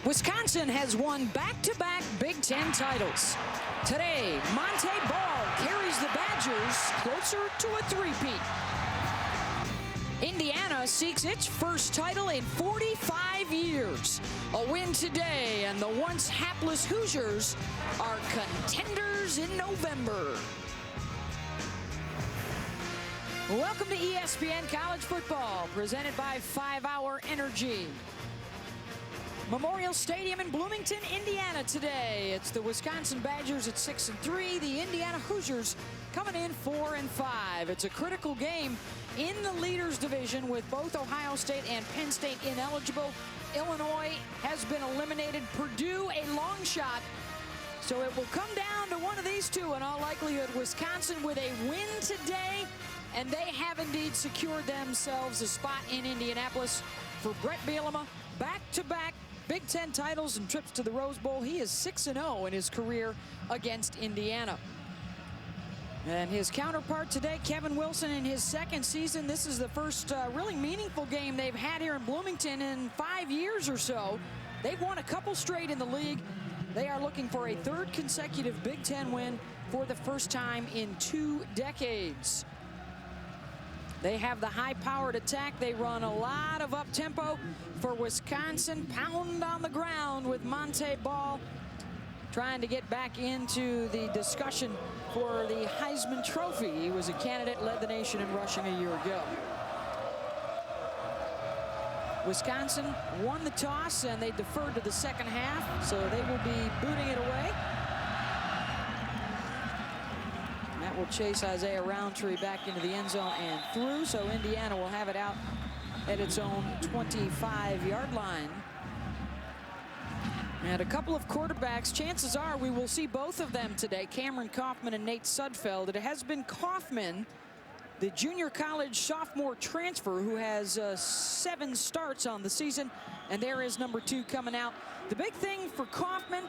Wisconsin has won back-to-back Big Ten titles. Today, Montee Ball carries the Badgers closer to a three-peat. Indiana seeks its first title in 45 years. A win today, and the once hapless Hoosiers are contenders in November. Welcome to ESPN College Football, presented by 5-Hour Energy. Memorial Stadium in Bloomington, Indiana today. It's the Wisconsin Badgers at 6-3. The Indiana Hoosiers coming in 4-5. It's a critical game in the leaders division with both Ohio State and Penn State ineligible. Illinois has been eliminated. Purdue a long shot. So it will come down to one of these two in all likelihood. Wisconsin with a win today, and they have indeed secured themselves a spot in Indianapolis. For Bret Bielema, back-to-back Big Ten titles and trips to the Rose Bowl. He is 6-0 in his career against Indiana. And his counterpart today, Kevin Wilson, in his second season. This is the first really meaningful game they've had here in Bloomington in 5 years or so. They've won a couple straight in the league. They are looking for a third consecutive Big Ten win for the first time in 2 decades. They have the high-powered attack. They run a lot of up-tempo. For Wisconsin, pound on the ground with Montee Ball trying to get back into the discussion for the Heisman Trophy. He was a candidate, led the nation in rushing a year ago. Wisconsin won the toss, and they deferred to the second half, so they will be booting it away. That will chase Isaiah Roundtree back into the end zone and through, so Indiana will have it out at its own 25-yard line. And a couple of quarterbacks, chances are we will see both of them today, Cameron Kaufman and Nate Sudfeld. It has been Kaufman, the junior college sophomore transfer, who has 7 starts on the season, and there is number 2 coming out. The big thing for Kaufman,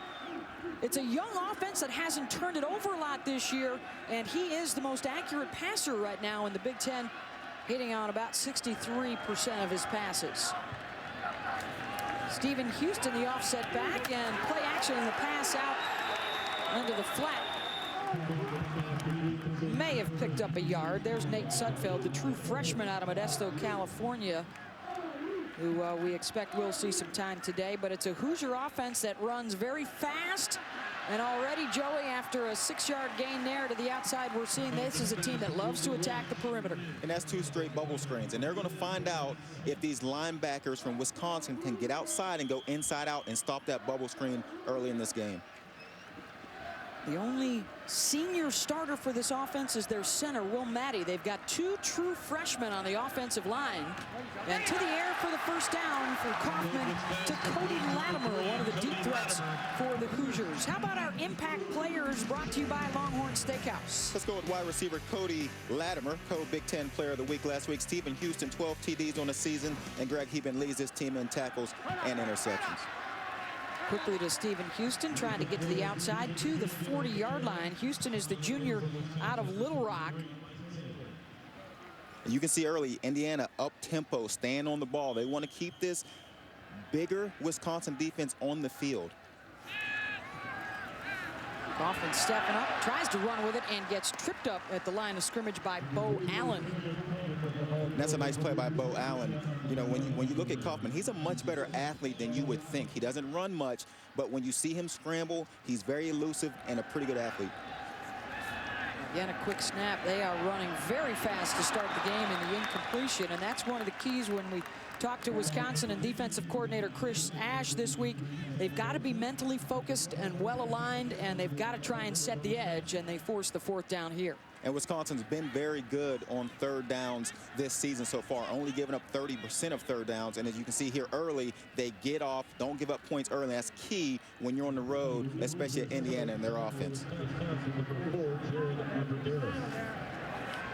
it's a young offense that hasn't turned it over a lot this year, and he is the most accurate passer right now in the Big Ten, hitting on about 63% of his passes. Stephen Houston, the offset back, and play action in the pass out under the flat. May have picked up a yard. There's Nate Sudfeld, the true freshman out of Modesto, California, who we expect will see some time today. But it's a Hoosier offense that runs very fast. And already, Joey, after a 6-yard gain there to the outside, we're seeing this is a team that loves to attack the perimeter. And that's 2 straight bubble screens. And they're going to find out if these linebackers from Wisconsin can get outside and go inside out and stop that bubble screen early in this game. The only senior starter for this offense is their center, Will Maddie. They've got 2 true freshmen on the offensive line. And to the air for the first down for Kaufman to Cody Latimer, one of the deep threats for the Hoosiers. How about our impact players brought to you by Longhorn Steakhouse? Let's go with wide receiver Cody Latimer, co-Big Ten Player of the Week last week. Stephen Houston, 12 TDs on the season. And Greg Heben leads his team in tackles and interceptions. Quickly to Stephen Houston, trying to get to the outside to the 40-yard line. Houston is the junior out of Little Rock. You can see early, Indiana up-tempo, staying on the ball. They want to keep this bigger Wisconsin defense on the field. Kaufman stepping up, tries to run with it, and gets tripped up at the line of scrimmage by Bo Allen. That's a nice play by Bo Allen. You know, when you look at Kaufman, he's a much better athlete than you would think. He doesn't run much, but when you see him scramble, he's very elusive and a pretty good athlete. Again, a quick snap. They are running very fast to start the game in the incompletion, and that's one of the keys when we talked to Wisconsin and defensive coordinator Chris Ash this week. They've got to be mentally focused and well aligned, and they've got to try and set the edge, and they force the 4th down here. And Wisconsin's been very good on 3rd downs this season so far, only giving up 30% of 3rd downs. And as you can see here early, they get off, don't give up points early. That's key when you're on the road, especially at Indiana and their offense.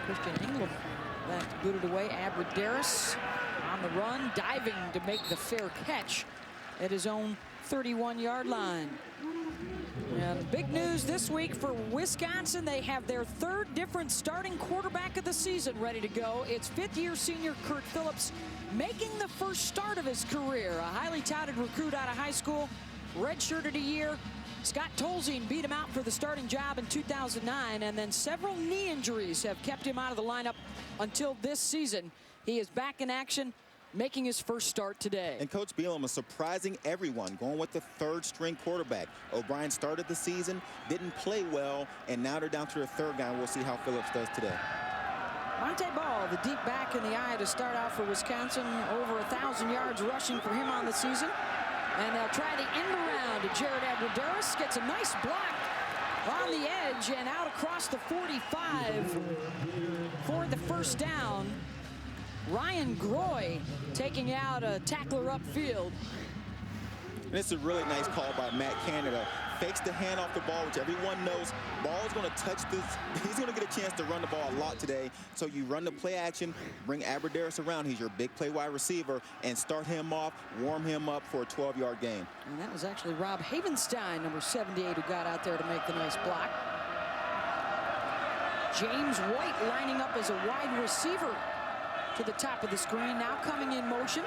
Christian England that's booted away. Abradaris on the run, diving to make the fair catch at his own 31-yard line. And big news this week for Wisconsin. They have their third different starting quarterback of the season ready to go. It's fifth-year senior Kurt Phillips making the first start of his career. A highly touted recruit out of high school, redshirted a year. Scott Tolzien beat him out for the starting job in 2009, and then several knee injuries have kept him out of the lineup until this season. He is back in action, making his first start today. And Coach Bielema is surprising everyone, going with the third-string quarterback. O'Brien started the season, didn't play well, and now they're down to their third guy. We'll see how Phillips does today. Monte Ball, the deep back in the eye to start out for Wisconsin. Over 1,000 yards rushing for him on the season. And they'll try the end around to Jared Abbrederis. Gets a nice block on the edge and out across the 45 for the first down. Ryan Groy taking out a tackler upfield. And it's a really nice call by Matt Canada. Fakes the hand off the ball, which everyone knows. Ball is going to touch this. He's going to get a chance to run the ball a lot today. So you run the play action, bring Abbrederis around. He's your big play wide receiver, and start him off, warm him up for a 12-yard gain. And that was actually Rob Havenstein, number 78, who got out there to make the nice block. James White lining up as a wide receiver to the top of the screen, now coming in motion.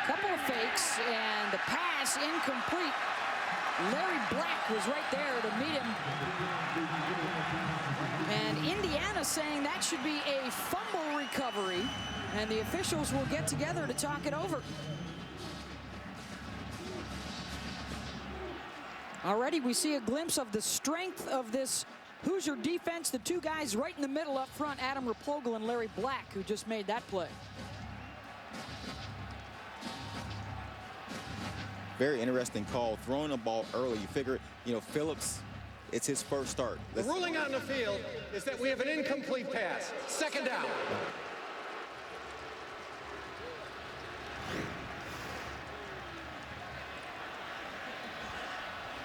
Couple of fakes, and the pass incomplete. Larry Black was right there to meet him. And Indiana saying that should be a fumble recovery, and the officials will get together to talk it over. Already we see a glimpse of the strength of this Hoosier defense. The two guys right in the middle up front, Adam Replogle and Larry Black, who just made that play. Very interesting call, throwing the ball early. You figure, you know, Phillips, it's his first start. The ruling on the field is that we have an incomplete pass. Second down.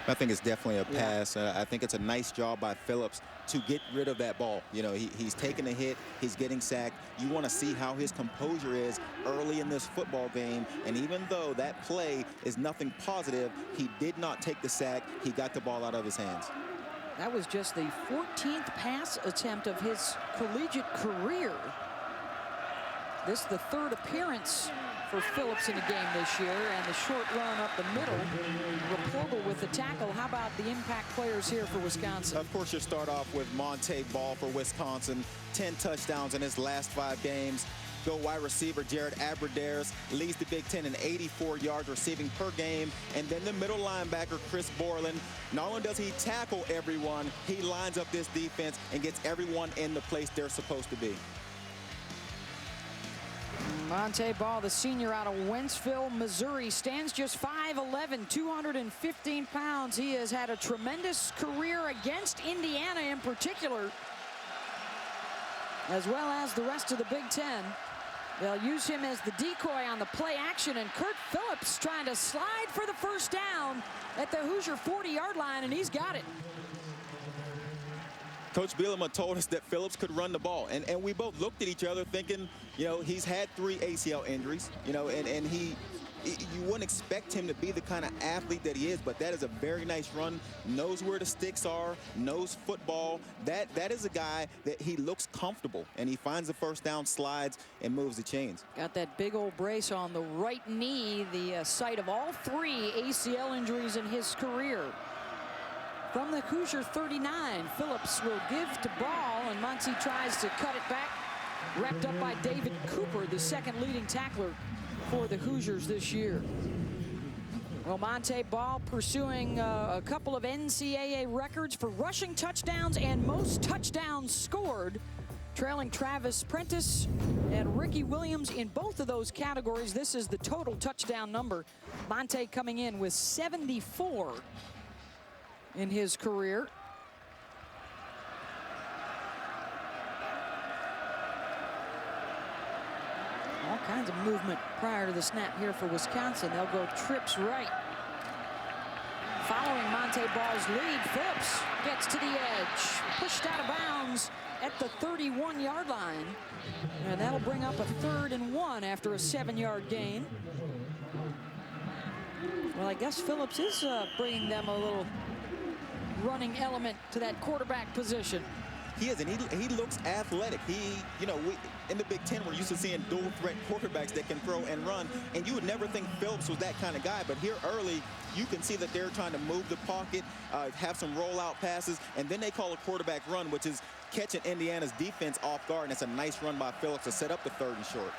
I think it's definitely a pass. I think it's a nice job by Phillips to get rid of that ball. You know, he's taking a hit, he's getting sacked. You want to see how his composure is early in this football game. And even though that play is nothing positive, he did not take the sack. He got the ball out of his hands. That was just the 14th pass attempt of his collegiate career. This is the third appearance for Phillips in the game this year, and the short run up the middle. Replogle with the tackle. How about the impact players here for Wisconsin? Of course, you start off with Monte Ball for Wisconsin. 10 touchdowns in his last 5 games. Go wide receiver Jared Abbrederis leads the Big Ten in 84 yards receiving per game. And then the middle linebacker, Chris Borland. Not only does he tackle everyone, he lines up this defense and gets everyone in the place they're supposed to be. Monte Ball, the senior out of Wentzville, Missouri, stands just 5'11", 215 pounds. He has had a tremendous career against Indiana in particular, as well as the rest of the Big Ten. They'll use him as the decoy on the play action, and Kurt Phillips trying to slide for the first down at the Hoosier 40-yard line, and he's got it. Coach Bielema told us that Phillips could run the ball, and we both looked at each other thinking, you know, he's had 3 ACL injuries, you know, and you wouldn't expect him to be the kind of athlete that he is, but that is a very nice run, knows where the sticks are, knows football. That is a guy that he looks comfortable, and he finds the first down, slides, and moves the chains. Got that big old brace on the right knee, the site of all 3 ACL injuries in his career. From the Hoosier 39, Phillips will give to Ball, and Monty tries to cut it back. Wrapped up by David Cooper, the second leading tackler for the Hoosiers this year. Well, Monte Ball pursuing a couple of NCAA records for rushing touchdowns and most touchdowns scored, trailing Travis Prentice and Ricky Williams in both of those categories. This is the total touchdown number. Monte coming in with 74 in his career. All kinds of movement prior to the snap here for Wisconsin. They'll go trips right. Following Monte Ball's lead, Phillips gets to the edge. Pushed out of bounds at the 31-yard line. And that'll bring up a 3rd and 1 after a 7-yard gain. Well, I guess Phillips is bringing them a little running element to that quarterback position. He is, and he looks athletic. You know, in the Big Ten, we're used to seeing dual threat quarterbacks that can throw and run, and you would never think Phillips was that kind of guy. But here early, you can see that they're trying to move the pocket, have some rollout passes, and then they call a quarterback run, which is catching Indiana's defense off guard, and it's a nice run by Phillips to set up the 3rd and short.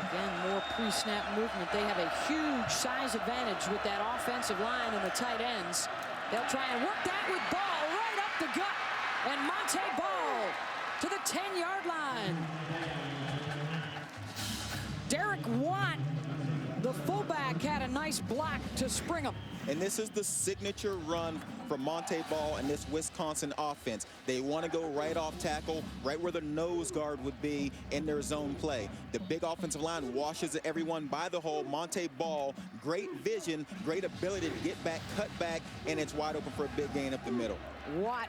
Again, more pre-snap movement. They have a huge size advantage with that offensive line and the tight ends. They'll try and work that with Ball right up the gut. And Montee Ball to the 10-yard line. Derek Watt, the fullback, had a nice block to spring him. And this is the signature run from Montee Ball and this Wisconsin offense. They want to go right off tackle, right where the nose guard would be in their zone play. The big offensive line washes everyone by the hole. Montee Ball, great vision, great ability to get back, cut back, and it's wide open for a big gain up the middle. Watt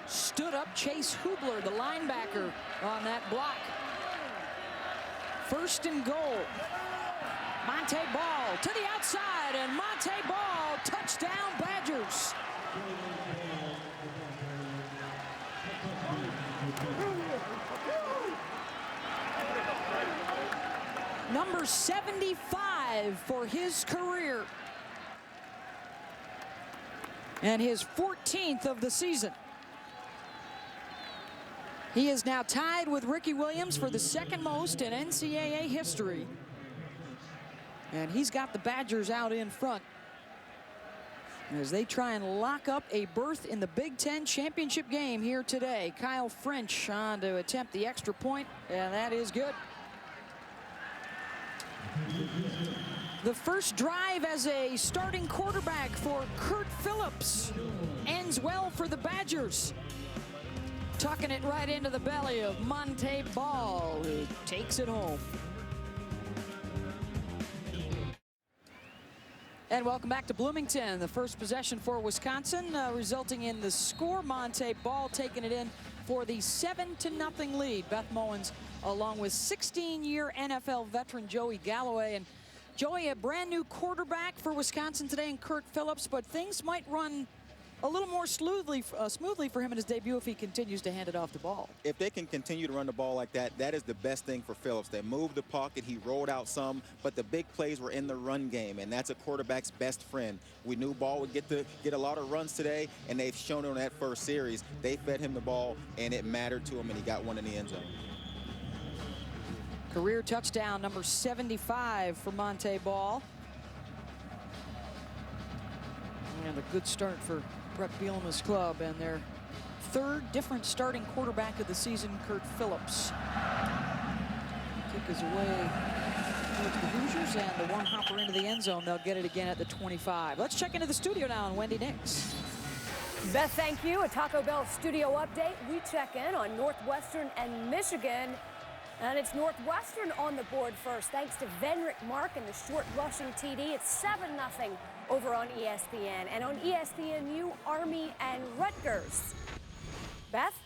stood up Chase Hubler, the linebacker, on that block. 1st and goal. Montee Ball to the outside, and Montee Ball, touchdown Badgers. Number 75 for his career. And his 14th of the season. He is now tied with Ricky Williams for the 2nd most in NCAA history. And he's got the Badgers out in front as they try and lock up a berth in the Big Ten championship game here today. Kyle French on to attempt the extra point, and that is good. The first drive as a starting quarterback for Curt Phillips ends well for the Badgers. Tucking it right into the belly of Montee Ball, who takes it home. And welcome back to Bloomington. The first possession for Wisconsin, resulting in the score. Montee Ball taking it in for the 7-0 lead. Beth Mowins, along with 16-year NFL veteran Joey Galloway. And Joey, a brand new quarterback for Wisconsin today in Curt Phillips, but things might run a little more smoothly for him in his debut if he continues to hand it off the ball. If they can continue to run the ball like that, that is the best thing for Phillips. They moved the pocket, he rolled out some, but the big plays were in the run game, and that's a quarterback's best friend. We knew Ball would get a lot of runs today, and they've shown it on that first series. They fed him the ball, and it mattered to him, and he got one in the end zone. Career touchdown number 75 for Montee Ball. And a good start for Brett Bielema's club, and their 3rd different starting quarterback of the season, Curt Phillips. Kick is away towards the Hoosiers, and the one hopper into the end zone. They'll get it again at the 25. Let's check into the studio now on Wendy Nix. Beth, thank you. A Taco Bell studio update. We check in on Northwestern and Michigan. And it's Northwestern on the board first, thanks to Venric Mark and the short rushing TD. It's 7-0 over on ESPN. And on ESPNU, Army and Rutgers. Beth?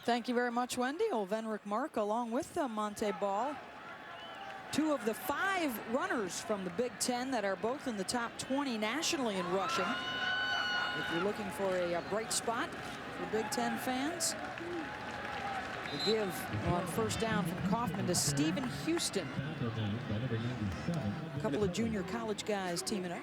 Thank you very much, Wendy. Venric Mark along with Montee Ball. 2 of the 5 runners from the Big Ten that are both in the top 20 nationally in rushing. If you're looking for a bright spot for Big Ten fans. The give on first down from Kaufman to Stephen Houston. A couple of junior college guys teaming up.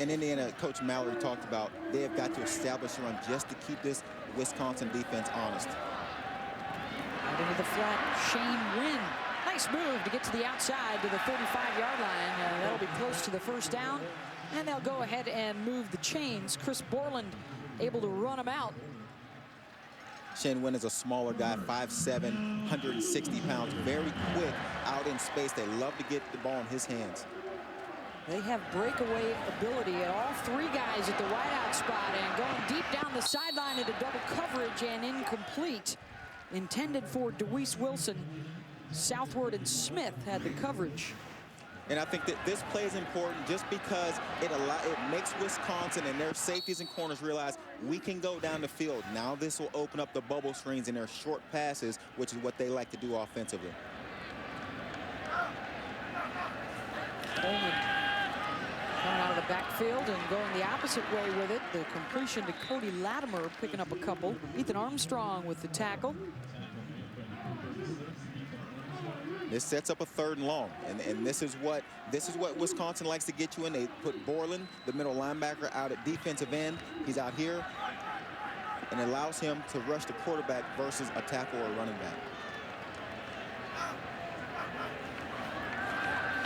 And Indiana, Coach Mallory talked about they have got to establish a run just to keep this Wisconsin defense honest. Out into the flat, Shane Wynn. Nice move to get to the outside to the 35-yard line. That'll be close to the first down. And they'll go ahead and move the chains. Chris Borland able to run them out. Shane Wynn is a smaller guy, 5'7", 160 pounds, very quick out in space. They love to get the ball in his hands. They have breakaway ability at all 3 guys at the wideout spot, and going deep down the sideline into double coverage and incomplete. Intended for DeWeese Wilson. Southward and Smith had the coverage. And I think that this play is important just because it makes Wisconsin and their safeties and corners realize we can go down the field. Now this will open up the bubble screens in their short passes, which is what they like to do offensively. Coleman coming out of the backfield and going the opposite way with it. The completion to Cody Latimer, picking up a couple. Ethan Armstrong with the tackle. This sets up a 3rd and long, and this is what Wisconsin likes to get you in. They put Borland, the middle linebacker, out at defensive end. He's out here, and it allows him to rush the quarterback versus a tackle or a running back.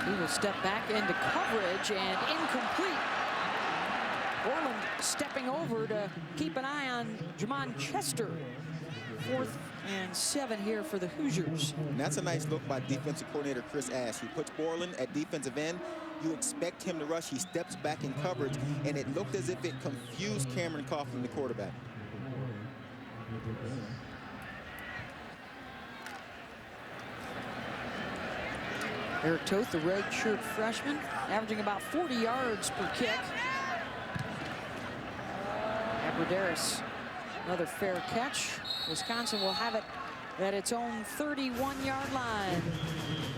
He will step back into coverage and incomplete. Borland stepping over to keep an eye on Jamon Chester. 4th and 7 here for the Hoosiers. And that's a nice look by defensive coordinator Chris Ash. He puts Borland at defensive end. You expect him to rush. He steps back in coverage, and it looked as if it confused Cameron Coughlin, the quarterback. Eric Toth, the redshirt freshman, averaging about 40 yards per kick. Abradaris, another fair catch. Wisconsin will have it at its own 31-yard line.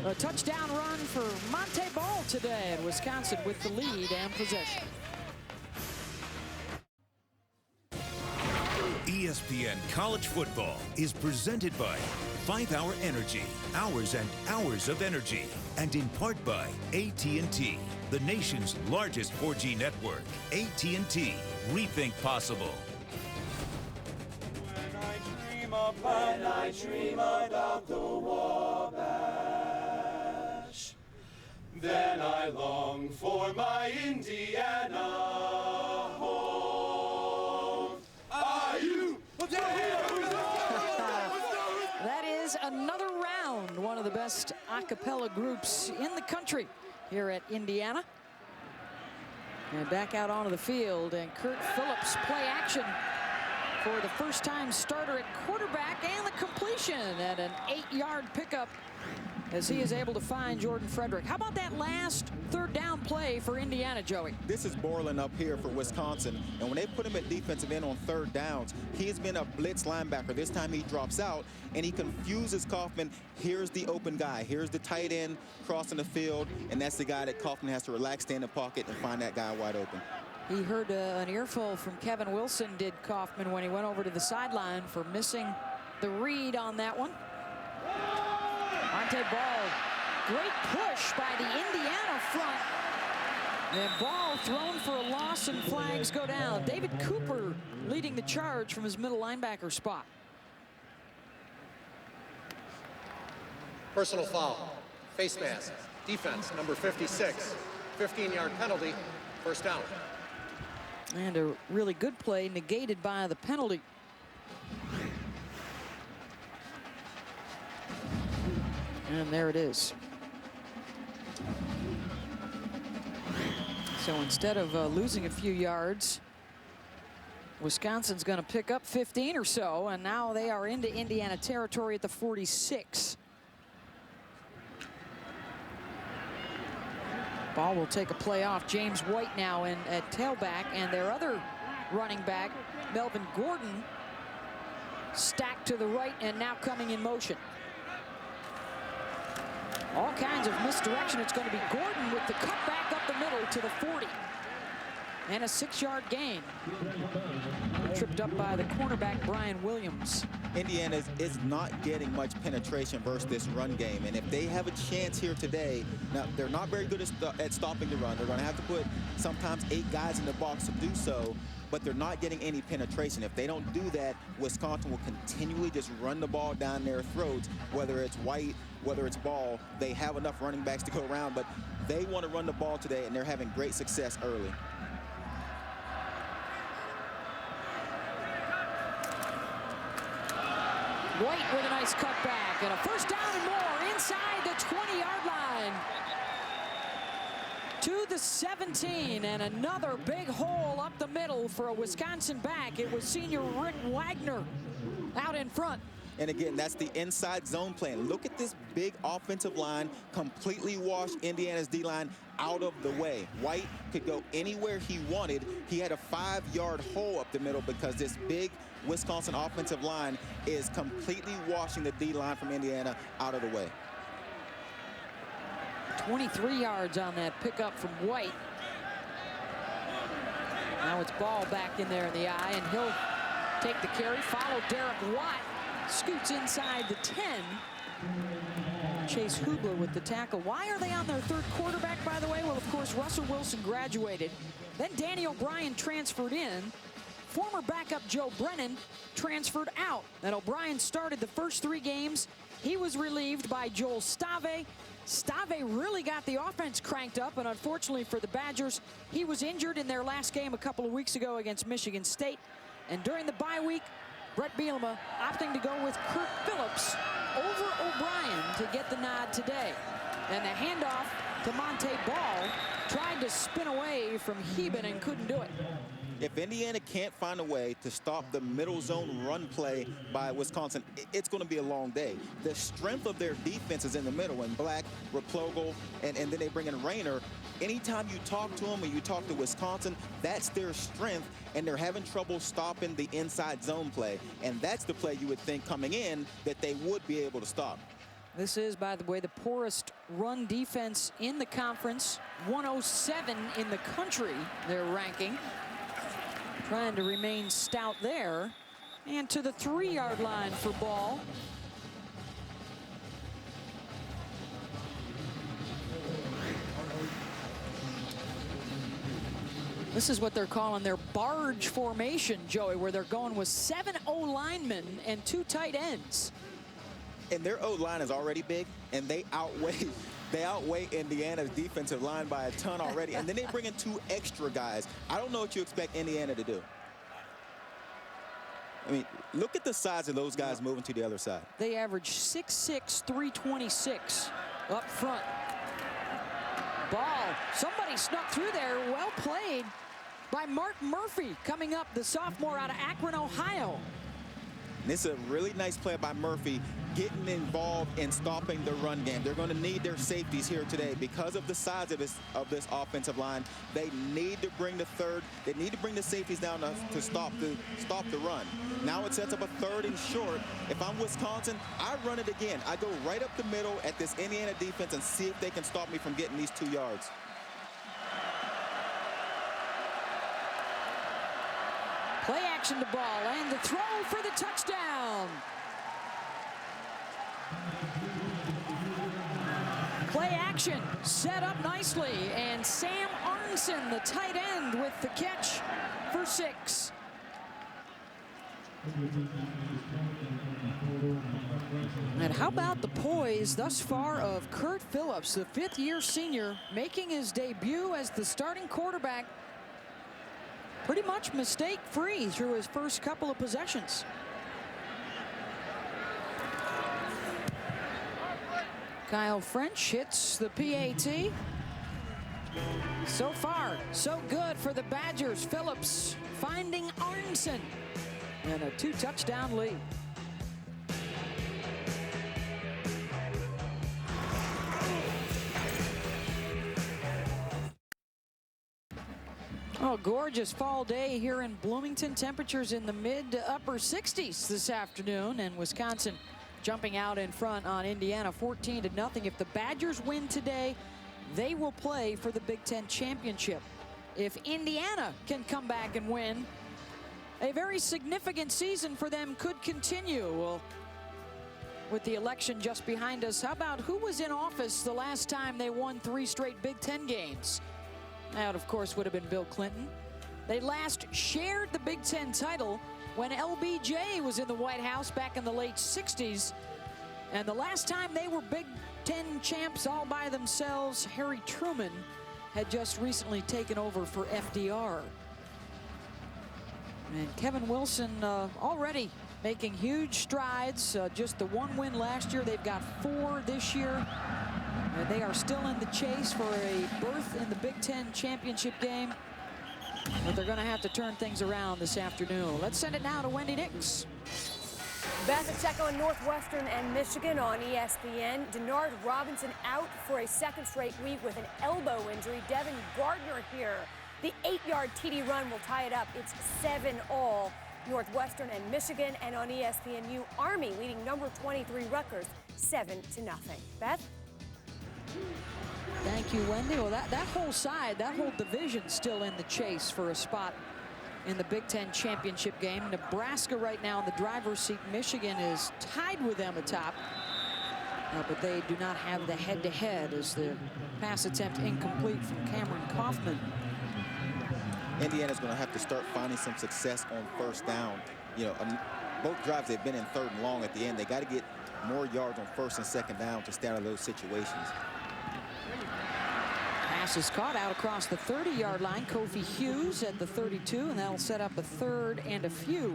A touchdown run for Monte Ball today, and Wisconsin with the lead and possession. ESPN College Football is presented by 5 Hour Energy, hours and hours of energy, and in part by AT&T, the nation's largest 4G network. AT&T, rethink possible. When I dream about the Wabash, then I long for my Indiana home. Are you? That is another round, one of the best a cappella groups in the country here at Indiana. And back out onto the field, and Kurt Phillips play action for the first-time starter at quarterback, and the completion and an 8-yard pickup as he is able to find Jordan Frederick. How about that last 3rd down play for Indiana, Joey? This is Borland up here for Wisconsin, and when they put him at defensive end on 3rd downs, he's been a blitz linebacker. This time he drops out, and he confuses Kaufman. Here's the open guy. Here's the tight end crossing the field, and that's the guy that Kaufman has to relax, stay in the pocket, and find that guy wide open. He heard an earful from Kevin Wilson, did Kaufman, when he went over to the sideline for missing the read on that one. Monte Ball, great push by the Indiana front. And Ball thrown for a loss, and flags go down. David Cooper leading the charge from his middle linebacker spot. Personal foul, face mask, defense, number 56, 15-yard penalty, 1st down. And a really good play negated by the penalty. And there it is. So instead of losing a few yards, Wisconsin's going to pick up 15 or so, and now they are into Indiana territory at the 46. Ball will take a play off. James White now in at tailback, and their other running back, Melvin Gordon, stacked to the right and now coming in motion. All kinds of misdirection. It's going to be Gordon with the cutback up the middle to the 40. And a 6-yard gain. Tripped up by the cornerback, Brian Williams. Indiana is not getting much penetration versus this run game. And if they have a chance here today, now they're not very good at stopping the run. They're going to have to put sometimes 8 guys in the box to do so, but they're not getting any penetration. If they don't do that, Wisconsin will continually just run the ball down their throats, whether it's White, whether it's Ball. They have enough running backs to go around, but they want to run the ball today, and they're having great success early. White with a nice cutback, and a 1st down and more inside the 20-yard line to the 17, and another big hole up the middle for a Wisconsin back. It was senior Rick Wagner out in front. And again, that's the inside zone plan. Look at this big offensive line completely wash Indiana's D-line out of the way. White could go anywhere he wanted. He had a 5-yard hole up the middle because this big Wisconsin offensive line is completely washing the D-line from Indiana out of the way. 23 yards on that pickup from White. Now it's Ball back in there in the eye, and he'll take the carry. Follow Derek Watt. Scoots inside the 10. Chase Hubler with the tackle. Why are they on their third quarterback, by the way? Well, of course, Russell Wilson graduated. Then Danny O'Brien transferred in. Former backup Joe Brennan transferred out. Then O'Brien started the first 3 games. He was relieved by Joel Stave. Stave really got the offense cranked up, and unfortunately for the Badgers, he was injured in their last game a couple of weeks ago against Michigan State. And during the bye week, Brett Bielema opting to go with Kurt Phillips over O'Brien to get the nod today. And the handoff to Monte Ball tried to spin away from Heben and couldn't do it. If Indiana can't find a way to stop the middle zone run play by Wisconsin, it's going to be a long day. The strength of their defense is in the middle, and Black, Replogle, and then they bring in Rayner. Anytime you talk to them or you talk to Wisconsin, that's their strength, and they're having trouble stopping the inside zone play. And that's the play you would think coming in that they would be able to stop. This is, by the way, the poorest run defense in the conference. 107 in the country, their ranking. Trying to remain stout there. And to the 3-yard line for Ball. This is what they're calling their barge formation, Joey, where they're going with 7 O-linemen and 2 tight ends. And their O-line is already big, and they outweigh Indiana's defensive line by a ton already. And then they bring in 2 extra guys. I don't know what you expect Indiana to do. I mean, look at the size of those guys moving to the other side. They average 6'6", 326 up front. Ball, somebody snuck through there. Well played by Mark Murphy, coming up, the sophomore out of Akron, Ohio. And this is a really nice play by Murphy, getting involved in stopping the run game. They're going to need their safeties here today because of the size of this offensive line. They need to bring the safeties down to stop the run. Now it sets up a 3rd and short. If I'm Wisconsin, I run it again. I go right up the middle at this Indiana defense and see if they can stop me from getting these 2 yards. Play action to Ball, and the throw for the touchdown. Play action set up nicely, and Sam Arnson, the tight end, with the catch for 6. And how about the poise thus far of Kurt Phillips, the 5th-year senior, making his debut as the starting quarterback. Pretty much mistake-free through his first couple of possessions. Kyle French hits the PAT. So far, so good for the Badgers. Phillips finding Arnson, and a 2-touchdown lead. Oh, gorgeous fall day here in Bloomington. Temperatures in the mid to upper 60s this afternoon, and Wisconsin jumping out in front on Indiana 14-0. If the Badgers win today, they will play for the Big Ten championship. If Indiana can come back and win, a very significant season for them could continue. Well, with the election just behind us, how about who was in office the last time they won 3 straight Big Ten games? That, of course, would have been Bill Clinton. They last shared the Big Ten title when LBJ was in the White House back in the late 60s. And the last time they were Big Ten champs all by themselves, Harry Truman had just recently taken over for FDR. And Kevin Wilson already making huge strides. Just the 1 win last year. They've got 4 this year. And they are still in the chase for a berth in the Big Ten championship game. But they're going to have to turn things around this afternoon. Let's send it now to Wendy Nix. Beth, a check on Northwestern and Michigan on ESPN. Denard Robinson out for a 2nd straight week with an elbow injury. Devin Gardner here. The 8-yard TD run will tie it up. It's 7-all. Northwestern and Michigan, and on ESPNU, Army leading number 23 Rutgers 7-0. Beth? Thank you, Wendy. Well, that whole side, that whole division still in the chase for a spot in the Big Ten championship game. Nebraska right now in the driver's seat. Michigan is tied with them atop. But they do not have the head-to-head as the pass attempt incomplete from Cameron Kaufman. Indiana's going to have to start finding some success on first down. You know, both drives they've been in third and long at the end. They got to get more yards on first and second down to stay out of those situations. Pass is caught out across the 30-yard line. Kofi Hughes at the 32, and that'll set up a third and a few.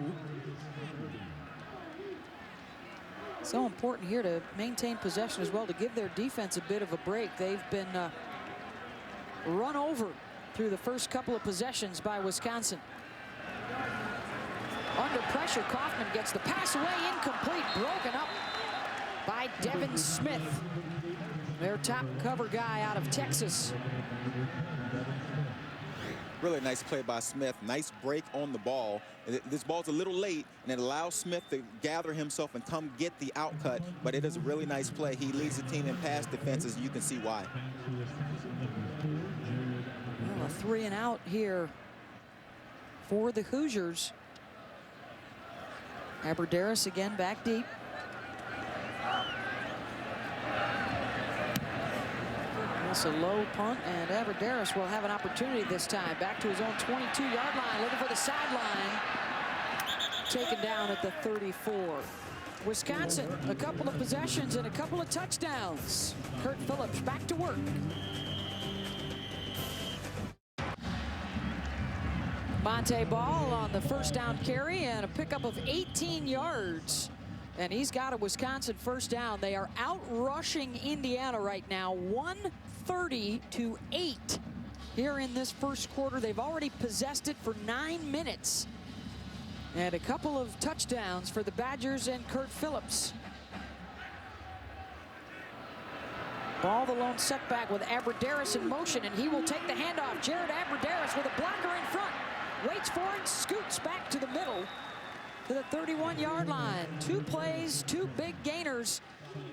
So important here to maintain possession as well, to give their defense a bit of a break. They've been run over through the first couple of possessions by Wisconsin. Under pressure, Kaufman gets the pass away, incomplete, broken up by Devin Smith, their top cover guy out of Texas. Really nice play by Smith. Nice break on the ball. This ball's a little late, and it allows Smith to gather himself and come get the outcut, but it is a really nice play. He leads the team in pass defenses, and you can see why. Well, a 3 and out here for the Hoosiers. Aberderis again back deep. It's a low punt, and Aberderis will have an opportunity this time. Back to his own 22-yard line, looking for the sideline. Taken down at the 34. Wisconsin, a couple of possessions and a couple of touchdowns. Kurt Phillips back to work. Monte Ball on the first down carry and a pickup of 18 yards. And he's got a Wisconsin first down. They are out rushing Indiana right now, 130-8 here in this first quarter. They've already possessed it for 9 minutes. And a couple of touchdowns for the Badgers and Kurt Phillips. Ball the lone setback with Aberderis in motion, and he will take the handoff. Jared Aberderis with a blocker in front. Waits for it, scoots back to the middle to the 31-yard line. 2 plays, 2 big gainers,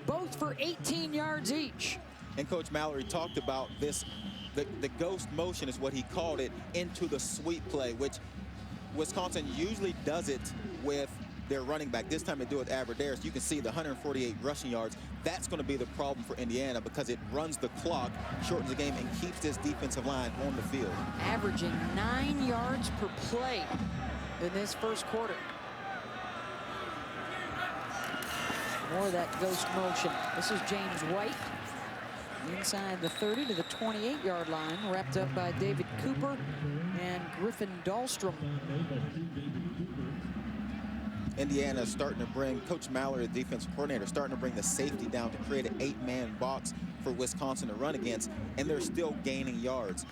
both for 18 yards each. And Coach Mallory talked about this, the ghost motion is what he called it, into the sweep play, which Wisconsin usually does it with their running back. This time they do it with Aberderis. You can see the 148 rushing yards. That's going to be the problem for Indiana because it runs the clock, shortens the game, and keeps this defensive line on the field. Averaging 9 yards per play in this first quarter. More of that ghost motion. This is James White inside the 30 to the 28-yard line, wrapped up by David Cooper and Griffin Dahlstrom. Indiana is starting to bring, Coach Mallory, the defensive coordinator, starting to bring the safety down to create an 8-man box for Wisconsin to run against, and they're still gaining yards.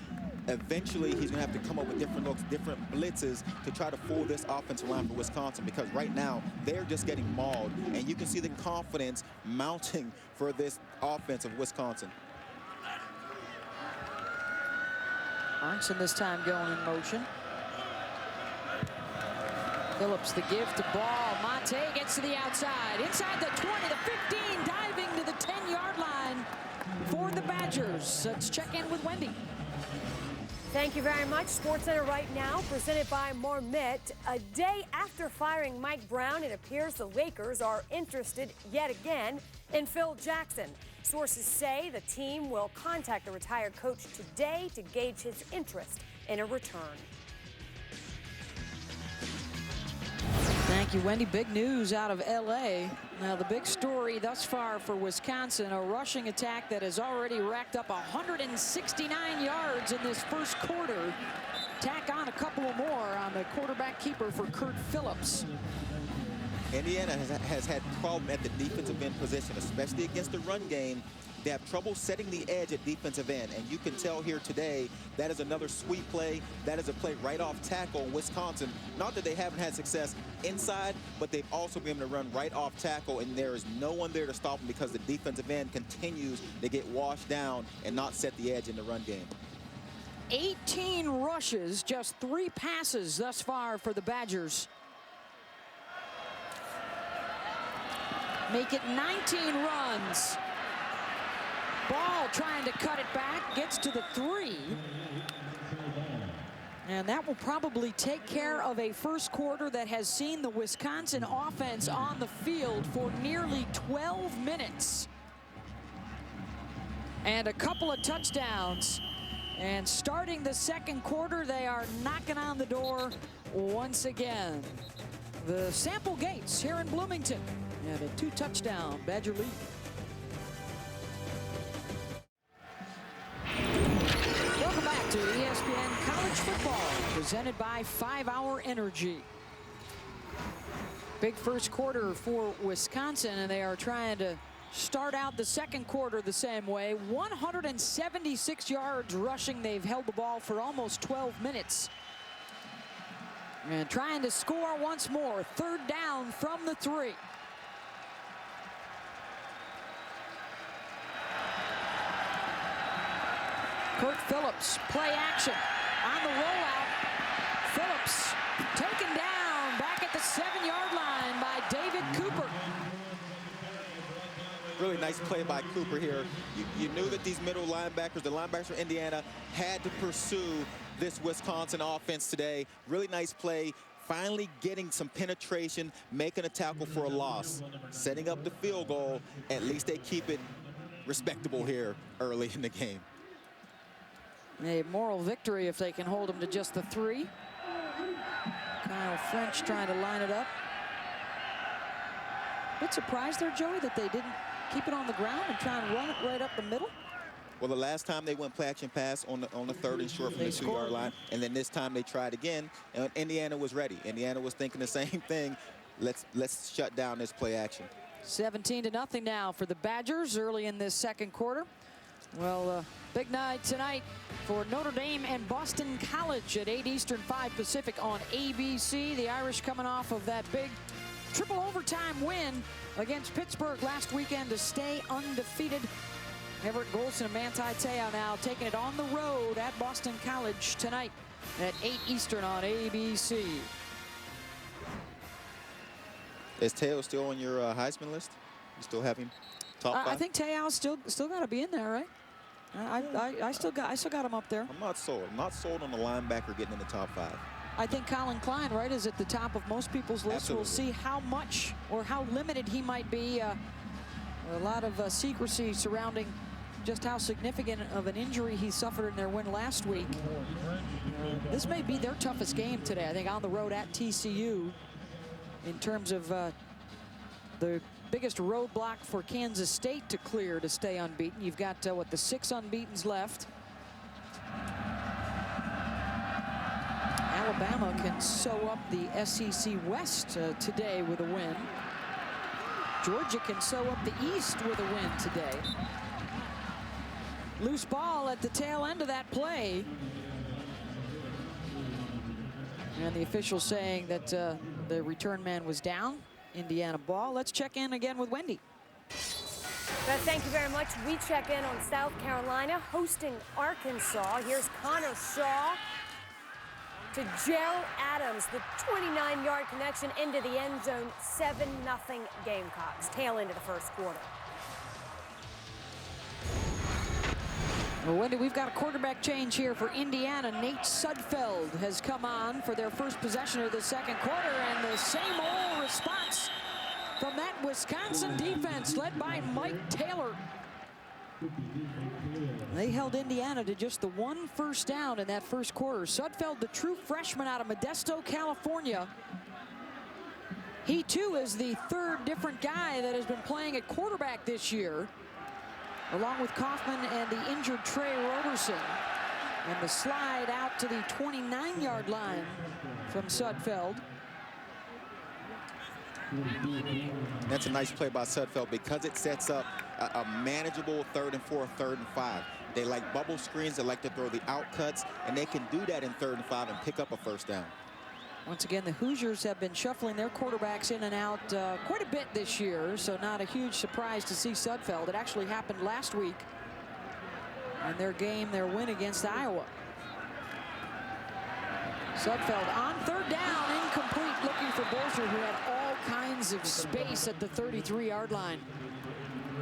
Eventually, he's going to have to come up with different looks, different blitzes to try to fool this offensive line for Wisconsin, because right now they're just getting mauled, and you can see the confidence mounting for this offense of Wisconsin. Arnson this time going in motion. Phillips the give to Ball. Monte gets to the outside. Inside the 20, the 15, diving to the 10-yard line for the Badgers. Let's check in with Wendy. Thank you very much. SportsCenter right now, presented by Marmot. A day after firing Mike Brown, it appears the Lakers are interested yet again in Phil Jackson. Sources say the team will contact the retired coach today to gauge his interest in a return. Thank you, Wendy. Big news out of L.A. Now, the big story thus far for Wisconsin, a rushing attack that has already racked up 169 yards in this first quarter. Tack on a couple more on the quarterback keeper for Kurt Phillips. Indiana has had problem at the defensive end position, especially against the run game. They have trouble setting the edge at defensive end, and you can tell here today that is another sweep play. That is a play right off tackle in Wisconsin. Not that they haven't had success inside, but they've also been able to run right off tackle, and there is no one there to stop them because the defensive end continues to get washed down and not set the edge in the run game. 18 rushes, just 3 passes thus far for the Badgers. Make it 19 runs. Ball trying to cut it back, gets to the 3. And that will probably take care of a first quarter that has seen the Wisconsin offense on the field for nearly 12 minutes. And a couple of touchdowns. And starting the second quarter, they are knocking on the door once again. The Sample Gates here in Bloomington. And a 2-touchdown Badger lead. Welcome back to ESPN College Football, presented by 5 Hour Energy. Big first quarter for Wisconsin, and they are trying to start out the second quarter the same way. 176 yards rushing. They've held the ball for almost 12 minutes. And trying to score once more. Third down from the 3. Kurt Phillips, play action on the rollout. Phillips taken down back at the 7-yard line by David Cooper. Really nice play by Cooper here. You knew that these middle linebackers, the linebackers from Indiana, had to pursue this Wisconsin offense today. Really nice play. Finally getting some penetration, making a tackle for a loss, setting up the field goal. At least they keep it respectable here early in the game. A moral victory if they can hold him to just the 3. Kyle French trying to line it up. Bit surprised there, Joey, that they didn't keep it on the ground and try and run it right up the middle. Well, the last time they went play action pass on the 3rd and short from the 2-yard line, and then this time they tried again, and Indiana was ready. Indiana was thinking the same thing. Let's shut down this play action. 17-0 now for the Badgers early in this second quarter. Well, big night tonight for Notre Dame and Boston College at 8 Eastern, 5 Pacific on ABC. The Irish coming off of that big triple overtime win against Pittsburgh last weekend to stay undefeated. Everett Golson and Manti Te'o now taking it on the road at Boston College tonight at 8 Eastern on ABC. Is Te'o still on your Heisman list? You still have him top 5? I think Te'o's still got to be in there, right? I still got him up there. I'm not sold. I'm not sold on the linebacker getting in the top 5. I think Colin Klein, right, is at the top of most people's lists. Absolutely. We'll see how much or how limited he might be. A lot of secrecy surrounding just how significant of an injury he suffered in their win last week. This may be their toughest game today, I think, on the road at TCU in terms of the biggest roadblock for Kansas State to clear to stay unbeaten. You've got, the 6 unbeatens left. Alabama can sew up the SEC West today with a win. Georgia can sew up the East with a win today. Loose ball at the tail end of that play. And the official saying that the return man was down. Indiana ball. Let's check in again with Wendy. Beth, thank you very much. We check in on South Carolina hosting Arkansas. Here's Connor Shaw to Jell Adams, the 29-yard connection into the end zone. 7-0 Gamecocks. Tail into the first quarter. Well, Wendy, we've got a quarterback change here for Indiana. Nate Sudfeld has come on for their first possession of the second quarter, and the same old response from that Wisconsin defense led by Mike Taylor. They held Indiana to just the 1 first down in that first quarter. Sudfeld, the true freshman out of Modesto, California. He too is the 3rd different guy that has been playing at quarterback this year, along with Kaufman and the injured Trey Roberson. And the slide out to the 29-yard line from Sudfeld. That's a nice play by Sudfeld because it sets up a manageable 3rd and 4, 3rd and 5. They like bubble screens, they like to throw the out cuts, and they can do that in 3rd and 5 and pick up a first down. Once again, the Hoosiers have been shuffling their quarterbacks in and out quite a bit this year, so not a huge surprise to see Sudfeld. It actually happened last week in their win against Iowa. Sudfeld on 3rd down, incomplete, looking for Bolger, who had all kinds of space at the 33-yard line.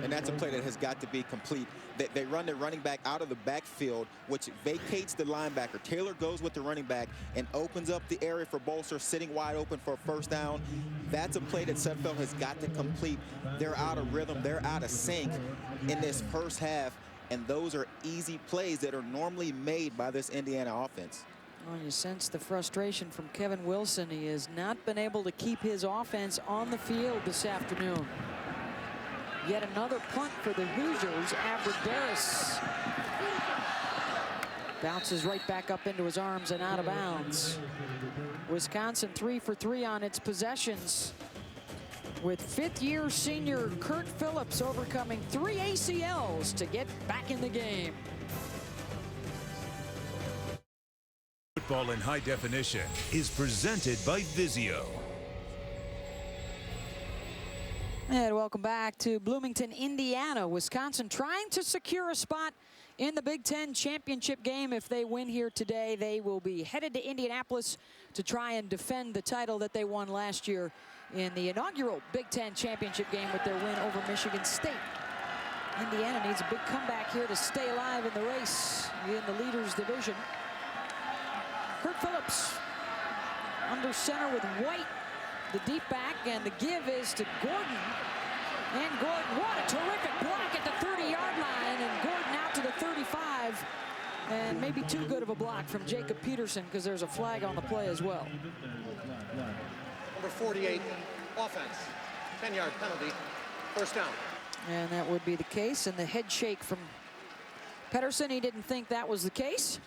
And that's a play that has got to be complete. They run their running back out of the backfield, which vacates the linebacker. Taylor goes with the running back and opens up the area for Bolster, sitting wide open for a first down. That's a play that Sudfeld has got to complete. They're out of rhythm. They're out of sync in this first half. And those are easy plays that are normally made by this Indiana offense. Well, you sense the frustration from Kevin Wilson. He has not been able to keep his offense on the field this afternoon. Yet another punt for the Hoosiers. Abradaris bounces right back up into his arms and out of bounds. Wisconsin 3 for 3 on its possessions, with fifth-year senior Kurt Phillips overcoming 3 ACLs to get back in the game. Football in high definition is presented by Vizio. And welcome back to Bloomington, Indiana. Wisconsin trying to secure a spot in the Big Ten championship game. If they win here today, they will be headed to Indianapolis to try and defend the title that they won last year in the inaugural Big Ten championship game with their win over Michigan State. Indiana needs a big comeback here to stay alive in the race in the leaders division. Kurt Phillips under center with White, the deep back, and the give is to Gordon. And Gordon, what a terrific block at the 30-yard line, and Gordon out to the 35. And maybe too good of a block from Jacob Peterson, because there's a flag on the play as well. Number 48, offense, 10-yard penalty, first down. And that would be the case, and the head shake from Pedersen. He didn't think that was the case.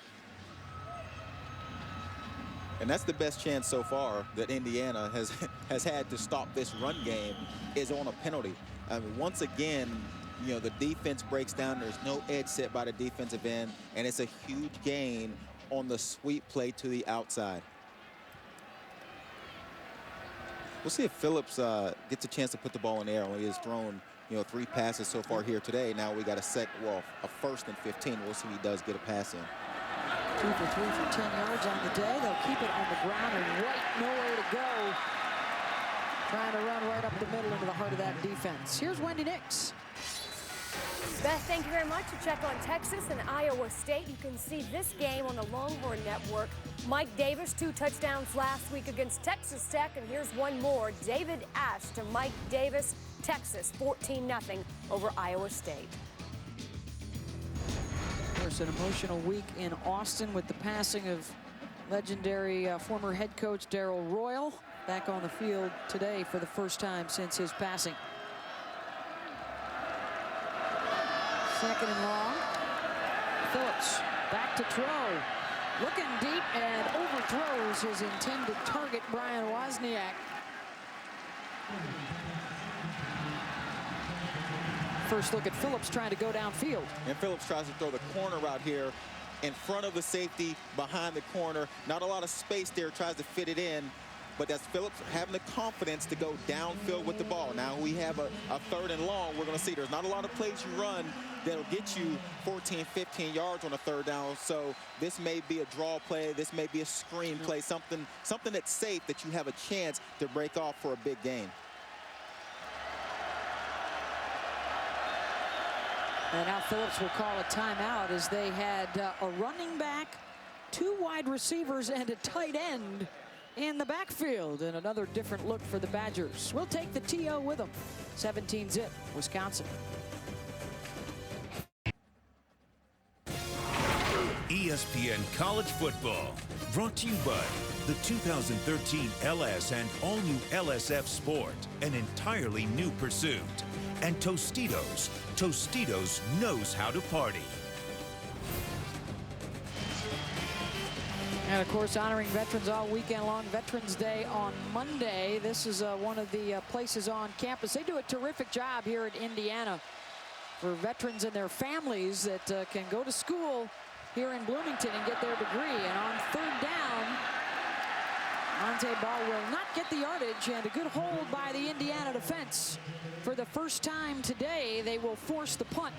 And that's the best chance so far that Indiana has had to stop this run game, is on a penalty. I mean, once again, you know, the defense breaks down. There's no edge set by the defensive end, and it's a huge gain on the sweep play to the outside. We'll see if Phillips gets a chance to put the ball in the air. He has thrown, you know, 3 passes so far here today. Now we got a first and 15. We'll see if he does get a pass in. 2 for 3 for 10 yards on the day. They'll keep it on the ground, and White nowhere to go. Trying to run right up the middle into the heart of that defense. Here's Wendy Nix. Beth, thank you very much. To check on Texas and Iowa State, you can see this game on the Longhorn Network. Mike Davis, 2 touchdowns last week against Texas Tech, and here's one more. David Ash to Mike Davis. Texas 14-0 over Iowa State. Of course, an emotional week in Austin with the passing of legendary former head coach Darrell Royal, back on the field today for the first time since his passing. Second and long. Phillips back to throw. Looking deep and overthrows his intended target, Brian Wozniak. First look at Phillips trying to go downfield. And Phillips tries to throw the corner route here in front of the safety, behind the corner. Not a lot of space there, tries to fit it in. But that's Phillips having the confidence to go downfield with the ball. Now we have a third and long. We're going to see there's not a lot of plays you run that'll get you 14, 15 yards on a third down. So this may be a draw play. This may be a screen play, something that's safe that you have a chance to break off for a big gain. And now Phillips will call a timeout as they had a running back, 2 wide receivers, and a tight end in the backfield, and another different look for the Badgers. We'll take the TO with them. 17-zip, Wisconsin. ESPN College Football, brought to you by the 2013 LS and all-new LSF Sport, an entirely new pursuit, and Tostitos. Tostitos knows how to party. And of course, honoring veterans all weekend long. Veterans Day on Monday. This is one of the places on campus. They do a terrific job here at Indiana for veterans and their families that can go to school here in Bloomington and get their degree. And on third down, Monte Ball will not get the yardage, and a good hold by the Indiana defense. For the first time today, they will force the punt.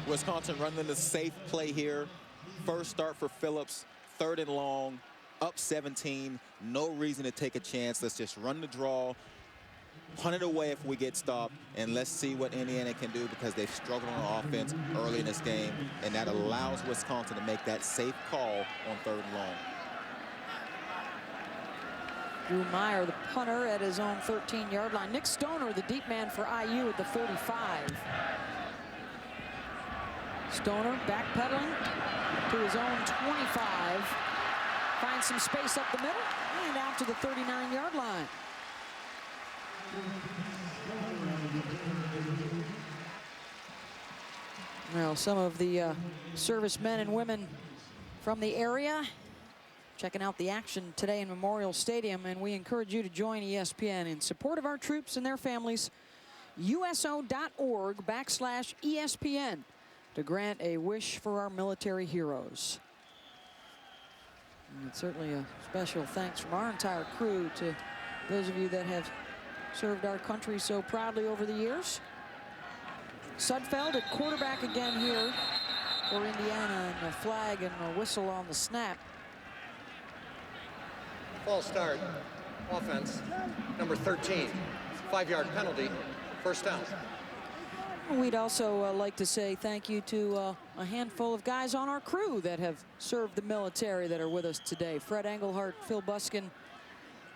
Wisconsin running the safe play here. First start for Phillips, third and long, up 17. No reason to take a chance. Let's just run the draw. punt it away if we get stopped, and let's see what Indiana can do, because they've struggled on offense early in this game, and that allows Wisconsin to make that safe call on 3rd and long. Drew Meyer, the punter, at his own 13-yard line. Nick Stoner, the deep man for IU, at the 45. Stoner backpedaling to his own 25. Finds some space up the middle and out to the 39-yard line. Well, some of the servicemen and women from the area checking out the action today in Memorial Stadium, and we encourage you to join ESPN in support of our troops and their families. USO.org/ESPN to grant a wish for our military heroes. And certainly a special thanks from our entire crew to those of you that have served our country so proudly over the years. Sudfeld at quarterback again here for Indiana, and a flag and a whistle on the snap. False start. Offense, number 13. 5-yard penalty. First down. We'd also like to say thank you to a handful of guys on our crew that have served the military that are with us today. Fred Engelhardt, Phil Buskin,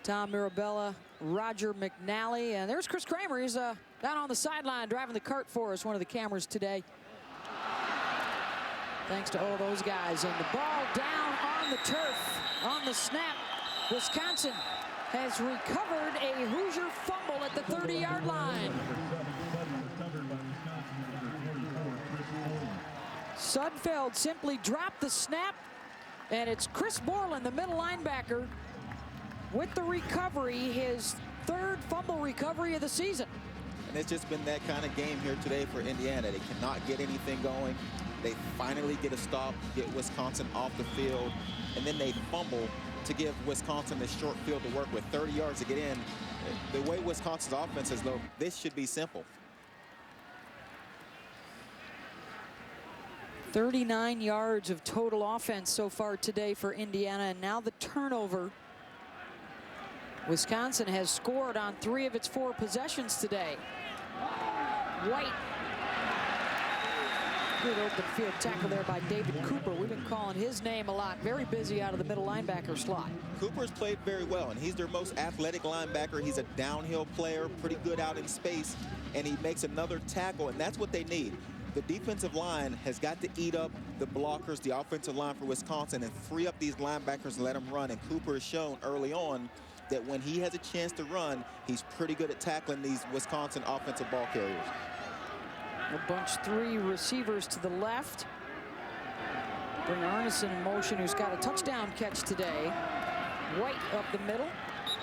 Tom Mirabella, Roger McNally, and there's Chris Kramer. He's down on the sideline driving the cart for us, one of the cameras today. Thanks to all those guys. And the ball down on the turf on the snap. Wisconsin has recovered a Hoosier fumble at the 30-yard line. Sudfeld simply dropped the snap, and it's Chris Borland, the middle linebacker, with the recovery, his 3rd fumble recovery of the season. And it's just been that kind of game here today for Indiana. They cannot get anything going. They finally get a stop, get Wisconsin off the field, and then they fumble to give Wisconsin the short field to work with, 30 yards to get in. The way Wisconsin's offense is, though, this should be simple. 39 yards of total offense so far today for Indiana, and now the turnover. Wisconsin has scored on 3 of its 4 possessions today. White. Good open field tackle there by David Cooper. We've been calling his name a lot. Very busy out of the middle linebacker slot. Cooper's played very well, and he's their most athletic linebacker. He's a downhill player, pretty good out in space, and he makes another tackle, and that's what they need. The defensive line has got to eat up the blockers, the offensive line for Wisconsin, and free up these linebackers and let them run. And Cooper has shown early on that when he has a chance to run, he's pretty good at tackling these Wisconsin offensive ball carriers. A bunch 3 receivers to the left. Bring Arneson in motion, who's got a touchdown catch today. White up the middle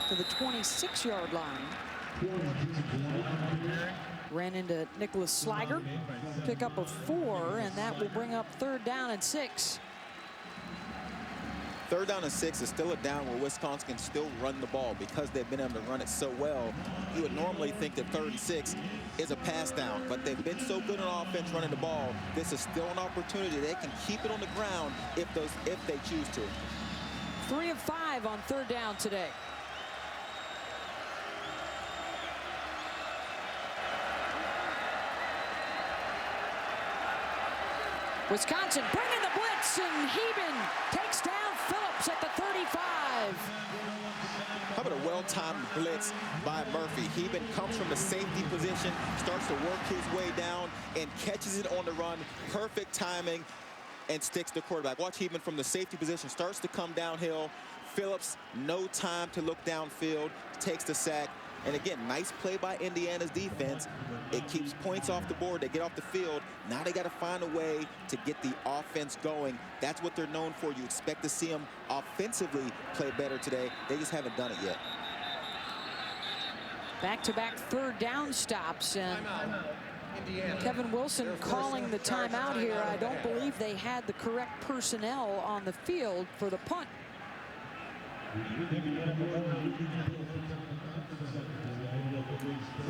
to the 26-yard line. Ran into Nicholas Sliger. Pick up a 4, and that will bring up 3rd down and 6. 3rd down and 6 is still a down where Wisconsin can still run the ball because they've been able to run it so well. You would normally think that 3rd and 6 is a pass down, but they've been so good on offense running the ball. This is still an opportunity. They can keep it on the ground if they choose to. 3 of 5 on 3rd down today. Wisconsin bringing the blitz, and Heben takes down Phillips at the 35. How about a well-timed blitz by Murphy? Heben comes from the safety position, starts to work his way down, and catches it on the run. Perfect timing, and sticks the quarterback. Watch Heben from the safety position, starts to come downhill. Phillips, no time to look downfield, takes the sack. And again, nice play by Indiana's defense. It keeps points off the board. They get off the field. Now they got to find a way to get the offense going. That's what they're known for. You expect to see them offensively play better today. They just haven't done it yet. Back-to-back 3rd down stops, and Kevin Wilson calling the timeout here. I don't believe they had the correct personnel on the field for the punt.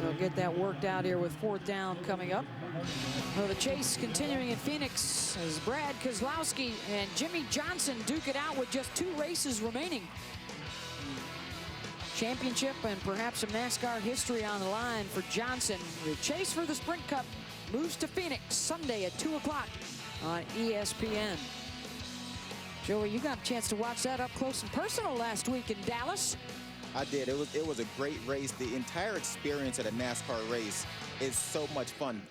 We'll get that worked out here with 4th down coming up. Well, the chase continuing in Phoenix as Brad Keselowski and Jimmy Johnson duke it out with just 2 races remaining. championship and perhaps some NASCAR history on the line for Johnson. The chase for the Sprint Cup moves to Phoenix Sunday at 2 o'clock on ESPN. Joey, you got a chance to watch that up close and personal last week in Dallas. I did. It was a great race. The entire experience at a NASCAR race is so much fun.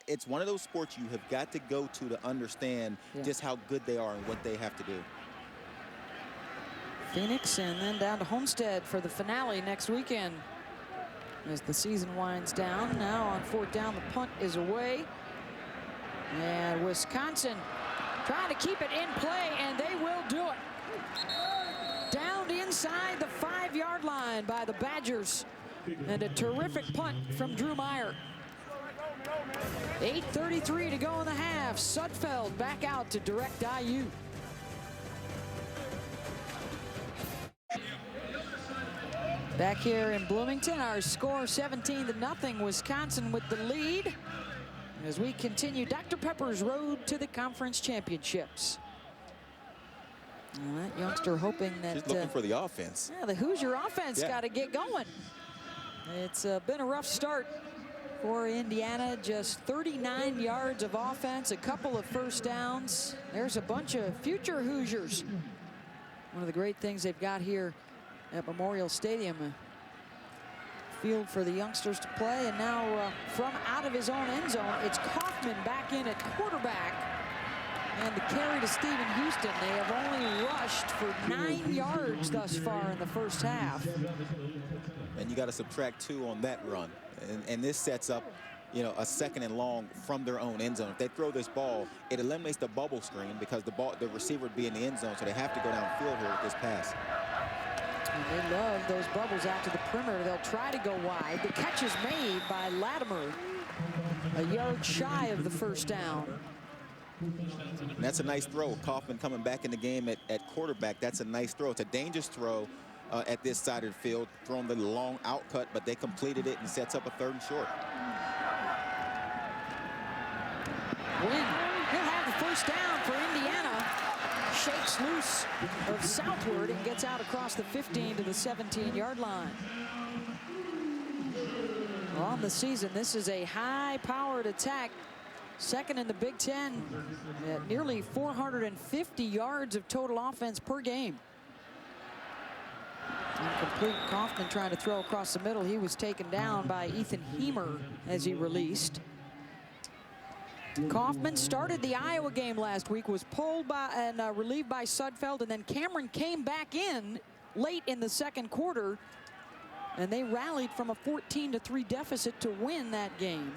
It's one of those sports you have got to go to understand just how good they are and what they have to do. Phoenix and then down to Homestead for the finale next weekend as the season winds down. Now on 4th down, the punt is away. And Wisconsin trying to keep it in play, and they will do it. Down inside the 5-yard line by the Badgers. And a terrific punt from Drew Meyer. 8:33 to go in the half. Sudfeld back out to direct IU. Back here in Bloomington, our score 17-0. Wisconsin with the lead as we continue Dr. Pepper's road to the conference championships. Well, that youngster hoping that... Just looking for the offense. Yeah, the Hoosier offense got to get going. It's been a rough start for Indiana. Just 39 yards of offense, a couple of first downs. There's a bunch of future Hoosiers. One of the great things they've got here at Memorial Stadium, a field for the youngsters to play. And now from out of his own end zone, it's Kaufman back in at quarterback. And the carry to Stephen Houston. They have only rushed for 9 yards thus far in the first half. And you got to subtract 2 on that run. And this sets up, you know, a 2nd and long from their own end zone. If they throw this ball, it eliminates the bubble screen because the receiver would be in the end zone, so they have to go downfield here with this pass. And they love those bubbles out to the perimeter. They'll try to go wide. The catch is made by Latimer, a yard shy of the first down. And that's a nice throw. Kaufman coming back in the game at quarterback. That's a nice throw. It's a dangerous throw at this side of the field, throwing the long out cut, but they completed it and sets up a 3rd and short. Wynn, he'll have the first down for Indiana. Shakes loose of Southward and gets out across the 15 to the 17-yard line. On the season, this is a high-powered attack. 2nd in the Big Ten at nearly 450 yards of total offense per game. Incomplete. Kaufman trying to throw across the middle. He was taken down by Ethan Hemer as he released. Kaufman started the Iowa game last week, was pulled by and relieved by Sudfeld, and then Cameron came back in late in the 2nd quarter, and they rallied from a 14-3 deficit to win that game.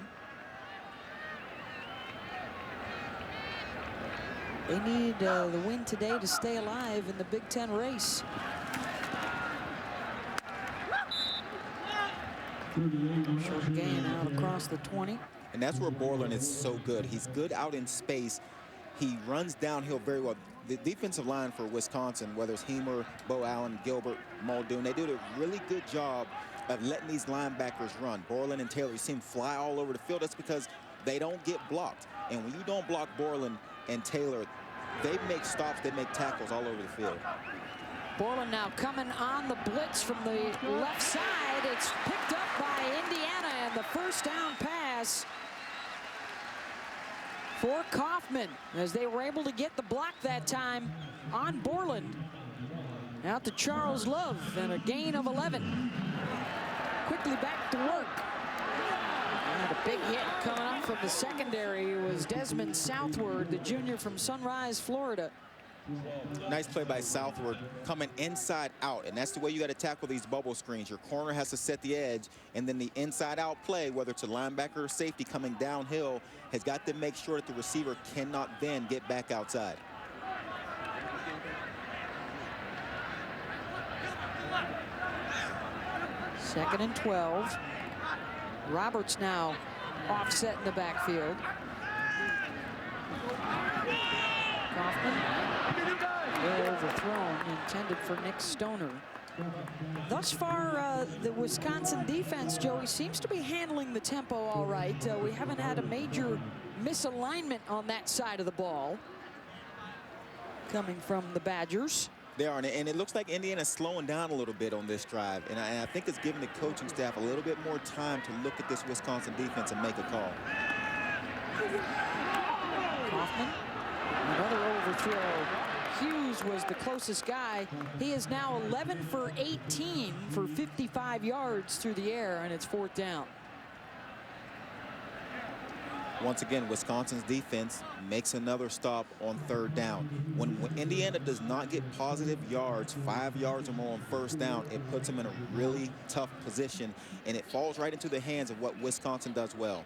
They need the win today to stay alive in the Big Ten race. Short gain out across the 20. And that's where Borland is so good. He's good out in space. He runs downhill very well. The defensive line for Wisconsin, whether it's Hemer, Bo Allen, Gilbert, Muldoon, they do a really good job of letting these linebackers run. Borland and Taylor, you see them fly all over the field. That's because they don't get blocked. And when you don't block Borland and Taylor, they make stops, they make tackles all over the field. Borland now coming on the blitz from the left side. It's picked up by Indiana, and the first down pass for Kaufman as they were able to get the block that time on Borland. Out to Charles Love and a gain of 11. Quickly back to work. And a big hit coming up from the secondary was Desmond Southward, the junior from Sunrise, Florida. Nice play by Southward, coming inside out, and that's the way you got to tackle these bubble screens. Your corner has to set the edge, and then the inside out play, whether it's a linebacker or safety coming downhill, has got to make sure that the receiver cannot then get back outside. Second and 12. Roberts now offset in the backfield. Kaufman well overthrown, intended for Nick Stoner. Thus far, the Wisconsin defense, Joey, seems to be handling the tempo all right. We haven't had a major misalignment on that side of the ball coming from the Badgers. They are, and it looks like Indiana's slowing down a little bit on this drive. And I think it's giving the coaching staff a little bit more time to look at this Wisconsin defense and make a call. Kaufman, another overthrow. Hughes was the closest guy. He is now 11 for 18 for 55 yards through the air, and it's 4th down. Once again, Wisconsin's defense makes another stop on 3rd down. When Indiana does not get positive yards, 5 yards or more on 1st down, it puts them in a really tough position, and it falls right into the hands of what Wisconsin does well.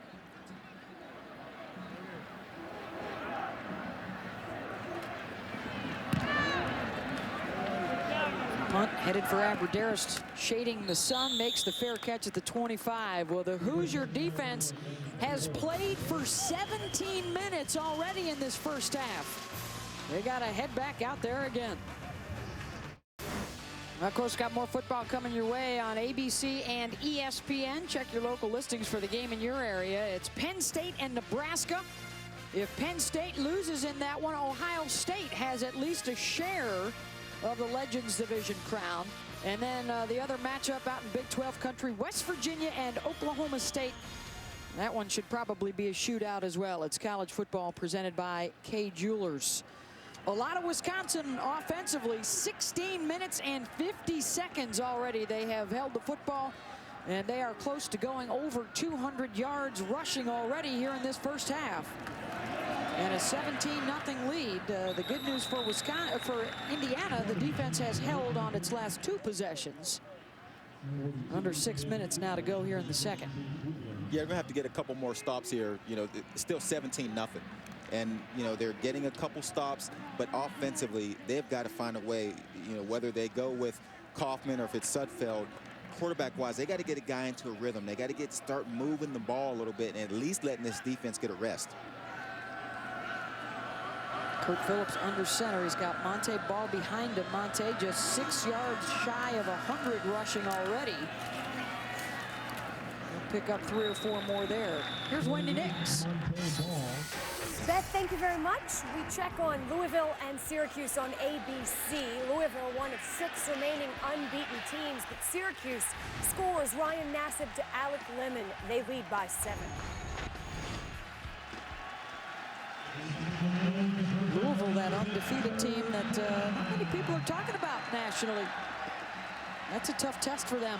Punt headed for Abbrederis, shading the sun, makes the fair catch at the 25. Well, the Hoosier defense has played for 17 minutes already in this first half. They got to head back out there again. Of course, got more football coming your way on ABC and ESPN. Check your local listings for the game in your area. It's Penn State and Nebraska. If Penn State loses in that one, Ohio State has at least a share of the Legends Division crown. And then the other matchup out in Big 12 country, West Virginia and Oklahoma State. That one should probably be a shootout as well. It's college football presented by Kay Jewelers. A lot of Wisconsin offensively, 16 minutes and 50 seconds already. They have held the football, and they are close to going over 200 yards rushing already here in this first half. And a 17-0 lead. The good news for Indiana, the defense has held on its last 2 possessions. Under 6 minutes now to go here in the second. Yeah, we're gonna have to get a couple more stops here. You know, it's still 17-0. And, you know, they're getting a couple stops, but offensively, they've got to find a way, you know, whether they go with Kaufman or if it's Sudfeld, quarterback-wise, they got to get a guy into a rhythm. They got to start moving the ball a little bit and at least letting this defense get a rest. Kurt Phillips under center. He's got Monte Ball behind him. Monte just 6 yards shy of 100 rushing already. He'll pick up 3 or 4 more there. Here's Wendy Nix. Beth, thank you very much. We check on Louisville and Syracuse on ABC. Louisville, one of 6 remaining unbeaten teams, but Syracuse scores Ryan Nassib to Alec Lemon. They lead by 7. Louisville, that undefeated team that not many people are talking about nationally. That's a tough test for them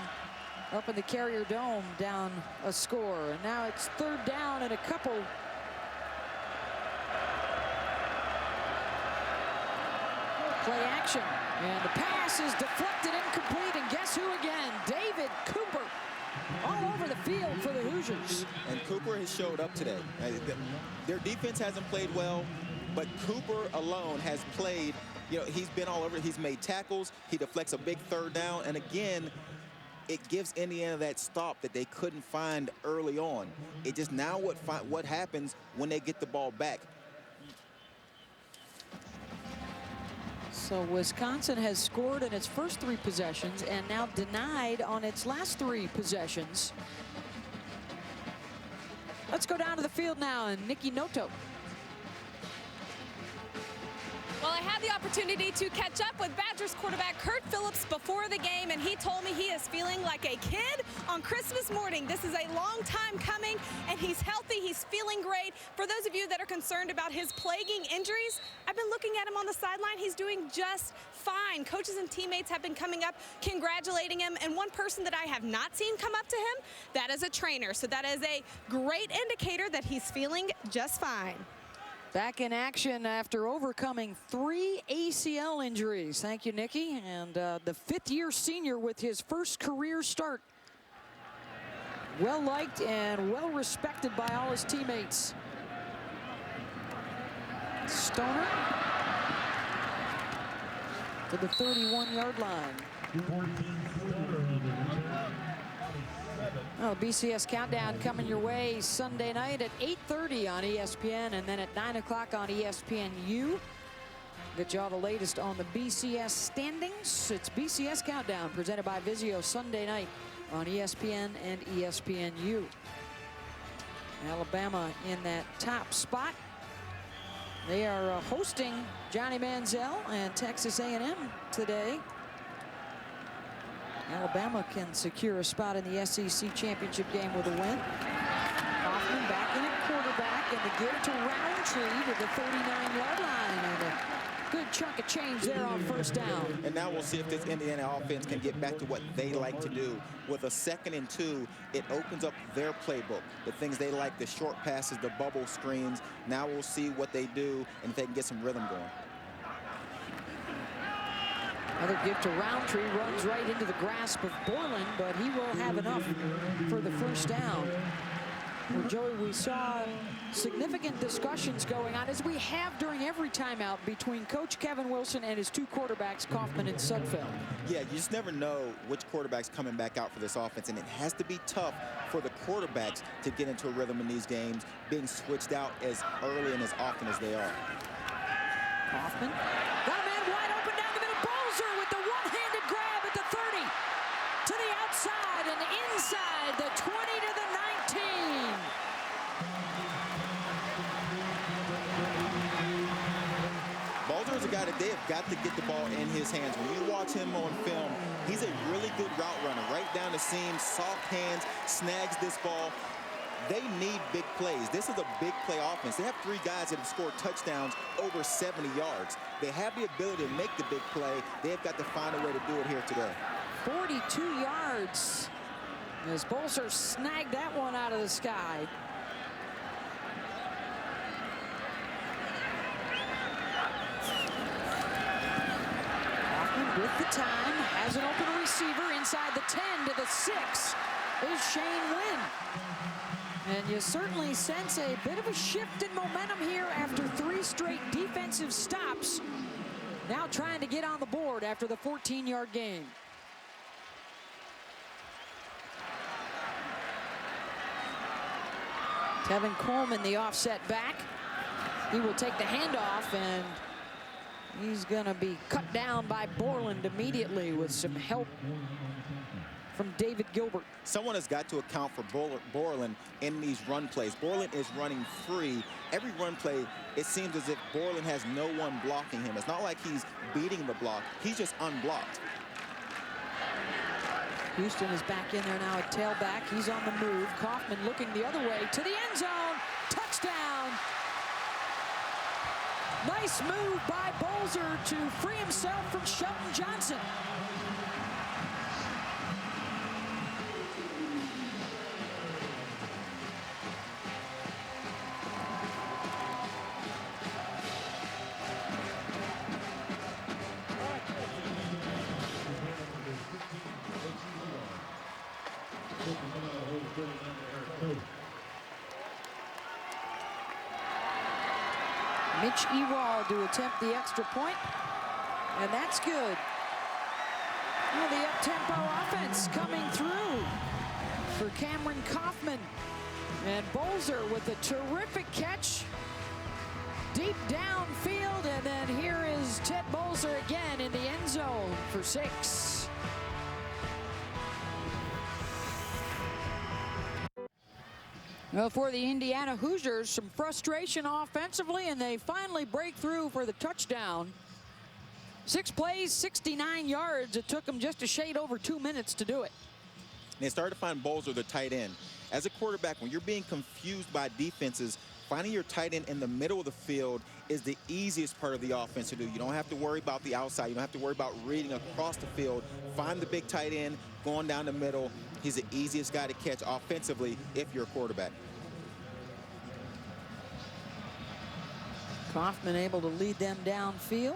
up in the Carrier Dome, down a score. And now it's 3rd down and a couple. Play action, and the pass is deflected, incomplete, and guess who again? David Cooper, all over the field for the Hoosiers. And Cooper has showed up today. Their defense hasn't played well, but Cooper alone has played. You know, he's been all over. He's made tackles. He deflects a big 3rd down, and again, it gives Indiana that stop that they couldn't find early on. It just now what happens when they get the ball back. So Wisconsin has scored in its first 3 possessions and now denied on its last 3 possessions. Let's go down to the field now, and Nikki Noto. Well, I had the opportunity to catch up with Badgers quarterback Kurt Phillips before the game, and he told me he is feeling like a kid on Christmas morning. This is a long time coming, and he's healthy. He's feeling great. For those of you that are concerned about his plaguing injuries, I've been looking at him on the sideline. He's doing just fine. Coaches and teammates have been coming up, congratulating him, and one person that I have not seen come up to him, that is a trainer. So that is a great indicator that he's feeling just fine. Back in action after overcoming 3 ACL injuries. Thank you, Nikki. And the 5th-year senior with his first career start. Well-liked and well-respected by all his teammates. Stoner to the 31-yard line. Well, BCS Countdown coming your way Sunday night at 8:30 on ESPN, and then at 9 o'clock on ESPNU. Get you all the latest on the BCS standings. It's BCS Countdown presented by Vizio Sunday night on ESPN and ESPNU. Alabama in that top spot. They are hosting Johnny Manziel and Texas A&M today. Alabama can secure a spot in the SEC championship game with a win. Kaufman back in at quarterback, and the give to Roundtree to the 39-yard line. And a good chunk of change there on first down. And now we'll see if this Indiana offense can get back to what they like to do. With a 2nd and 2, it opens up their playbook. The things they like, the short passes, the bubble screens. Now we'll see what they do and if they can get some rhythm going. Another give to Roundtree, runs right into the grasp of Borland, but he will have enough for the first down. Well, Joey, we saw significant discussions going on, as we have during every timeout, between Coach Kevin Wilson and his 2 quarterbacks, Kaufman and Sudfeld. Yeah, you just never know which quarterback's coming back out for this offense, and it has to be tough for the quarterbacks to get into a rhythm in these games, being switched out as early and as often as they are. Kaufman got a man wide open down the middle. Bolzer with the one-handed grab at the 30 to the outside and inside the 20 to the 19. Bolzer is a guy that they have got to get the ball in his hands. When you watch him on film, he's a really good route runner. Right down the seam, soft hands, snags this ball. They need big plays. This is a big play offense. They have 3 guys that have scored touchdowns over 70 yards. They have the ability to make the big play. They've got to find a way to do it here today. 42 yards as Bolzer snagged that one out of the sky. Kaufman with the time, has an open receiver inside the 10 to the 6 is Shane Wynn. And you certainly sense a bit of a shift in momentum here after 3 straight defensive stops. Now trying to get on the board after the 14-yard gain. Tevin Coleman, the offset back. He will take the handoff, and he's going to be cut down by Borland immediately with some help from David Gilbert. Someone has got to account for Borland in these run plays. Borland is running free. Every run play, it seems as if Borland has no one blocking him. It's not like he's beating the block. He's just unblocked. Houston is back in there now at tailback. He's on the move. Kaufman looking the other way to the end zone. Touchdown. Nice move by Bolzer to free himself from Shelton Johnson. Mitch Ewald to attempt the extra point, and that's good. Well, the up-tempo offense coming through for Cameron Kaufman. And Bolzer with a terrific catch deep downfield, and then here is Ted Bolzer again in the end zone for 6. Well, for the Indiana Hoosiers, some frustration offensively, and they finally break through for the touchdown. 6 plays, 69 yards. It took them just a shade over 2 minutes to do it. And they started to find Bolzer, the tight end. As a quarterback, when you're being confused by defenses, finding your tight end in the middle of the field is the easiest part of the offense to do. You don't have to worry about the outside. You don't have to worry about reading across the field. Find the big tight end going down the middle. He's the easiest guy to catch offensively if you're a quarterback. Kaufman able to lead them downfield.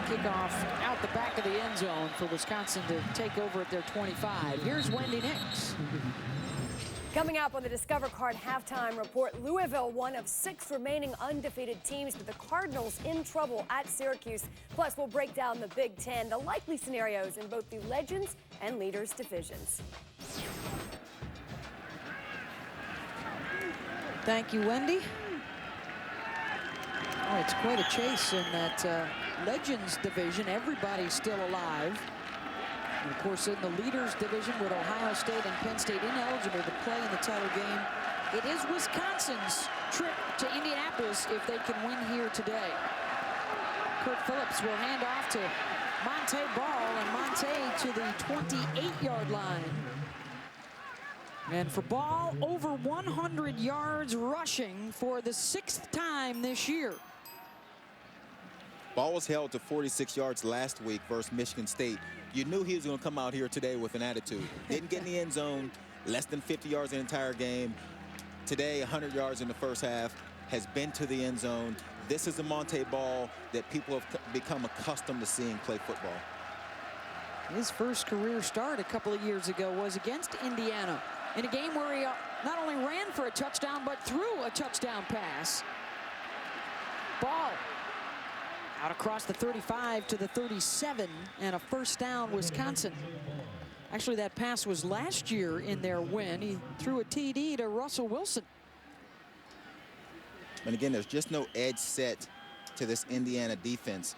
Kickoff out the back of the end zone for Wisconsin to take over at their 25. Here's Wendy Nix. Coming up on the Discover Card halftime report, Louisville, one of 6 remaining undefeated teams, but the Cardinals in trouble at Syracuse. Plus, we'll break down the Big Ten, the likely scenarios in both the Legends and Leaders divisions. Thank you, Wendy. Oh, it's quite a chase in that Legends division. Everybody's still alive. And of course, in the Leaders division with Ohio State and Penn State ineligible to play in the title game, It is Wisconsin's trip to Indianapolis if they can win here today. Kurt Phillips will hand off to Montee Ball, and Montee to the 28-yard line. And for Ball, over 100 yards rushing for the 6th time this year. Ball was held to 46 yards last week versus Michigan State. You knew he was going to come out here today with an attitude. Didn't get in the end zone, less than 50 yards the entire game. Today, 100 yards in the first half, has been to the end zone. This is the Montee Ball that people have become accustomed to seeing play football. His first career start a couple of years ago was against Indiana in a game where he not only ran for a touchdown, but threw a touchdown pass. Ball out across the 35 to the 37, and a first down, Wisconsin. Actually, that pass was last year in their win. He threw a TD to Russell Wilson. And again, there's just no edge set to this Indiana defense.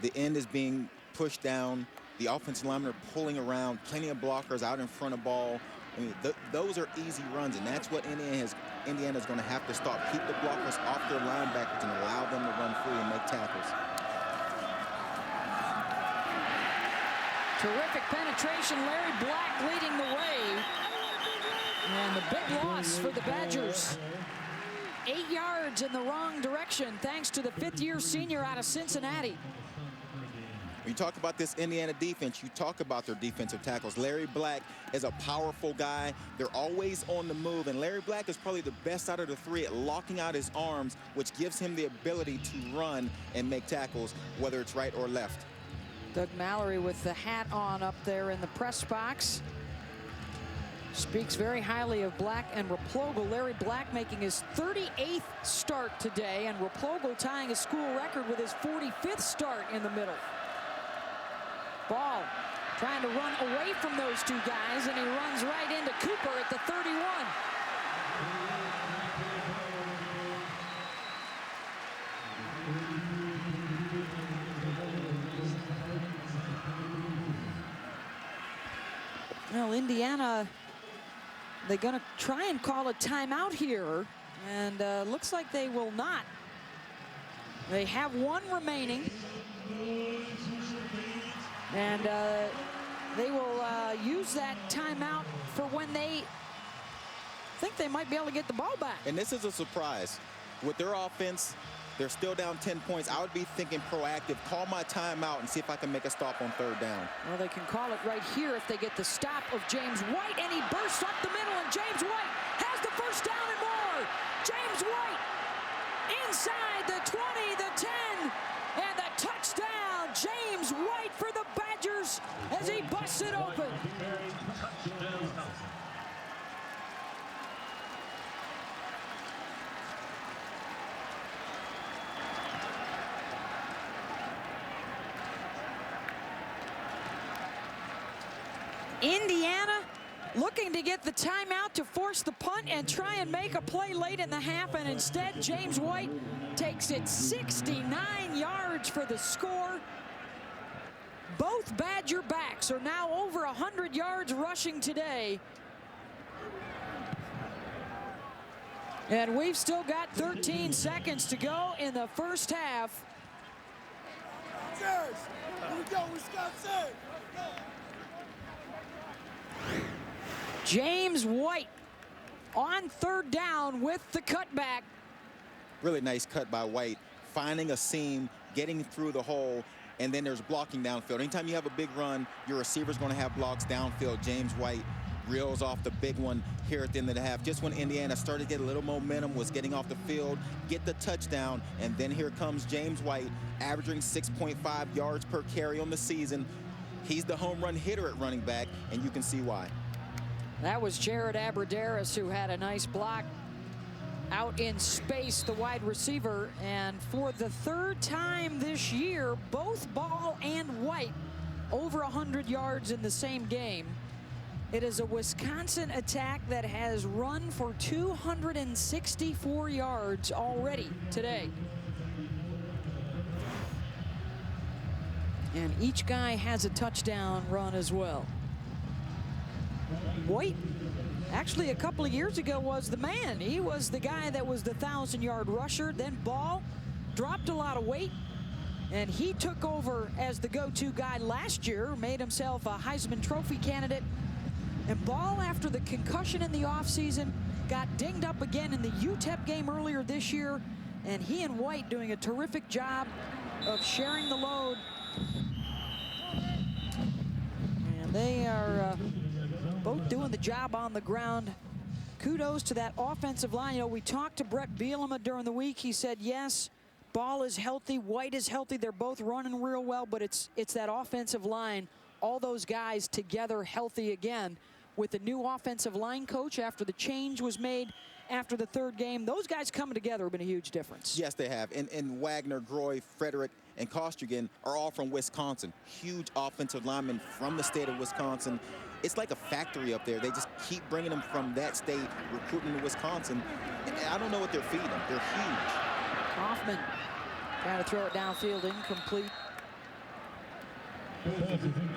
The end is being pushed down. The offensive linemen are pulling around. Plenty of blockers out in front of Ball. I mean, those are easy runs, and that's what Indiana's going to have to stop. Keep the blockers off their linebackers and allow them to run free and make tackles. Terrific penetration. Larry Black leading the way. And the big loss for the Badgers. 8 yards in the wrong direction thanks to the 5th-year senior out of Cincinnati. When you talk about this Indiana defense, you talk about their defensive tackles. Larry Black is a powerful guy. They're always on the move, and Larry Black is probably the best out of the three at locking out his arms, which gives him the ability to run and make tackles, whether it's right or left. Doug Mallory with the hat on up there in the press box. Speaks very highly of Black and Replogle. Larry Black making his 38th start today, and Replogle tying a school record with his 45th start in the middle. Ball trying to run away from those two guys, and he runs right into Cooper at the 31. Well, Indiana, they're going to try and call a timeout here, and looks like they will not. They have one remaining. And they will use that timeout for when they think they might be able to get the ball back. And this is a surprise. With their offense, they're still down 10 points. I would be thinking proactive, call my timeout and see if I can make a stop on 3rd down. Well, they can call it right here if they get the stop of James White, and he bursts up the middle, and James White has the first down and more. James White inside the 20, the 10, and the touchdown. James White for the Badgers as he busts it open. Indiana looking to get the timeout to force the punt and try and make a play late in the half, and instead James White takes it 69 yards for the score. Both Badger backs are now over 100 yards rushing today. And we've still got 13 seconds to go in the first half. Here we go, Wisconsin! James White on 3rd down with the cutback. Really nice cut by White, finding a seam, getting through the hole, and then there's blocking downfield. Anytime you have a big run, your receiver's going to have blocks downfield. James White reels off the big one here at the end of the half. Just when Indiana started to get a little momentum, was getting off the field, get the touchdown, and then here comes James White, averaging 6.5 yards per carry on the season. He's the home run hitter at running back, and you can see why. That was Jared Abbrederis who had a nice block out in space, the wide receiver. And for the 3rd time this year, both Ball and White over 100 yards in the same game. It is a Wisconsin attack that has run for 264 yards already today. And each guy has a touchdown run as well. White actually a couple of years ago was the man. He was the guy that was the 1,000-yard rusher. Then Ball dropped a lot of weight, and he took over as the go-to guy last year, made himself a Heisman Trophy candidate. And Ball, after the concussion in the offseason, got dinged up again in the UTEP game earlier this year, and he and White doing a terrific job of sharing the load. And they are both doing the job on the ground. Kudos to that offensive line. You know, we talked to Brett Bielema during the week. He said, yes, Ball is healthy, White is healthy. They're both running real well, but it's that offensive line, all those guys together healthy again. With the new offensive line coach after the change was made after the third game, those guys coming together have been a huge difference. Yes, they have. And Wagner, Groy, Frederick, and Kostrigan are all from Wisconsin. Huge offensive linemen from the state of Wisconsin. It's like a factory up there. They just keep bringing them from that state, recruiting to Wisconsin. And I don't know what they're feeding them. They're huge. Hoffman trying to throw it downfield, incomplete.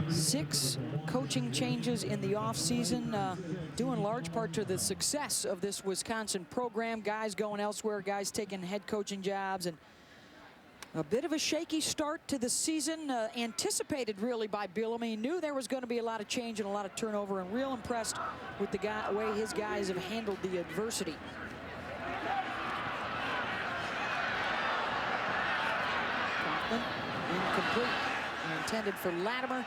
6 coaching changes in the offseason, due in large part to the success of this Wisconsin program. Guys going elsewhere, guys taking head coaching jobs, and a bit of a shaky start to the season, anticipated really by Bielema. He knew there was going to be a lot of change and a lot of turnover, and real impressed with the way his guys have handled the adversity. Kaufman, incomplete. Intended for Latimer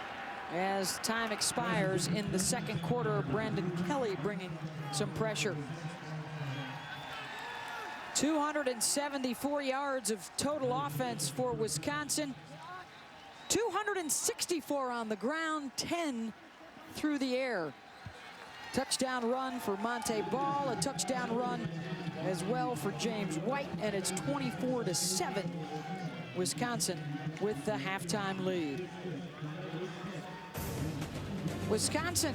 as time expires in the second quarter. Brandon Kelly bringing some pressure. 274 yards of total offense for Wisconsin. 264 on the ground, 10 through the air. Touchdown run for Monte Ball, a touchdown run as well for James White, and it's 24-7. Wisconsin with the halftime lead. Wisconsin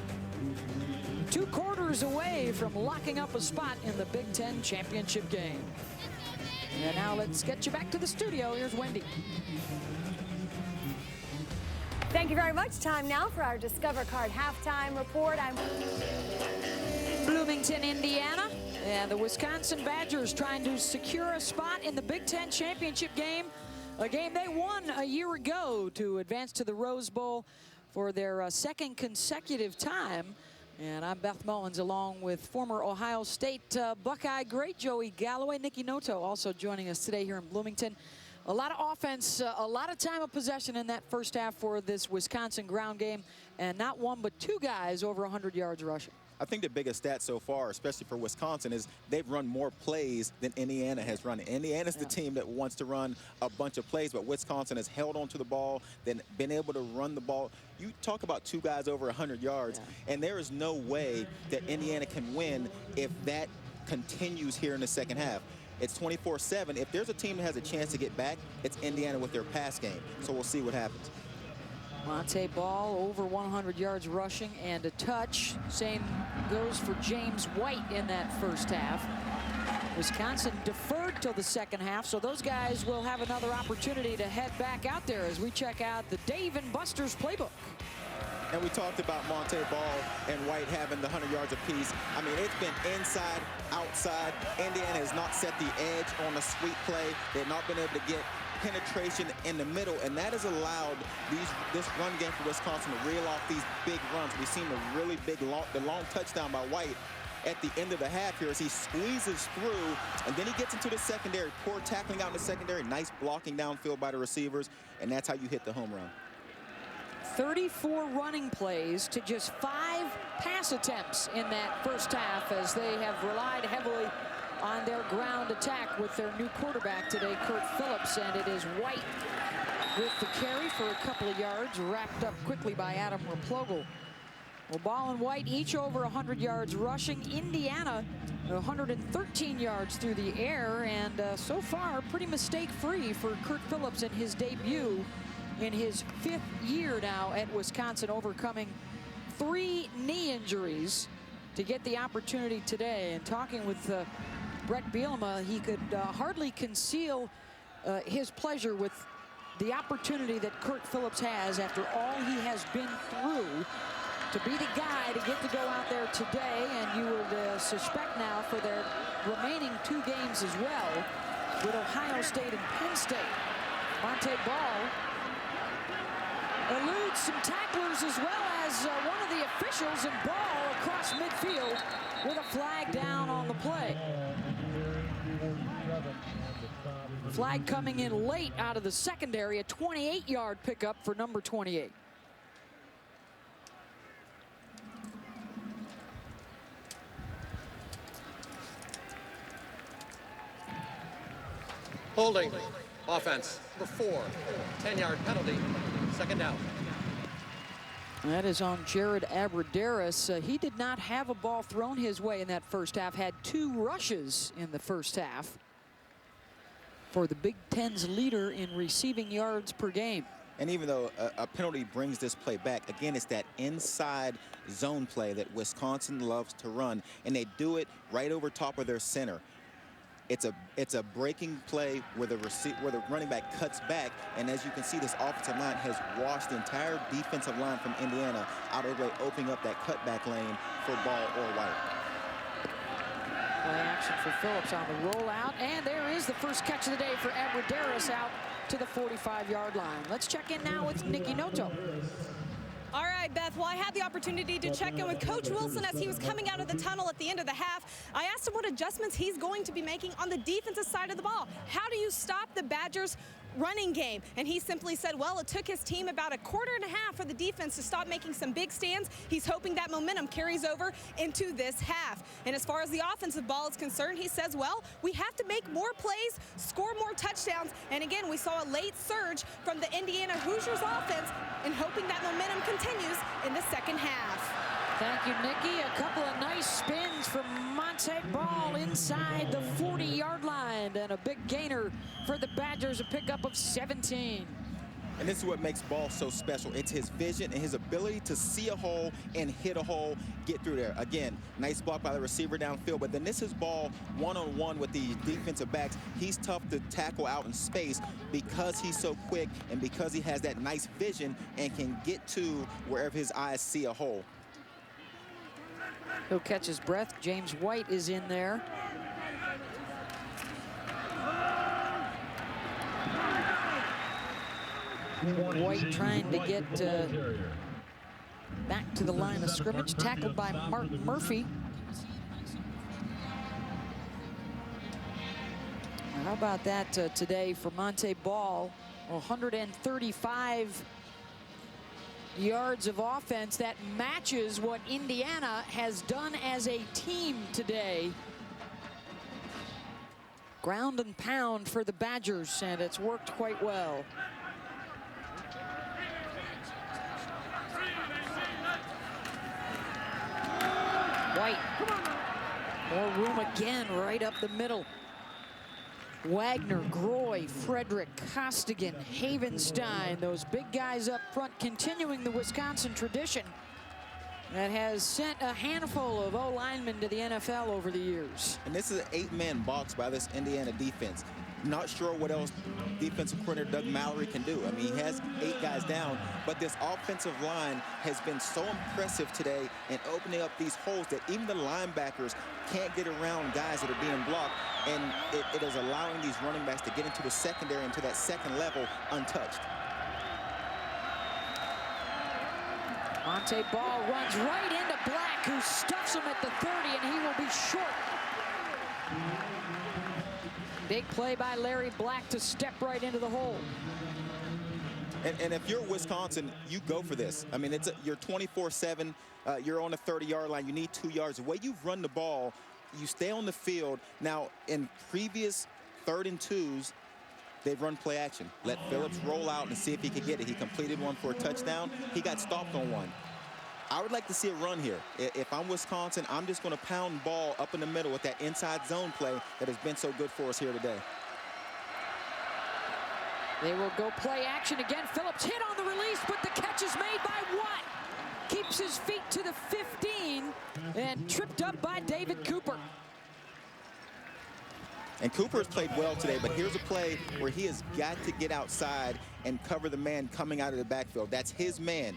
2 quarters away from locking up a spot in the Big Ten championship game. And now let's get you back to the studio. Here's Wendy. Thank you very much. Time now for our Discover Card halftime report. I'm Bloomington, Indiana. And the Wisconsin Badgers trying to secure a spot in the Big Ten championship game. A game they won a year ago to advance to the Rose Bowl for their second consecutive time. And I'm Beth Mullins, along with former Ohio State Buckeye great Joey Galloway. Nikki Noto also joining us today here in Bloomington. A lot of offense, a lot of time of possession in that first half for this Wisconsin ground game. And not one but 2 guys over 100 yards rushing. I think the biggest stat so far, especially for Wisconsin, is they've run more plays than Indiana has run. Indiana's the team that wants to run a bunch of plays, but Wisconsin has held onto the ball, then been able to run the ball. You talk about 2 guys over 100 yards, and there is no way that Indiana can win if that continues here in the second half. It's 24-7. If there's a team that has a chance to get back, it's Indiana with their pass game. So we'll see what happens. Monte Ball over 100 yards rushing and a touch. Same goes for James White in that first half. Wisconsin deferred till the second half, so those guys will have another opportunity to head back out there as we check out the Dave and Buster's playbook. And we talked about Monte Ball and White having the 100 yards apiece. I mean, it's been inside, outside. Indiana has not set the edge on a sweep play. They've not been able to get penetration in the middle, and that has allowed this run game for Wisconsin to reel off these big runs. We've seen a really big the long touchdown by White at the end of the half here as he squeezes through, and then he gets into the secondary. Poor tackling out in the secondary, nice blocking downfield by the receivers, and that's how you hit the home run. 34 running plays to just 5 pass attempts in that first half as they have relied heavily on their ground attack with their new quarterback today, Kurt Phillips, and it is White with the carry for a couple of yards, wrapped up quickly by Adam Replogle. Well, Ball and White each over 100 yards rushing. Indiana 113 yards through the air, and so far pretty mistake-free for Kurt Phillips in his debut in his 5th year now at Wisconsin, overcoming 3 knee injuries to get the opportunity today. And talking with Brett Bielema, he could hardly conceal his pleasure with the opportunity that Kurt Phillips has after all he has been through to be the guy to get to go out there today, and you would suspect now for their remaining 2 games as well with Ohio State and Penn State. Montee Ball eludes some tacklers as well as one of the officials, and Ball across midfield with a flag down on the play. Flag coming in late out of the secondary, a 28-yard pickup for number 28. Holding. Offense. Number 4. 10-yard penalty. Second down. That is on Jared Abbrederis. He did not have a ball thrown his way in that first half. Had 2 rushes in the first half for the Big Ten's leader in receiving yards per game. And even though a penalty brings this play back, again, it's that inside zone play that Wisconsin loves to run, and they do it right over top of their center. It's a breaking play where the running back cuts back, and as you can see, this offensive line has washed the entire defensive line from Indiana out of the way, opening up that cutback lane for Ball or White. Play action for Phillips on the rollout, and there is the first catch of the day for Abbrederis out to the 45-yard line. Let's check in now with Nikki Noto. All right, Beth, well, I had the opportunity to check in with Coach Wilson as he was coming out of the tunnel at the end of the half. I asked him what adjustments he's going to be making on the defensive side of the ball. How do you stop the Badgers' running game? And he simply said, well, it took his team about a quarter and a half for the defense to stop making some big stands. He's hoping that momentum carries over into this half. And as far as the offensive ball is concerned, he says, well, we have to make more plays, score more touchdowns. And again, we saw a late surge from the Indiana Hoosiers offense, and hoping that momentum continues in the second half. Thank you, Nikki. A couple of nice spins from Montee Ball inside the 40-yard line, and a big gainer for the Badgers, a pickup of 17. And this is what makes Ball so special. It's his vision and his ability to see a hole and hit a hole, get through there. Again, nice block by the receiver downfield, but then this is Ball one-on-one with the defensive backs. He's tough to tackle out in space because he's so quick and because he has that nice vision and can get to wherever his eyes see a hole. He'll catch his breath. James White is in there. White trying to get back to the line of scrimmage, tackled by Mark Murphy. How about that today for Montee Ball? 135 yards of offense. That matches what Indiana has done as a team today. Ground and pound for the Badgers, and it's worked quite well. White. More room again right up the middle. Wagner, Groy, Frederick, Costigan, Havenstein, those big guys up front, continuing the Wisconsin tradition that has sent a handful of O-linemen to the NFL over the years. And this is an 8-man box by this Indiana defense. Not sure what else defensive coordinator Doug Mallory can do. I mean, he has 8 guys down, but this offensive line has been so impressive today in opening up these holes that even the linebackers can't get around guys that are being blocked, and it is allowing these running backs to get into the secondary, into that second level, untouched. Montee Ball runs right into Black, who stuffs him at the 30, and he will be short. Big play by Larry Black to step right into the hole. And if you're Wisconsin, you go for this. I mean, you're 24/7. You're on the 30-yard line. You need 2 yards. The way you've run the ball, you stay on the field. Now, in previous 3rd and 2s, they've run play action. Let Phillips roll out and see if he could get it. He completed one for a touchdown. He got stopped on one. I would like to see a run here. If I'm Wisconsin, I'm just going to pound Ball up in the middle with that inside zone play that has been so good for us here today. They will go play action again. Phillips hit on the release, but the catch is made by Watt. Keeps his feet to the 15 and tripped up by David Cooper. And Cooper has played well today, but here's a play where he has got to get outside and cover the man coming out of the backfield. That's his man.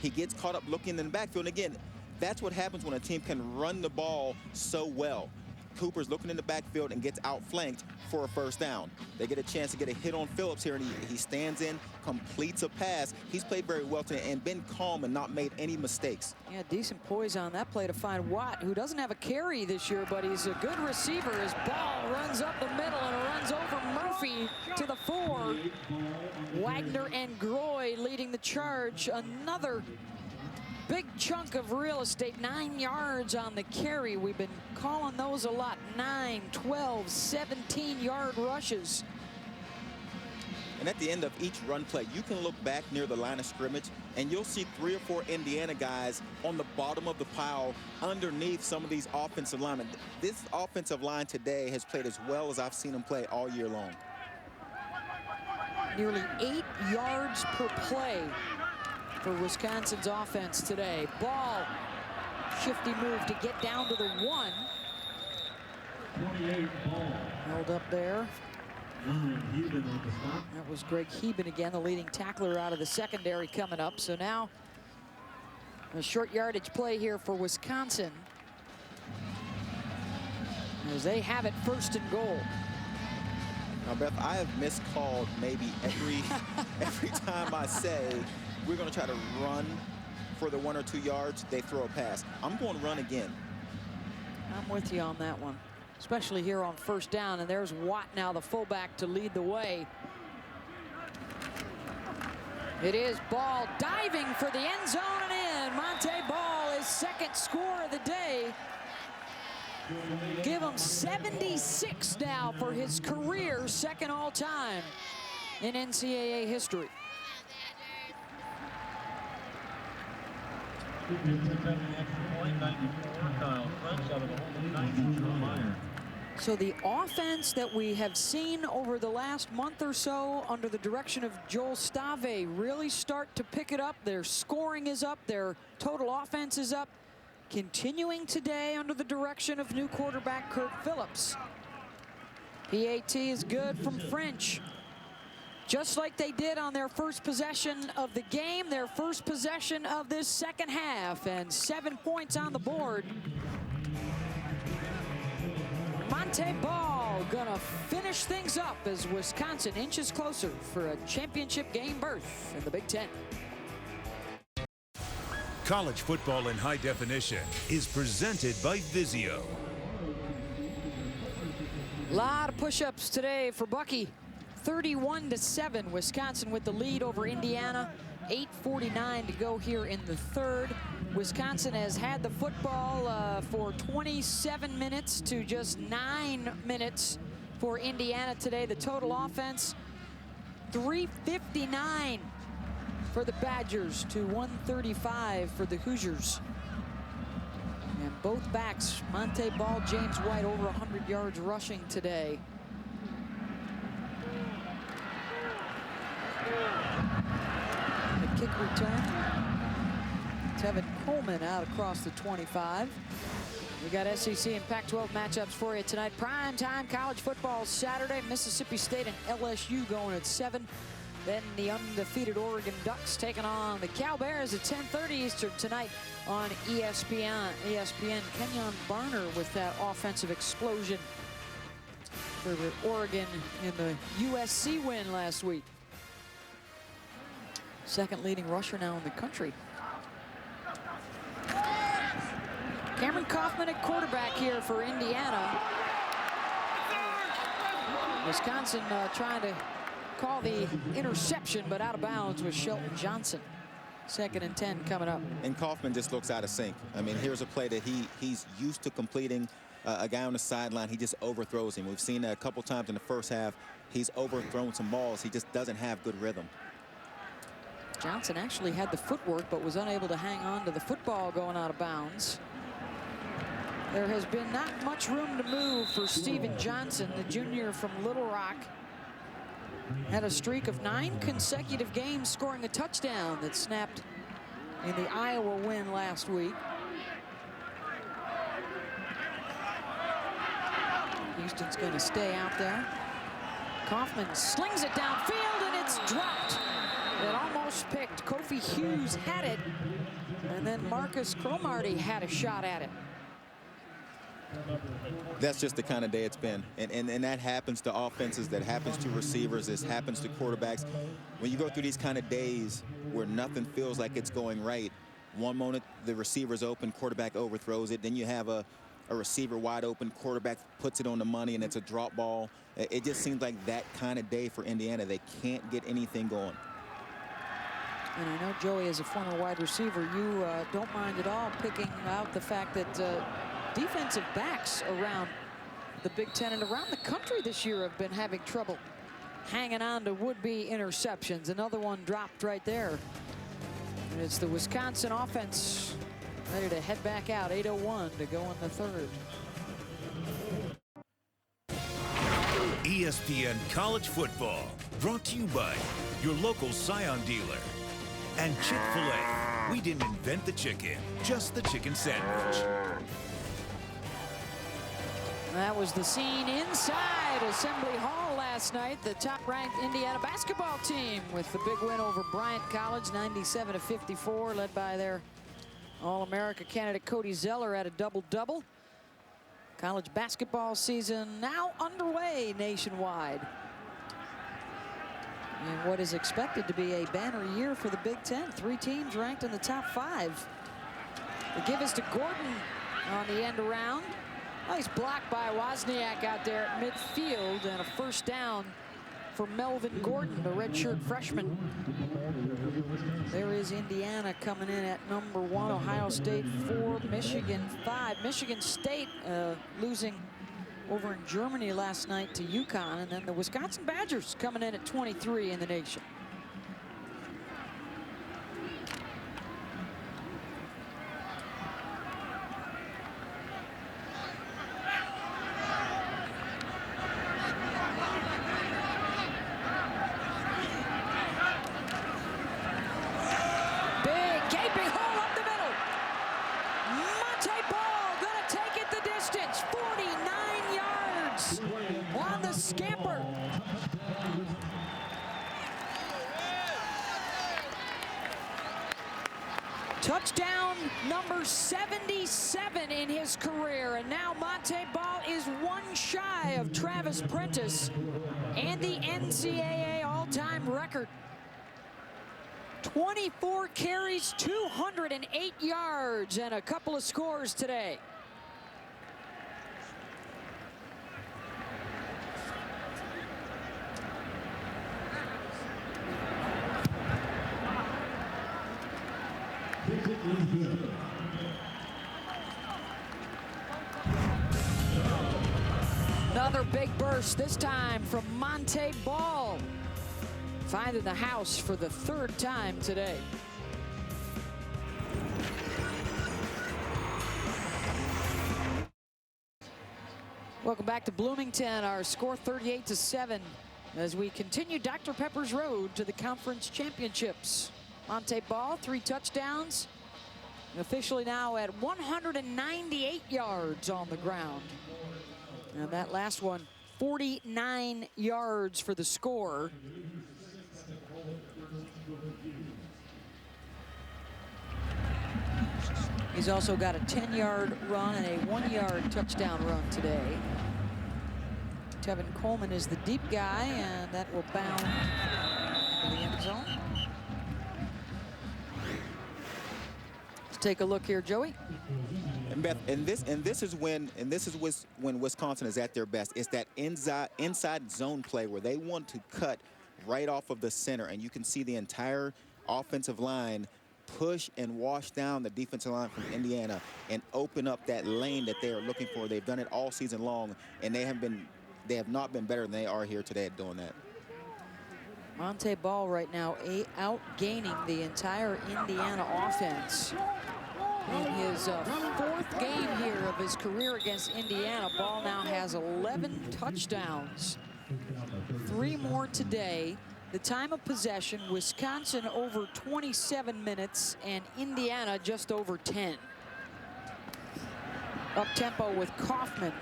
he gets caught up looking in the backfield. And again, that's what happens when a team can run the ball so well. Cooper's looking in the backfield and gets outflanked for a first down. They get a chance to get a hit on Phillips here, and he stands in, completes a pass. He's played very well today and been calm and not made any mistakes. Yeah, decent poise on that play to find Watt, who doesn't have a carry this year, but he's a good receiver. His ball runs up the middle and runs over Murphy to the 4. Wagner and Groy leading the charge. Another big chunk of real estate, 9 yards on the carry. We've been calling those a lot. 9, 12, 17-yard rushes. And at the end of each run play, you can look back near the line of scrimmage, and you'll see 3 or 4 Indiana guys on the bottom of the pile underneath some of these offensive linemen. This offensive line today has played as well as I've seen them play all year long. Nearly 8 yards per play for Wisconsin's offense today. Ball, shifty move to get down to the 1. Held up there. That was Greg Heben again, the leading tackler out of the secondary coming up. So now a short yardage play here for Wisconsin as they have it 1st and goal. Now, Beth, I have miscalled maybe every time I say we're going to try to run for the 1 or 2 yards, they throw a pass. I'm going to run again. I'm with you on that one, especially here on 1st down. And there's Watt now, the fullback, to lead the way. It is Ball diving for the end zone and in. Montee Ball, his 2nd score of the day. Give him 76 now for his career 2nd all-time in NCAA history. So the offense that we have seen over the last month or so under the direction of Joel Stave really start to pick it up. Their scoring is up, their total offense is up. Continuing today under the direction of new quarterback Kurt Phillips. PAT is good from French. Just like they did on their first possession of the game, their first possession of this 2nd half, and 7 points on the board. Montee Ball gonna finish things up as Wisconsin inches closer for a championship game berth in the Big Ten. College football in high definition is presented by Vizio. A lot of push-ups today for Bucky. 31-7, Wisconsin with the lead over Indiana. 8:49 to go here in the 3rd. Wisconsin has had the football for 27 minutes to just 9 minutes for Indiana today. The total offense, 359 for the Badgers to 135 for the Hoosiers. And both backs, Montee Ball, James White, over 100 yards rushing today. The kick return. Tevin Coleman out across the 25. We got SEC and Pac-12 matchups for you tonight. Prime time college football Saturday. Mississippi State and LSU going at 7. Then the undefeated Oregon Ducks taking on the Cal Bears at 10:30 Eastern tonight on ESPN. Kenyon Barner with that offensive explosion for Oregon in the USC win last week. 2nd leading rusher now in the country. Cameron Kaufman at quarterback here for Indiana. Wisconsin trying to call the interception, but out of bounds with Shelton Johnson. 2nd and 10 coming up. And Kaufman just looks out of sync. I mean, here's a play that he's used to completing. A guy on the sideline, he just overthrows him. We've seen that a couple times in the 1st half. He's overthrown some balls. He just doesn't have good rhythm. Johnson actually had the footwork, but was unable to hang on to the football going out of bounds. There has been not much room to move for Steven Johnson, the junior from Little Rock. Had a streak of 9 consecutive games scoring a touchdown that snapped in the Iowa win last week. Houston's going to stay out there. Kaufman slings it downfield, and it's dropped. that almost picked. Kofi Hughes had it, and then Marcus Cromartie had a shot at it. That's just the kind of day it's been. And that happens to offenses, that happens to receivers, this happens to quarterbacks. When you go through these kind of days where nothing feels like it's going right, one moment the receiver's open, quarterback overthrows it, then you have a receiver wide open, quarterback puts it on the money, and it's a drop ball. It just seems like that kind of day for Indiana. They can't get anything going. And I know, Joey, as a former wide receiver, you don't mind at all picking out the fact that defensive backs around the Big Ten and around the country this year have been having trouble hanging on to would-be interceptions. Another one dropped right there. And it's the Wisconsin offense ready to head back out. 8:01 to go in the third. ESPN College Football, brought to you by your local Scion dealer. And Chick-fil-A. We didn't invent the chicken, just the chicken sandwich. That was the scene inside Assembly Hall last night. The top-ranked Indiana basketball team with the big win over Bryant College, 97-54, led by their All-America candidate Cody Zeller at a double-double. College basketball season now underway nationwide. And what is expected to be a banner year for the Big Ten. 3 teams ranked in the top 5. The give is to Gordon on the end around. Nice block by Wozniak out there at midfield, and a first down for Melvin Gordon, the redshirt freshman. There is Indiana coming in at number 1, Ohio State 4, Michigan 5. Michigan State losing over in Germany last night to UConn, and then the Wisconsin Badgers coming in at 23 in the nation. Touchdown number 77 in his career, and now Montee Ball is 1 shy of Travis Prentice and the NCAA all-time record. 24 carries, 208 yards, and a couple of scores today. Another big burst, this time from Montee Ball. Finding the house for the 3rd time today. Welcome back to Bloomington. Our score 38-7 as we continue Dr. Pepper's road to the conference championships. Montee Ball, 3 touchdowns. Officially now at 198 yards on the ground. And that last one, 49 yards for the score. He's also got a 10-yard run and a 1-yard touchdown run today. Tevin Coleman is the deep guy, and that will bound for the end zone. Let's take a look here, Joey. And Beth, and this is when Wisconsin is at their best. It's that inside zone play where they want to cut right off of the center, and you can see the entire offensive line push and wash down the defensive line from Indiana and open up that lane that they are looking for. They've done it all season long, and they have not been better than they are here today at doing that. Montee Ball right now outgaining the entire Indiana offense. In his 4th game here of his career against Indiana, Ball now has 11 touchdowns. 3 more today. The time of possession, Wisconsin over 27 minutes and Indiana just over 10. Up tempo with Kaufman.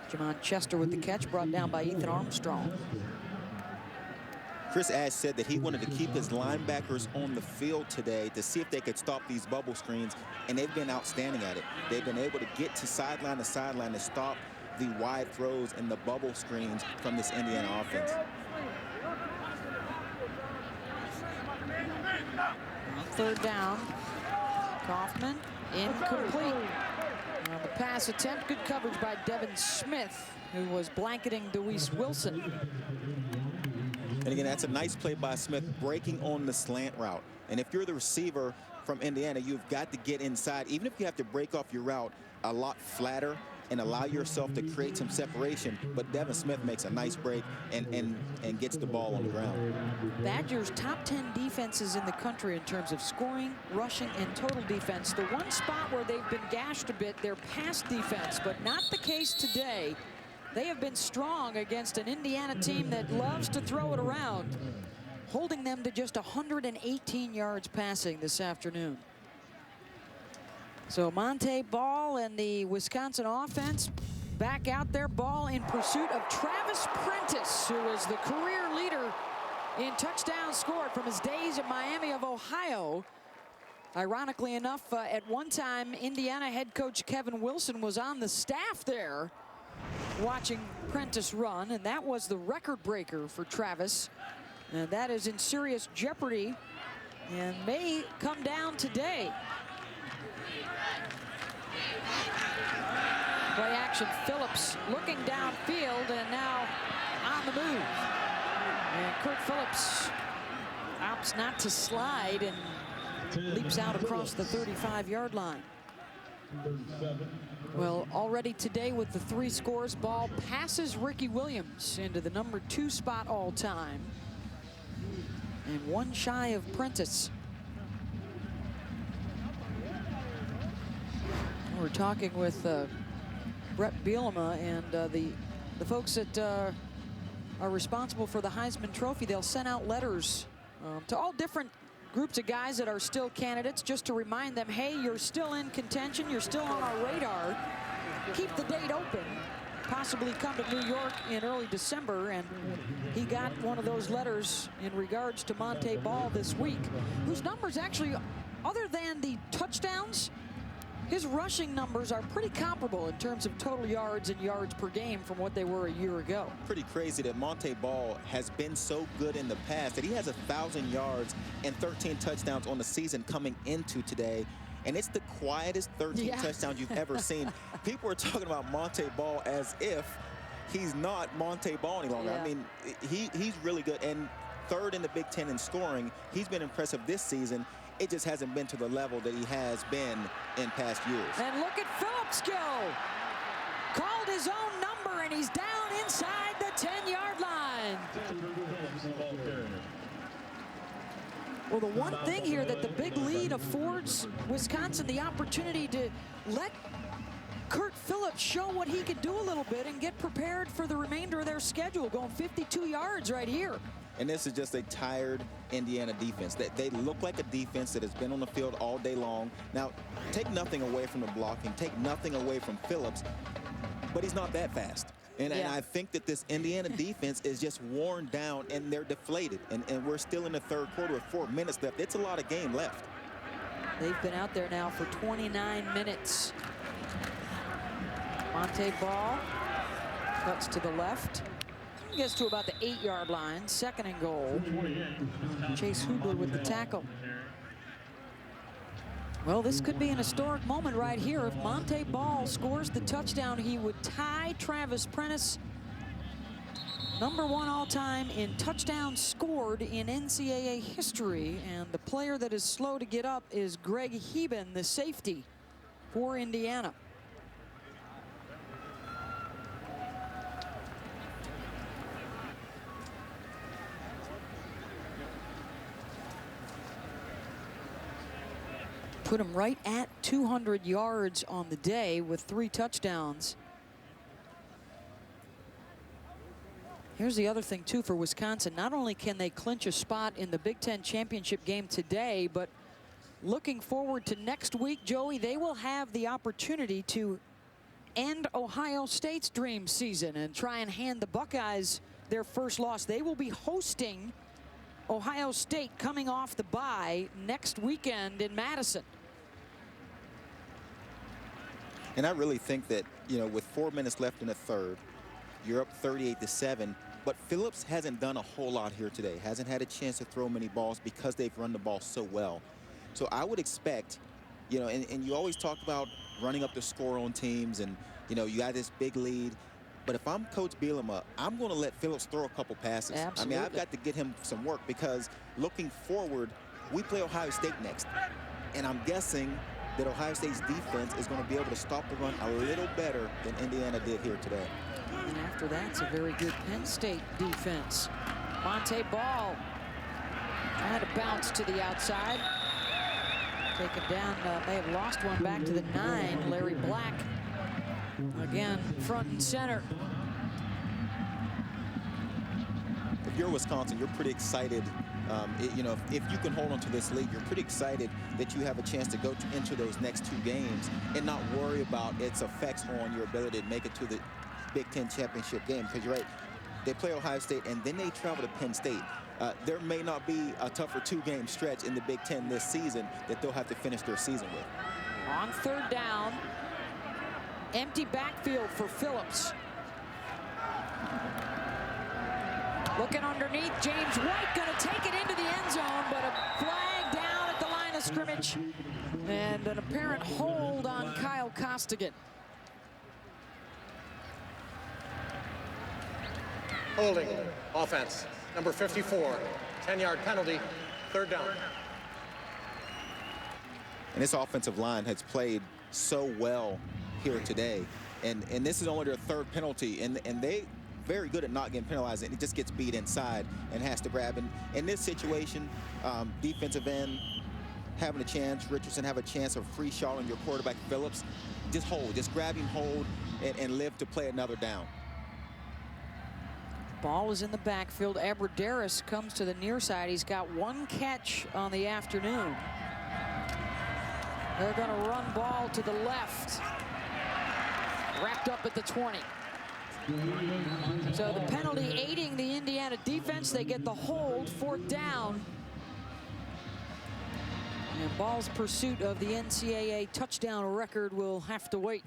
Jamon Chester with the catch, brought down by Ethan Armstrong. Chris Ash said that he wanted to keep his linebackers on the field today to see if they could stop these bubble screens, and they've been outstanding at it. They've been able to get to sideline to stop the wide throws and the bubble screens from this Indiana offense. Third down. Kaufman incomplete. The pass attempt, good coverage by Devin Smith, who was blanketing Deweese Wilson. And again, that's a nice play by Smith, breaking on the slant route. And if you're the receiver from Indiana, you've got to get inside, even if you have to break off your route a lot flatter and allow yourself to create some separation. But Devin Smith makes a nice break and gets the ball on the ground. Badgers top 10 defenses in the country in terms of scoring, rushing, and total defense. The one spot where they've been gashed a bit, their pass defense, but not the case today. They have been strong against an Indiana team that loves to throw it around, holding them to just 118 yards passing this afternoon. So Montee Ball and the Wisconsin offense back out there, ball in pursuit of Travis Prentice, who is the career leader in touchdowns scored from his days at Miami of Ohio. Ironically enough, at one time, Indiana head coach Kevin Wilson was on the staff there watching Prentice run, and that was the record breaker for Travis. And that is in serious jeopardy and may come down today. Play action, Phillips looking downfield and now on the move. And Kurt Phillips opts not to slide and leaps out across the 35-yard line. Well, already today with the 3 scores, Ball passes Ricky Williams into the number 2 spot all time. And one shy of Prentice. We're talking with Brett Bielema and the folks that are responsible for the Heisman Trophy. They'll send out letters to all different groups of guys that are still candidates, just to remind them, hey, you're still in contention, you're still on our radar. Keep the date open. Possibly come to New York in early December, and he got one of those letters in regards to Montee Ball this week, whose numbers actually, other than the touchdowns, his rushing numbers are pretty comparable in terms of total yards and yards per game from what they were a year ago. Pretty crazy that Montee Ball has been so good in the past that he has 1,000 yards and 13 touchdowns on the season coming into today. And it's the quietest 13 touchdowns you've ever seen. People are talking about Montee Ball as if he's not Montee Ball any longer. I mean, he's really good. And third in the Big Ten in scoring. He's been impressive this season. It just hasn't been to the level that he has been in past years. And look at Phillips go. Called his own number, and he's down inside the 10-yard line. Well, the one thing here that the big lead affords Wisconsin the opportunity to let Kurt Phillips show what he could do a little bit and get prepared for the remainder of their schedule, going 52 yards right here. And this is just a tired Indiana defense. They look like a defense that has been on the field all day long. Now, take nothing away from the blocking, take nothing away from Phillips, but he's not that fast. And I think that this Indiana defense is just worn down and they're deflated. And we're still in the third quarter with 4 minutes left. It's a lot of game left. They've been out there now for 29 minutes. Montee Ball cuts to the left. Gets to about the 8-yard line, 2nd and goal. Chase Hubler with the tackle. Well, this could be an historic moment right here. If Montee Ball scores the touchdown, he would tie Travis Prentice, #1 all-time in touchdowns scored in NCAA history. And the player that is slow to get up is Greg Heben, the safety for Indiana. Put him right at 200 yards on the day with 3 touchdowns. Here's the other thing, too, for Wisconsin. Not only can they clinch a spot in the Big Ten championship game today, but looking forward to next week, Joey, they will have the opportunity to end Ohio State's dream season and try and hand the Buckeyes their first loss. They will be hosting Ohio State coming off the bye next weekend in Madison. And I really think that, you know, with 4 minutes left in the third, you're up 38-7. But Phillips hasn't done a whole lot here today. Hasn't had a chance to throw many balls because they've run the ball so well. So I would expect, you know, and you always talk about running up the score on teams and, you know, you got this big lead. But if I'm Coach Bielema, I'm going to let Phillips throw a couple passes. Absolutely. I mean, I've got to get him some work because looking forward, we play Ohio State next. And I'm guessing that Ohio State's defense is going to be able to stop the run a little better than Indiana did here today. And after that, it's a very good Penn State defense. Montee Ball had a bounce to the outside. Taken down, may have lost one back to the 9. Larry Black, again, front and center. If you're Wisconsin, you're pretty excited. You know, if you can hold on to this lead, you're pretty excited that you have a chance to go into those next 2 games and not worry about its effects on your ability to make it to the Big Ten championship game. Because you're right, they play Ohio State and then they travel to Penn State. There may not be a tougher 2-game stretch in the Big Ten this season that they'll have to finish their season with. On third down, empty backfield for Phillips. Looking underneath, James White going to take it into the end zone, but a flag down at the line of scrimmage and an apparent hold on Kyle Costigan. Holding. Offense. Number 54. 10-yard penalty. Third down. And this offensive line has played so well here today. And this is only their 3rd penalty. And they very good at not getting penalized. And it just gets beat inside and has to grab. And in this situation, defensive end having a chance, Richardson have a chance of free shotting your quarterback Phillips. Just hold. Just grab him, hold, and live to play another down. Ball is in the backfield. Abradaris comes to the near side. He's got 1 catch on the afternoon. They're going to run ball to the left. Wrapped up at the 20. So the penalty aiding the Indiana defense. They get the hold, 4th down. And Ball's pursuit of the NCAA touchdown record will have to wait.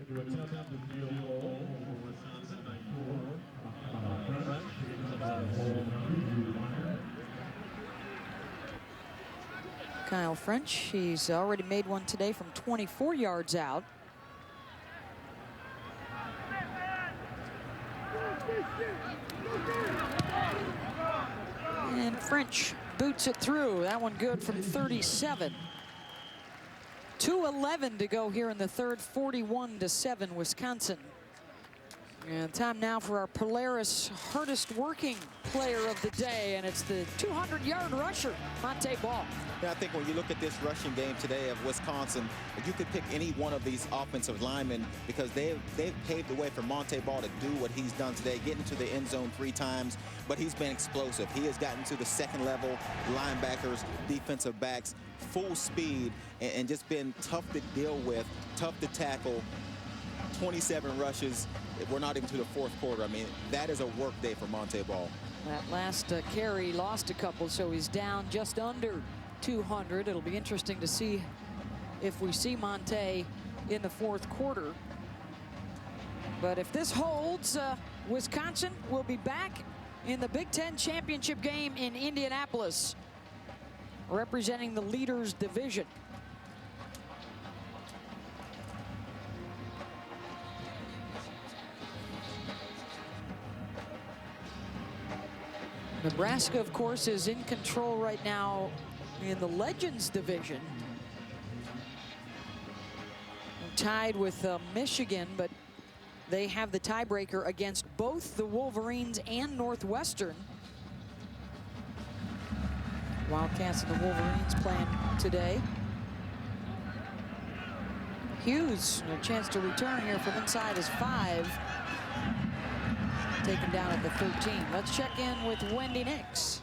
Kyle French, he's already made one today from 24 yards out. And French boots it through. That one good from 37. 2:11 to go here in the third. 41-7 Wisconsin. And time now for our Polaris hardest working player of the day, and it's the 200-yard rusher, Montee Ball. Yeah, I think when you look at this rushing game today of Wisconsin, you could pick any one of these offensive linemen because they've paved the way for Montee Ball to do what he's done today, getting to the end zone 3 times, but he's been explosive. He has gotten to the second level linebackers, defensive backs, full speed, and just been tough to deal with, tough to tackle. 27 rushes. We're not even to the 4th quarter. I mean, that is a work day for Montee Ball. That last carry lost a couple, so he's down just under 200. It'll be interesting to see if we see Montee in the 4th quarter. But if this holds, Wisconsin will be back in the Big Ten championship game in Indianapolis, representing the Leaders Division. Nebraska, of course, is in control right now in the Legends Division. Tied with Michigan, but they have the tiebreaker against both the Wolverines and Northwestern. Wildcats and the Wolverines playing today. Hughes, a chance to return here from inside his 5. Taken down at the 13. Let's check in with Wendy Nix.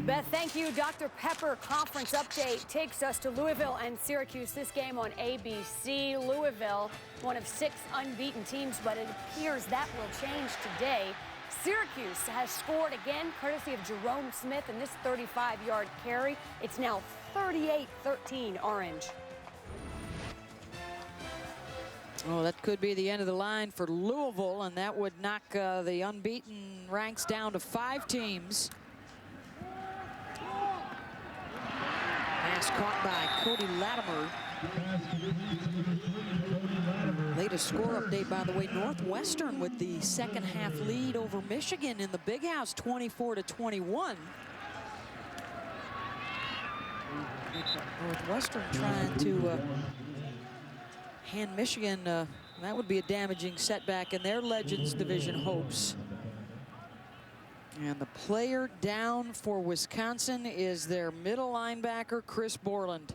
Beth, thank you. Dr. Pepper conference update takes us to Louisville and Syracuse. This game on ABC. Louisville, one of 6 unbeaten teams, but it appears that will change today. Syracuse has scored again, courtesy of Jerome Smith in this 35-yard carry. It's now 38-13 Orange. Oh, that could be the end of the line for Louisville, and that would knock the unbeaten ranks down to 5 teams. Pass caught by Cody Latimer. Latest score update, by the way, Northwestern with the second half lead over Michigan in the Big House, 24-21. Northwestern trying to hand Michigan, that would be a damaging setback in their Legends Division hopes. And the player down for Wisconsin is their middle linebacker, Chris Borland.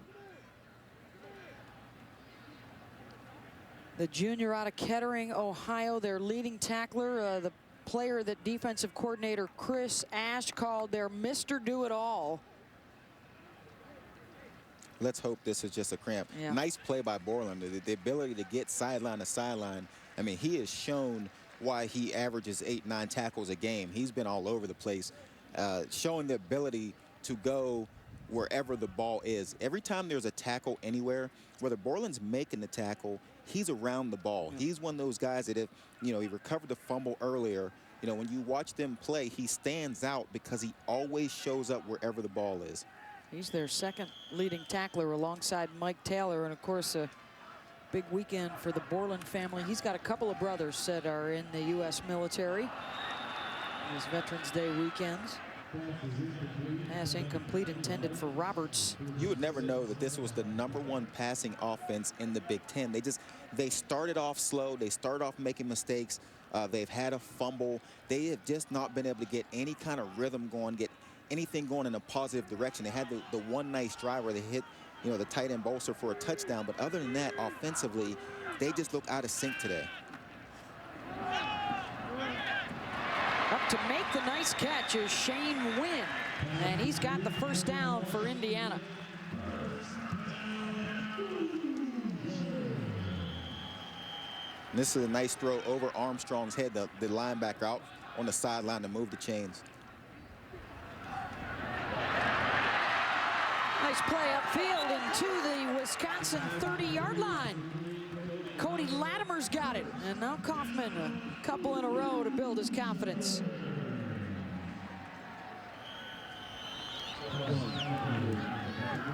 The junior out of Kettering, Ohio, their leading tackler, the player that defensive coordinator Chris Ash called their Mr. Do-It-All. Let's hope this is just a cramp. Yeah. Nice play by Borland. The ability to get sideline to sideline. I mean, he has shown why he averages 8-9 tackles a game. He's been all over the place, showing the ability to go wherever the ball is. Every time there's a tackle anywhere, whether Borland's making the tackle, he's around the ball. He's one of those guys that if, he recovered the fumble earlier, when you watch them play, he stands out because he always shows up wherever the ball is. He's their second leading tackler alongside Mike Taylor, and of course a big weekend for the Borland family. He's got a couple of brothers that are in the U.S. military. His Veterans Day weekends. Pass incomplete, intended for Roberts. You would never know that this was the #1 passing offense in the Big Ten. They started off slow. They started off making mistakes. They've had a fumble. They have just not been able to get any kind of rhythm going, get anything going in a positive direction. They had the one nice drive where they hit, the tight end Bolster for a touchdown. But other than that, offensively, they just look out of sync today. Up to make the nice catch is Shane Wynn, and he's got the first down for Indiana. And this is a nice throw over Armstrong's head, the linebacker out on the sideline to move the chains. Nice play upfield into the Wisconsin 30-yard line. Cody Latimer's got it, and now Kaufman, a couple in a row to build his confidence.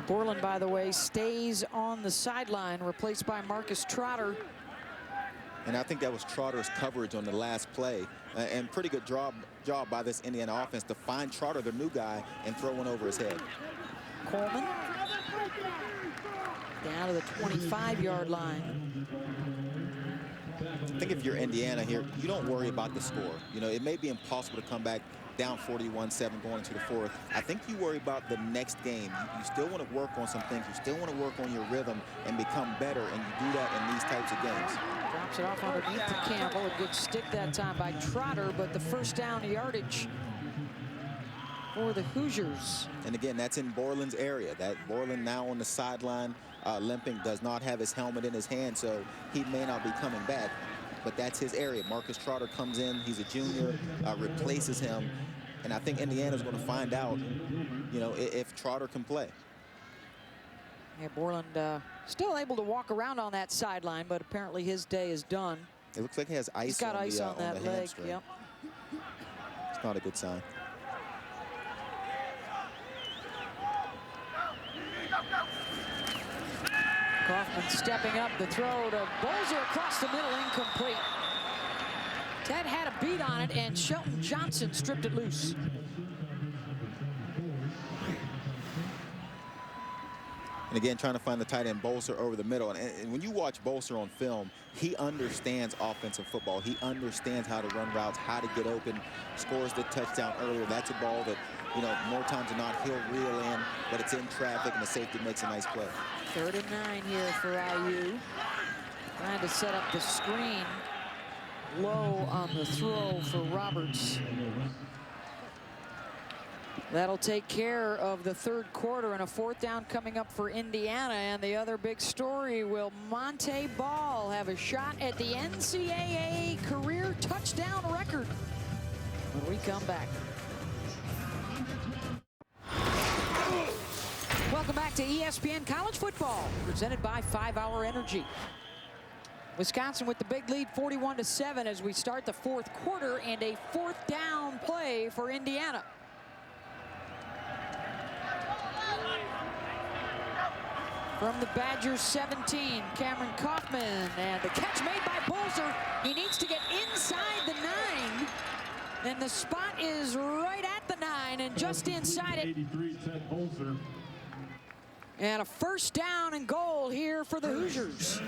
Borland, by the way, stays on the sideline, replaced by Marcus Trotter. And I think that was Trotter's coverage on the last play. And pretty good job by this Indiana offense to find Trotter, the new guy, and throw one over his head. Coleman down to the 25-yard line. I think if you're Indiana here, you don't worry about the score. It may be impossible to come back down 41-7 going into the fourth. I think you worry about the next game. You still want to work on some things. You still want to work on your rhythm and become better, and you do that in these types of games. Drops it off underneath to Campbell. A good stick that time by Trotter, but the first down yardage for the Hoosiers. And again, that's in Borland's area. That Borland now on the sideline, limping, does not have his helmet in his hand, so he may not be coming back. But that's his area. Marcus Trotter comes in. He's a junior, replaces him. And I think Indiana's going to find out, if Trotter can play. Yeah, Borland still able to walk around on that sideline, but apparently his day is done. It looks like he has ice. He's got ice on that leg. Hamstring. Yep. It's not a good sign. Kaufman stepping up, the throw to Bolzer across the middle, incomplete. Ted had a beat on it, and Shelton Johnson stripped it loose. And again, trying to find the tight end Bolster over the middle. And when you watch Bolster on film, he understands offensive football. He understands how to run routes, how to get open, scores the touchdown earlier. That's a ball that, more times than not, he'll reel in, but it's in traffic, and the safety makes a nice play. 3rd and 9 here for IU. Trying to set up the screen. Low on the throw for Roberts. That'll take care of the third quarter, and a fourth down coming up for Indiana. And the other big story, will Montee Ball have a shot at the NCAA career touchdown record when we come back? Welcome back to ESPN College Football, presented by 5 Hour Energy. Wisconsin with the big lead, 41-7, as we start the fourth quarter, and a fourth down play for Indiana. From the Badgers 17, Cameron Kaufman, and the catch made by Bolzer. He needs to get inside the 9, and the spot is right at the 9 and just inside it. And a first down and goal here for the Hoosiers.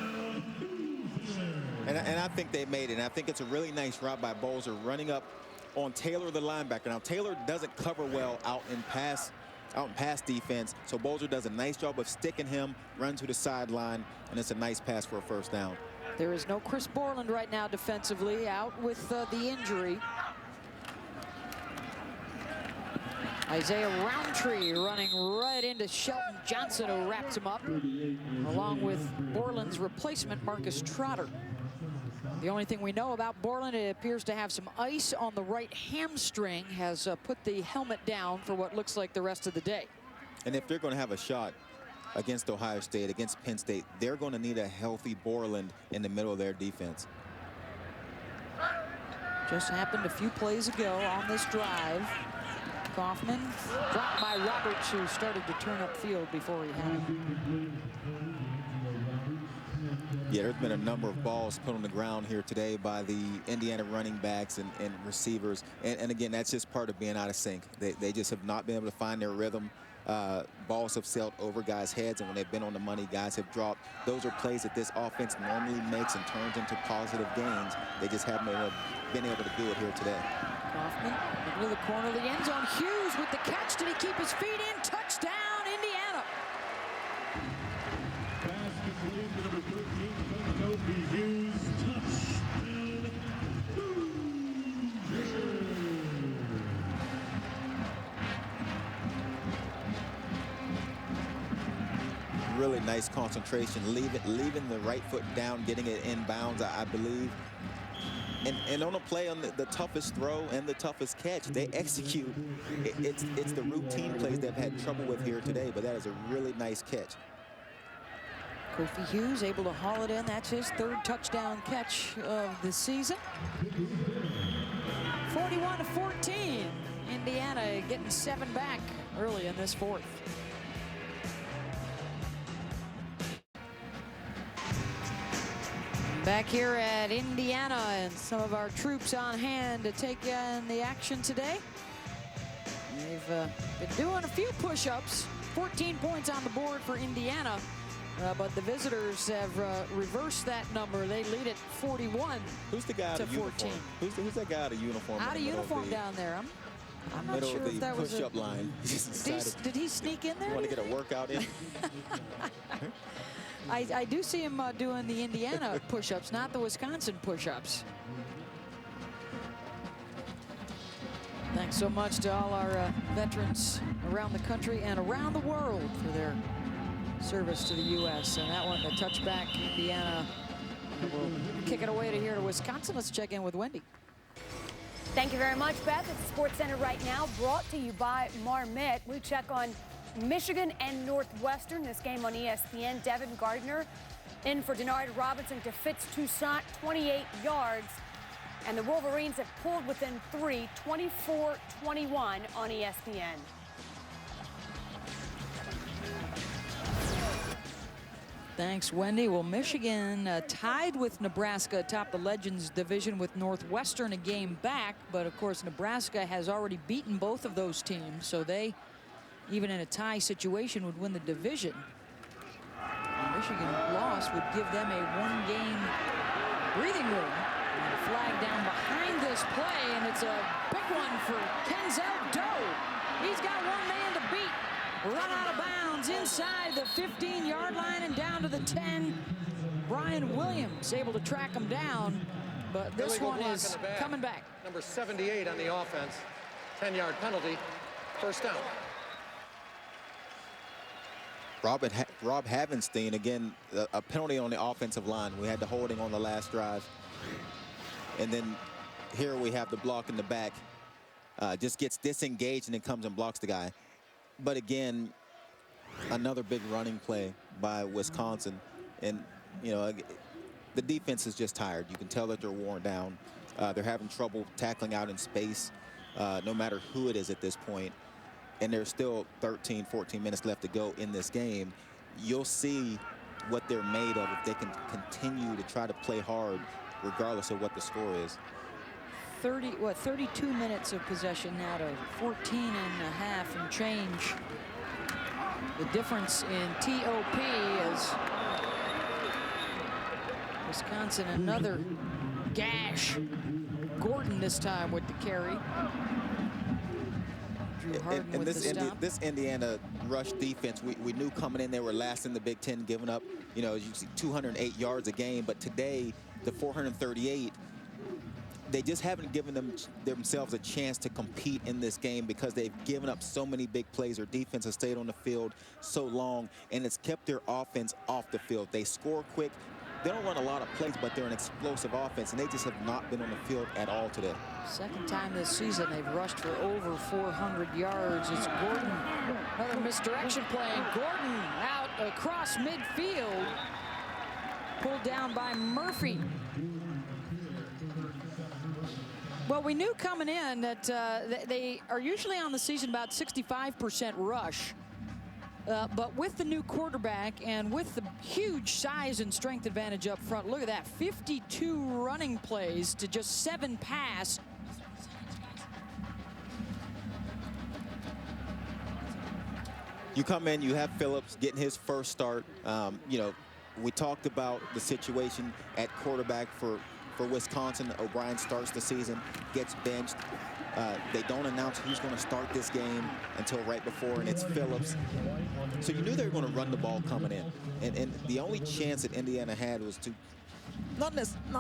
And I think they made it. And I think it's a really nice route by Bolzer, running up on Taylor, the linebacker. Now, Taylor doesn't cover well out in pass defense, so Bolzer does a nice job of sticking him, run to the sideline, and it's a nice pass for a first down. There is no Chris Borland right now defensively, out with the injury. Isaiah Roundtree running right into Shelton Johnson, who wraps him up, along with Borland's replacement, Marcus Trotter. The only thing we know about Borland, it appears to have some ice on the right hamstring, has put the helmet down for what looks like the rest of the day. And if they're going to have a shot against Ohio State, against Penn State, they're going to need a healthy Borland in the middle of their defense. Just happened a few plays ago on this drive. Kaufman dropped by Roberts, who started to turn upfield before he had him. Yeah, there's been a number of balls put on the ground here today by the Indiana running backs and receivers. And again, that's just part of being out of sync. They just have not been able to find their rhythm. Balls have sailed over guys' heads, and when they've been on the money, guys have dropped. Those are plays that this offense normally makes and turns into positive gains. They just haven't been able to do it here today. Kaufman into the corner of the end zone. Hughes with the catch. Did he keep his feet in? Touchdown, Indiana. Pass complete to number 13, Kobe Hughes. Touchdown, Really nice concentration, leaving the right foot down, getting it inbounds, I believe. And on a play on the toughest throw and the toughest catch, they execute. It's the routine plays they've had trouble with here today, but that is a really nice catch. Kofi Hughes able to haul it in. That's his third touchdown catch of the season. 41-14. Indiana getting 7 back early in this fourth. Back here at Indiana, and some of our troops on hand to take in the action today. They've been doing a few push-ups. 14 points on the board for Indiana, but the visitors have reversed that number. They lead at 41 Who's the guy out to of 14. Uniform? Who's that guy out of uniform? Out of uniform down there. I'm not sure if that was a push-up line. Did he sneak in there? You want to get a workout in? I do see him doing the Indiana push-ups, not the Wisconsin push-ups. Thanks so much to all our veterans around the country and around the world for their service to the U.S. And that one, the touchback, Indiana will kick it away to here to Wisconsin. Let's check in with Wendy. Thank you very much, Beth. It's Sports Center right now, brought to you by Marmot. We check on Michigan and Northwestern. This game on ESPN. Devin Gardner in for Denard Robinson to Fitz Toussaint, 28 yards. And the Wolverines have pulled within 3, 24-21 on ESPN. Thanks, Wendy. Well, Michigan tied with Nebraska atop the Legends division, with Northwestern a game back. But, of course, Nebraska has already beaten both of those teams, so they, even in a tie situation, would win the division. A Michigan loss would give them a one-game breathing room. And a flag down behind this play, and it's a big one for Kenzel Doe. He's got one man to beat. Run out of bounds inside the 15-yard line and down to the 10. Brian Williams able to track him down, but this one is coming back. Number 78 on the offense, 10-yard penalty. First down. Rob Havenstein, again, a penalty on the offensive line. We had the holding on the last drive. And then here we have the block in the back. Just gets disengaged and then comes and blocks the guy. But again, another big running play by Wisconsin. And, you know, the defense is just tired. You can tell that they're worn down. They're having trouble tackling out in space, no matter who it is at this point. And there's still 13, 14 minutes left to go in this game. You'll see what they're made of if they can continue to try to play hard, regardless of what the score is. 32 minutes of possession now to 14 and a half and change. The difference in TOP is Wisconsin, another gash. Gordon this time with the carry. And this Indiana rush defense, we knew coming in they were last in the Big Ten, giving up, you know, as you see, 208 yards a game. But today, the 438, they just haven't given themselves a chance to compete in this game because they've given up so many big plays. Their defense has stayed on the field so long, and it's kept their offense off the field. They score quick. They don't run a lot of plays, but they're an explosive offense, and they just have not been on the field at all today. Second time this season they've rushed for over 400 yards. It's Gordon, another misdirection play. Gordon out across midfield, pulled down by Murphy. Well, we knew coming in that they are usually on the season about 65% rush. But with the new quarterback and with the huge size and strength advantage up front, look at that, 52 running plays to just 7 pass. You come in, you have Phillips getting his first start. You know, we talked about the situation at quarterback for Wisconsin. O'Brien starts the season, gets benched. They don't announce who's going to start this game until right before, and it's Phillips. So you knew they were going to run the ball coming in. And the only chance that Indiana had was to not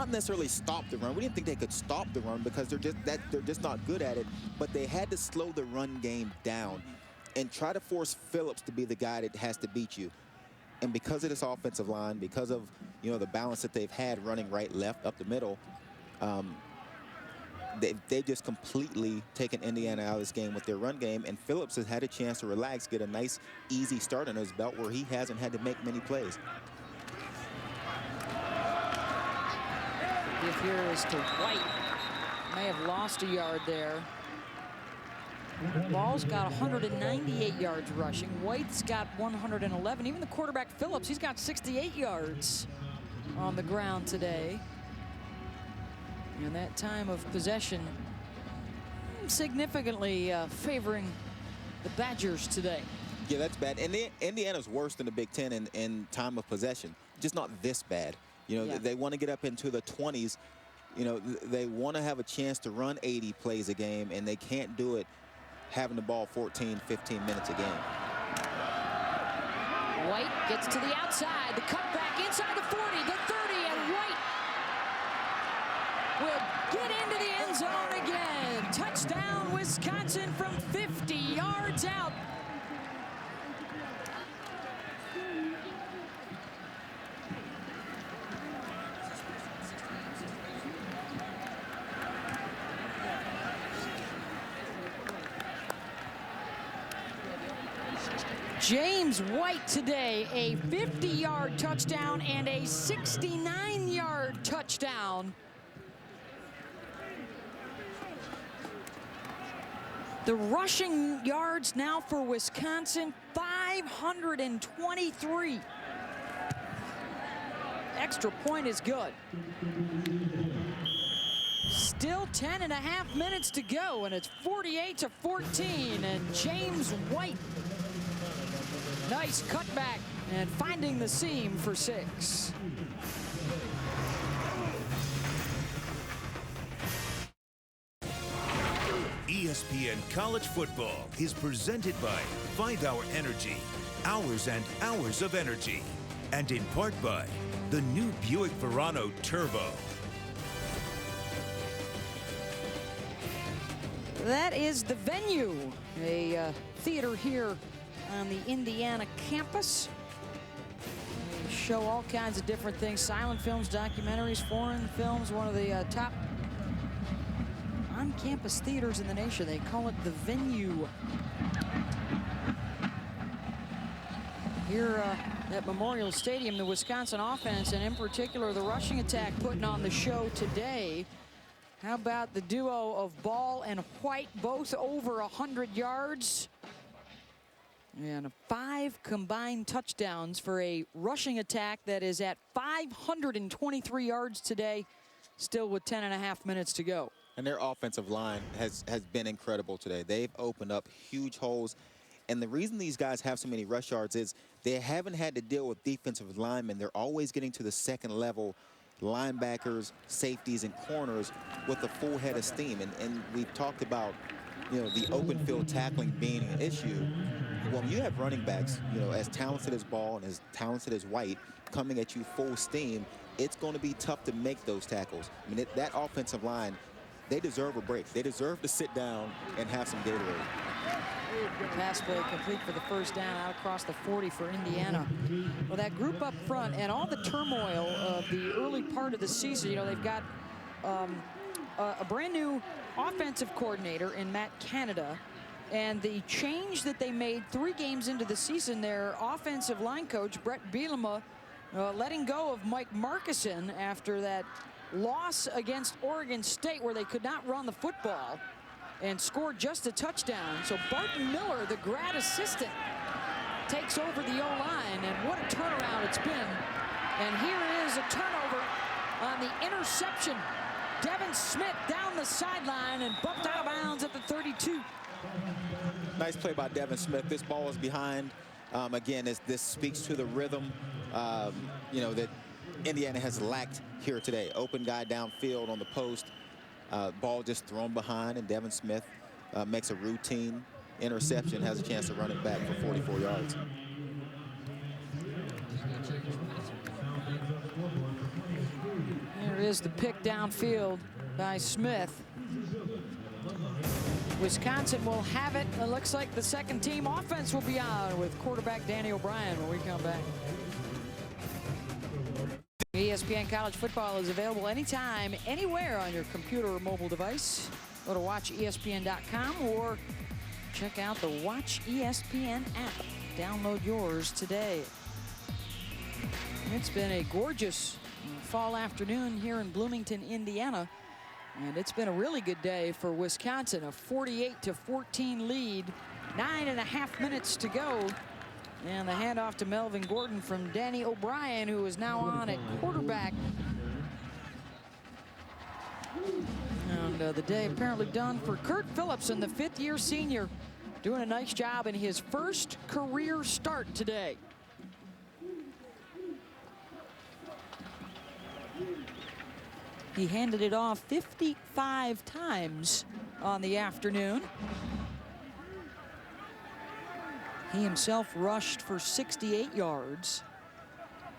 necessarily stop the run. We didn't think they could stop the run because they're just not good at it. But they had to slow the run game down and try to force Phillips to be the guy that has to beat you. And because of this offensive line, because of, you know, the balance that they've had running right, left, up the middle, they've just completely taken Indiana out of this game with their run game, and Phillips has had a chance to relax, get a nice, easy start on his belt where he hasn't had to make many plays. The give here is to White. May have lost a yard there. Ball's got 198 yards rushing. White's got 111. Even the quarterback, Phillips, he's got 68 yards on the ground today. And that time of possession significantly favoring the Badgers today. Yeah, that's bad. And Indiana's worse than the Big Ten in time of possession. Just not this bad. You know, they want to get up into the 20s. You know, they want to have a chance to run 80 plays a game, and they can't do it having the ball 14, 15 minutes a game. White gets to the outside. The cutback inside the 40, the 30, and White will get into the end zone again. Touchdown, Wisconsin from 50 yards out. James White today, a 50-yard touchdown and a 69-yard touchdown. The rushing yards now for Wisconsin, 523. Extra point is good. Still 10 and a half minutes to go, and it's 48-14, and James White, nice cutback and finding the seam for 6. ESPN College Football is presented by 5 Hour Energy, hours and hours of energy, and in part by the new Buick Verano Turbo. That is the venue, a theater here on the Indiana campus. They show all kinds of different things, silent films, documentaries, foreign films, one of the top on-campus theaters in the nation. They call it the venue. Here at Memorial Stadium, the Wisconsin offense, and in particular the rushing attack, putting on the show today. How about the duo of Ball and White, both over 100 yards? And 5 combined touchdowns for a rushing attack that is at 523 yards today, still with 10.5 minutes to go. And their offensive line has been incredible today. They've opened up huge holes. And the reason these guys have so many rush yards is they haven't had to deal with defensive linemen. They're always getting to the second level, linebackers, safeties, and corners with a full head of steam. And we've talked about, you know, the open field tackling being an issue. Well, you have running backs, you know, as talented as Ball and as talented as White coming at you full steam, it's going to be tough to make those tackles. I mean, that offensive line, they deserve a break. They deserve to sit down and have some Gatorade. Pass play complete for the first down out across the 40 for Indiana. Well, that group up front and all the turmoil of the early part of the season, you know, they've got a brand new offensive coordinator in Matt Canada. And the change that they made 3 games into the season, their offensive line coach, Brett Bielema, letting go of Mike Markison after that loss against Oregon State where they could not run the football and scored just a touchdown. So Barton Miller, the grad assistant, takes over the O-line, and what a turnaround it's been. And here is a turnover on the interception. Devin Smith down the sideline and bumped out of bounds at the 32. Nice play by Devin Smith. This ball is behind. Again, this speaks to the rhythm, you know, that Indiana has lacked here today. Open guy downfield on the post. Ball just thrown behind, and Devin Smith makes a routine interception, has a chance to run it back for 44 yards. There is the pick downfield by Smith. Wisconsin will have it. It looks like the second team offense will be on with quarterback Danny O'Brien when we come back. ESPN College Football is available anytime, anywhere on your computer or mobile device. Go to watchespn.com or check out the Watch ESPN app. Download yours today. It's been a gorgeous fall afternoon here in Bloomington, Indiana. And it's been a really good day for Wisconsin. A 48-14 lead. 9.5 minutes to go. And the handoff to Melvin Gordon from Danny O'Brien, who is now on at quarterback. And the day apparently done for Kurt Phillips, and the 5th-year senior, doing a nice job in his first career start today. He handed it off 55 times on the afternoon. He himself rushed for 68 yards,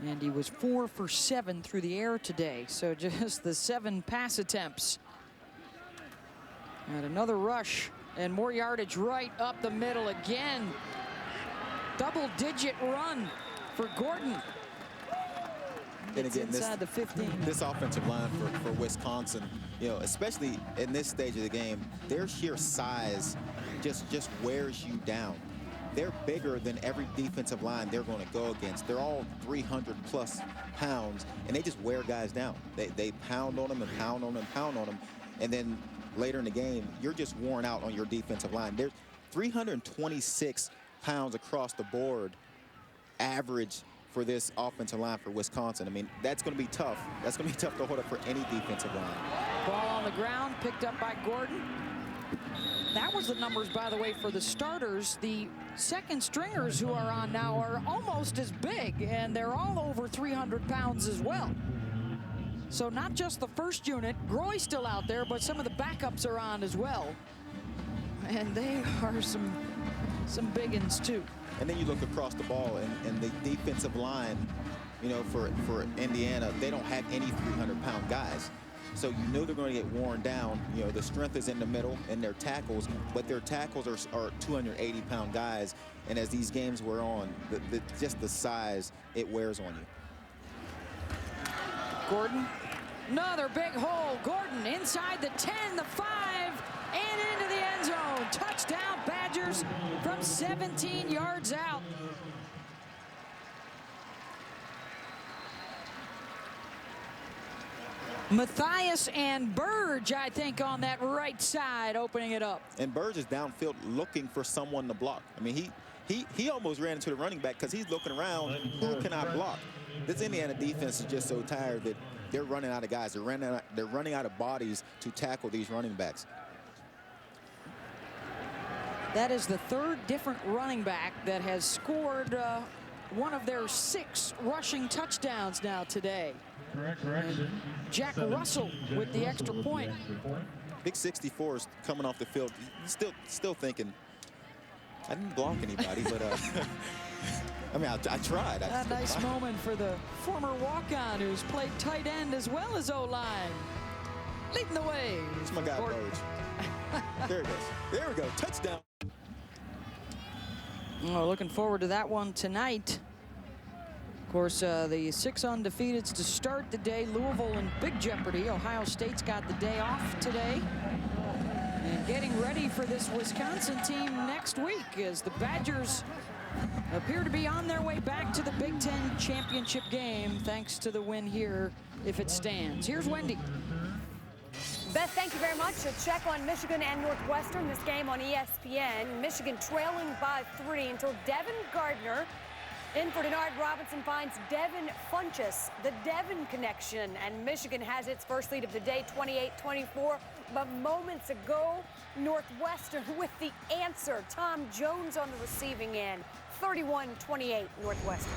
and he was 4 for 7 through the air today. So just the 7 pass attempts. And another rush and more yardage right up the middle again. Double-digit run for Gordon. And again, inside the 15. This offensive line for Wisconsin, you know, especially in this stage of the game, their sheer size just wears you down. They're bigger than every defensive line they're going to go against. They're all 300-plus pounds, and they just wear guys down. They pound on them and pound on them and pound on them, and then later in the game, you're just worn out on your defensive line. They're 326 pounds across the board average for this offensive line for Wisconsin. I mean, that's going to be tough. That's going to be tough to hold up for any defensive line. Ball on the ground, picked up by Gordon. That was the numbers, by the way, for the starters. The second stringers who are on now are almost as big, and they're all over 300 pounds as well. So not just the first unit, Groy's still out there, but some of the backups are on as well. And they are some biggins too. And then you look across the ball, and the defensive line, you know, for Indiana, they don't have any 300-pound guys. So you know they're going to get worn down. You know, the strength is in the middle and their tackles, but their tackles are 280-pound guys. And as these games wear on, just the size, it wears on you. Gordon, another big hole. Gordon inside the 10, the 5, and into the end zone. Touchdown Badgers from 17 yards out. Matthias and Burge, I think, on that right side, opening it up. And Burge is downfield looking for someone to block. I mean, he almost ran into the running back because he's looking around, who can I block? This Indiana defense is just so tired that they're running out of guys. They're running out of bodies to tackle these running backs. That is the third different running back that has scored one of their 6 rushing touchdowns now today. Correction. Jack Russell with the extra point. Big 64 is coming off the field. Still thinking, I didn't block anybody, but I mean, I tried. A nice moment for the former walk-on who's played tight end as well as O-line. Leading the way. It's my guy, Burge. There it goes. There we go. Touchdown. Oh, looking forward to that one tonight. Of course, the 6 undefeateds to start the day. Louisville in big jeopardy. Ohio State's got the day off today. And getting ready for this Wisconsin team next week as the Badgers appear to be on their way back to the Big Ten championship game thanks to the win here if it stands. Here's Wendy. Beth, thank you very much. A check on Michigan and Northwestern. This game on ESPN. Michigan trailing by 3 until Devin Gardner in for Denard Robinson finds Devin Funchess, the Devin connection. And Michigan has its first lead of the day, 28-24. But moments ago, Northwestern with the answer. Tom Jones on the receiving end, 31-28 Northwestern.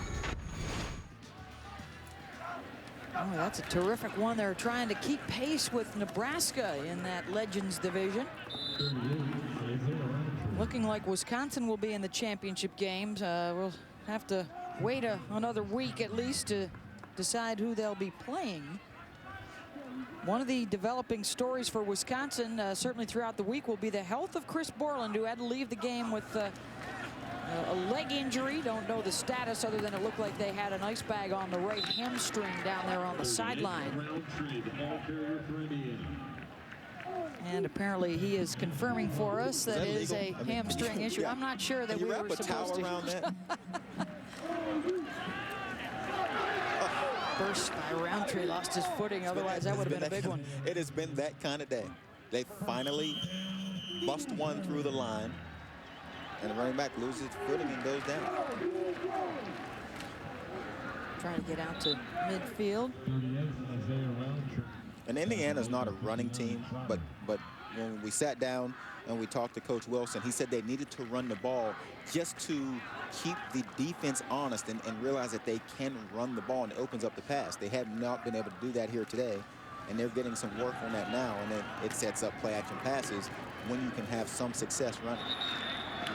Oh, that's a terrific one. They're trying to keep pace with Nebraska in that Legends division. Looking like Wisconsin will be in the championship games. We'll have to wait another week at least to decide who they'll be playing. One of the developing stories for Wisconsin, certainly throughout the week, will be the health of Chris Borland, who had to leave the game with a leg injury. Don't know the status other than it looked like they had an ice bag on the right hamstring down there on the sideline. And apparently he is confirming for us that it is a hamstring issue. Yeah. I'm not sure that we were supposed to. Around that? Burst by Roundtree, lost his footing. Otherwise, that would have been a big one. It has been that kind of day. They finally bust one through the line. And the running back loses his footing and goes down. Trying to get out to midfield. And Indiana's not a running team, but when we sat down and we talked to Coach Wilson, he said they needed to run the ball just to keep the defense honest and realize that they can run the ball, and it opens up the pass. They have not been able to do that here today, and they're getting some work on that now, and then it sets up play-action passes when you can have some success running.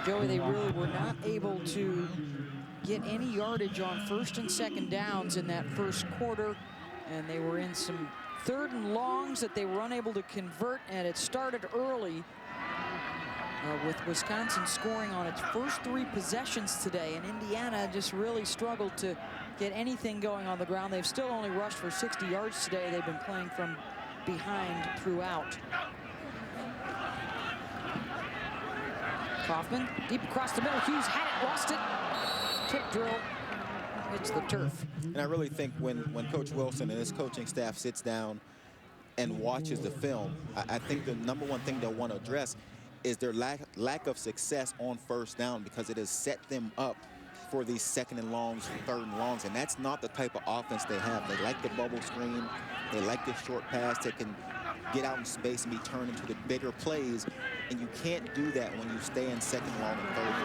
Joey, they really were not able to get any yardage on first and second downs in that first quarter, and they were in some third and longs that they were unable to convert, and it started early with Wisconsin scoring on its first 3 possessions today, and Indiana just really struggled to get anything going on the ground. They've still only rushed for 60 yards today. They've been playing from behind throughout. Kaufman deep across the middle. Hughes had it, lost it. Tip drill. It's the turf. And I really think when Coach Wilson and his coaching staff sits down and watches the film, I think the number one thing they'll want to address is their lack of success on first down, because it has set them up for these second and longs, third and longs, and that's not the type of offense they have. They like the bubble screen. They like the short pass that can get out in space and be turned into the bigger plays, and you can't do that when you stay in second long and third.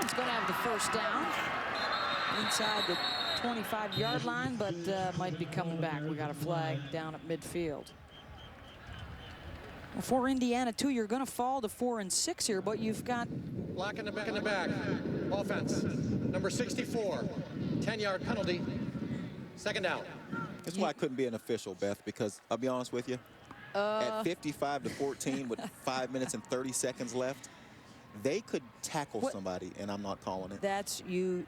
It's going to have the first down inside the 25-yard line, but might be coming back. We got a flag down at midfield. Well, for Indiana, too, you're going to fall to 4 and 6 here, but you've got... Block in the back. Offense. Number 64. 10-yard penalty. Second down. That's why I couldn't be an official, Beth, because I'll be honest with you. At 55-14 with 5 minutes and 30 seconds left, they could tackle somebody, and I'm not calling it. That's you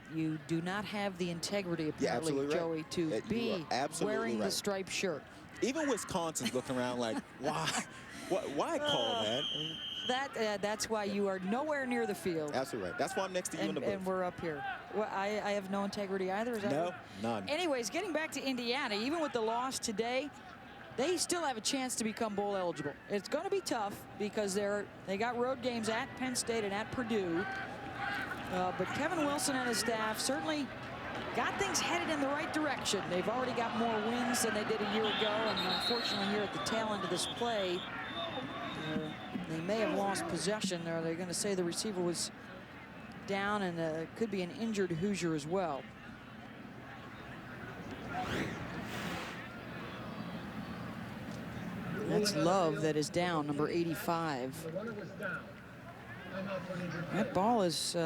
do not have the integrity, apparently, absolutely Joey, right. to be wearing the striped shirt. Even Wisconsin's looking around like, why? Why call that? That's why you are nowhere near the field. Absolutely right. That's why I'm next to you in the booth. And we're up here. Well, I have no integrity either. Is that no, right? none. Anyways, getting back to Indiana, even with the loss today, they still have a chance to become bowl eligible. It's going to be tough because they got road games at Penn State and at Purdue. But Kevin Wilson and his staff certainly got things headed in the right direction. They've already got more wins than they did a year ago, and unfortunately here at the tail end of this play, they may have lost possession. Or they're going to say the receiver was down, and could be an injured Hoosier as well. That's Love that is down, number 85. That ball is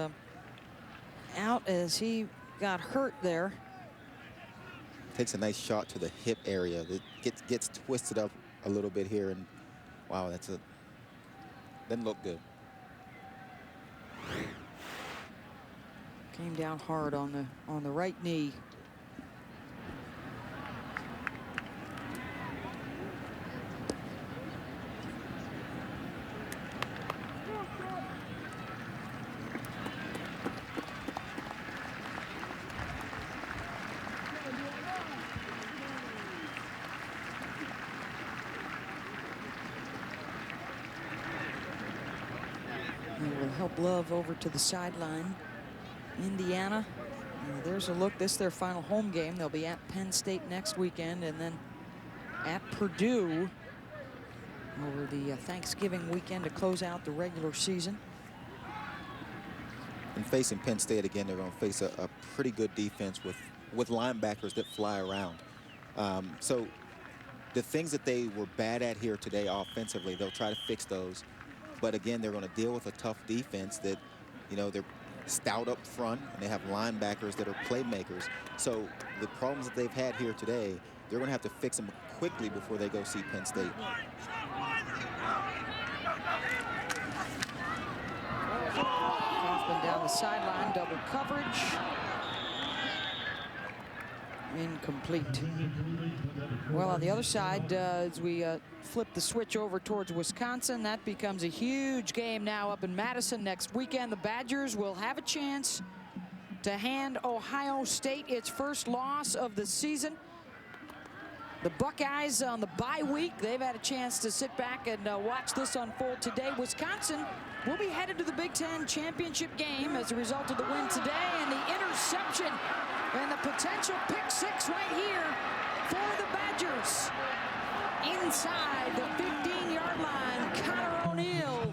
out as he got hurt there. Takes a nice shot to the hip area. It gets twisted up a little bit here, and wow, doesn't look good. Came down hard on the right knee. Will help Love over to the sideline. Indiana, there's a look. This is their final home game. They'll be at Penn State next weekend and then at Purdue over the Thanksgiving weekend to close out the regular season. And facing Penn State again, they're going to face a pretty good defense with linebackers that fly around. So the things that they were bad at here today offensively, they'll try to fix those. But again, they're going to deal with a tough defense that, they're stout up front, and they have linebackers that are playmakers. So the problems that they've had here today, they're going to have to fix them quickly before they go see Penn State. Kaufman down the sideline, double coverage. Incomplete. Well, on the other side, as we flip the switch over towards Wisconsin, that becomes a huge game now up in Madison next weekend. The Badgers will have a chance to hand Ohio State its first loss of the season. The Buckeyes on the bye week, they've had a chance to sit back and watch this unfold today. Wisconsin will be headed to the Big Ten championship game as a result of the win today, and the interception and the potential pick six right here for the Badgers. Inside the 15-yard line, Connor O'Neill.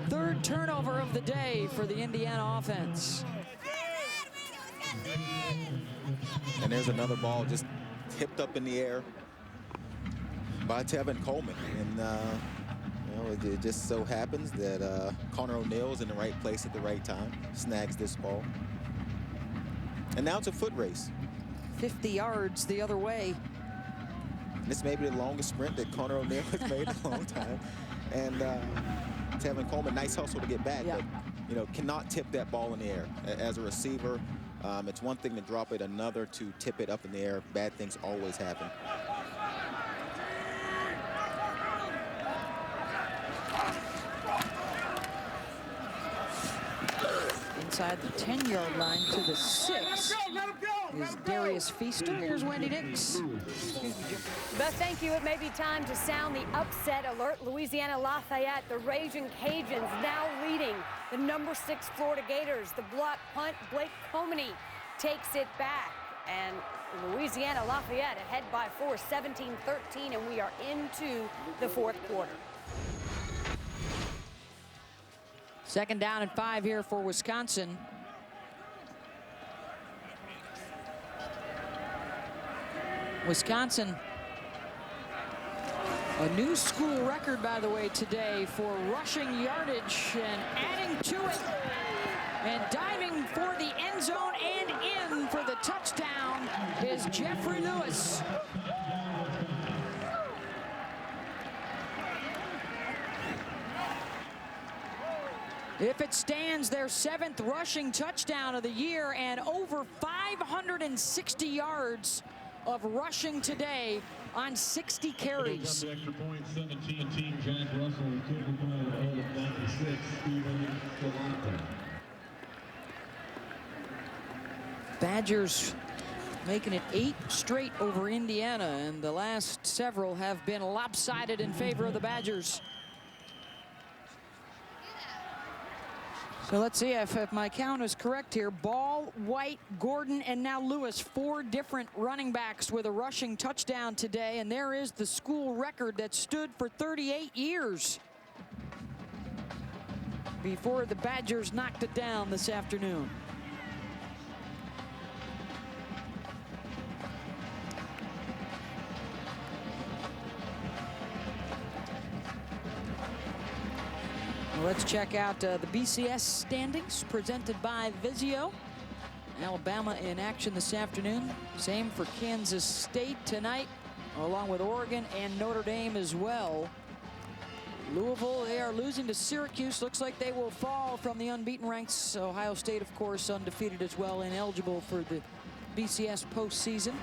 Third turnover of the day for the Indiana offense. And there's another ball just tipped up in the air by Tevin Coleman. And it just so happens that Connor O'Neill is in the right place at the right time, snags this ball. And now it's a foot race. 50 yards the other way. This may be the longest sprint that Connor O'Neill has made in a long time. And Tevin Coleman, nice hustle to get back, but cannot tip that ball in the air. As a receiver, it's one thing to drop it, another to tip it up in the air. Bad things always happen. Inside the 10-yard line to the 6 is Darius Feaster. Here's Wendy Nix. Beth, thank you. It may be time to sound the upset alert. Louisiana Lafayette, the Raging Cajuns, now leading the number 6 Florida Gators. The block punt, Blake Comey takes it back. And Louisiana Lafayette ahead by 4, 17-13, and we are into the fourth quarter. Second down and 5 here for Wisconsin. Wisconsin, a new school record, by the way, today for rushing yardage, and adding to it and diving for the end zone and in for the touchdown. is Jeffrey Lewis. If it stands, their 7th rushing touchdown of the year and over 560 yards of rushing today on 60 carries. Extra point, 17 Jack Russell, all of 96, Steven Galante. Badgers making it 8 straight over Indiana, and the last several have been lopsided in favor of the Badgers. So let's see if my count is correct here. Ball, White, Gordon, and now Lewis, 4 different running backs with a rushing touchdown today, and there is the school record that stood for 38 years before the Badgers knocked it down this afternoon. Let's check out the BCS standings presented by Vizio. Alabama in action this afternoon. Same for Kansas State tonight, along with Oregon and Notre Dame as well. Louisville, they are losing to Syracuse. Looks like they will fall from the unbeaten ranks. Ohio State, of course, undefeated as well, ineligible for the BCS postseason.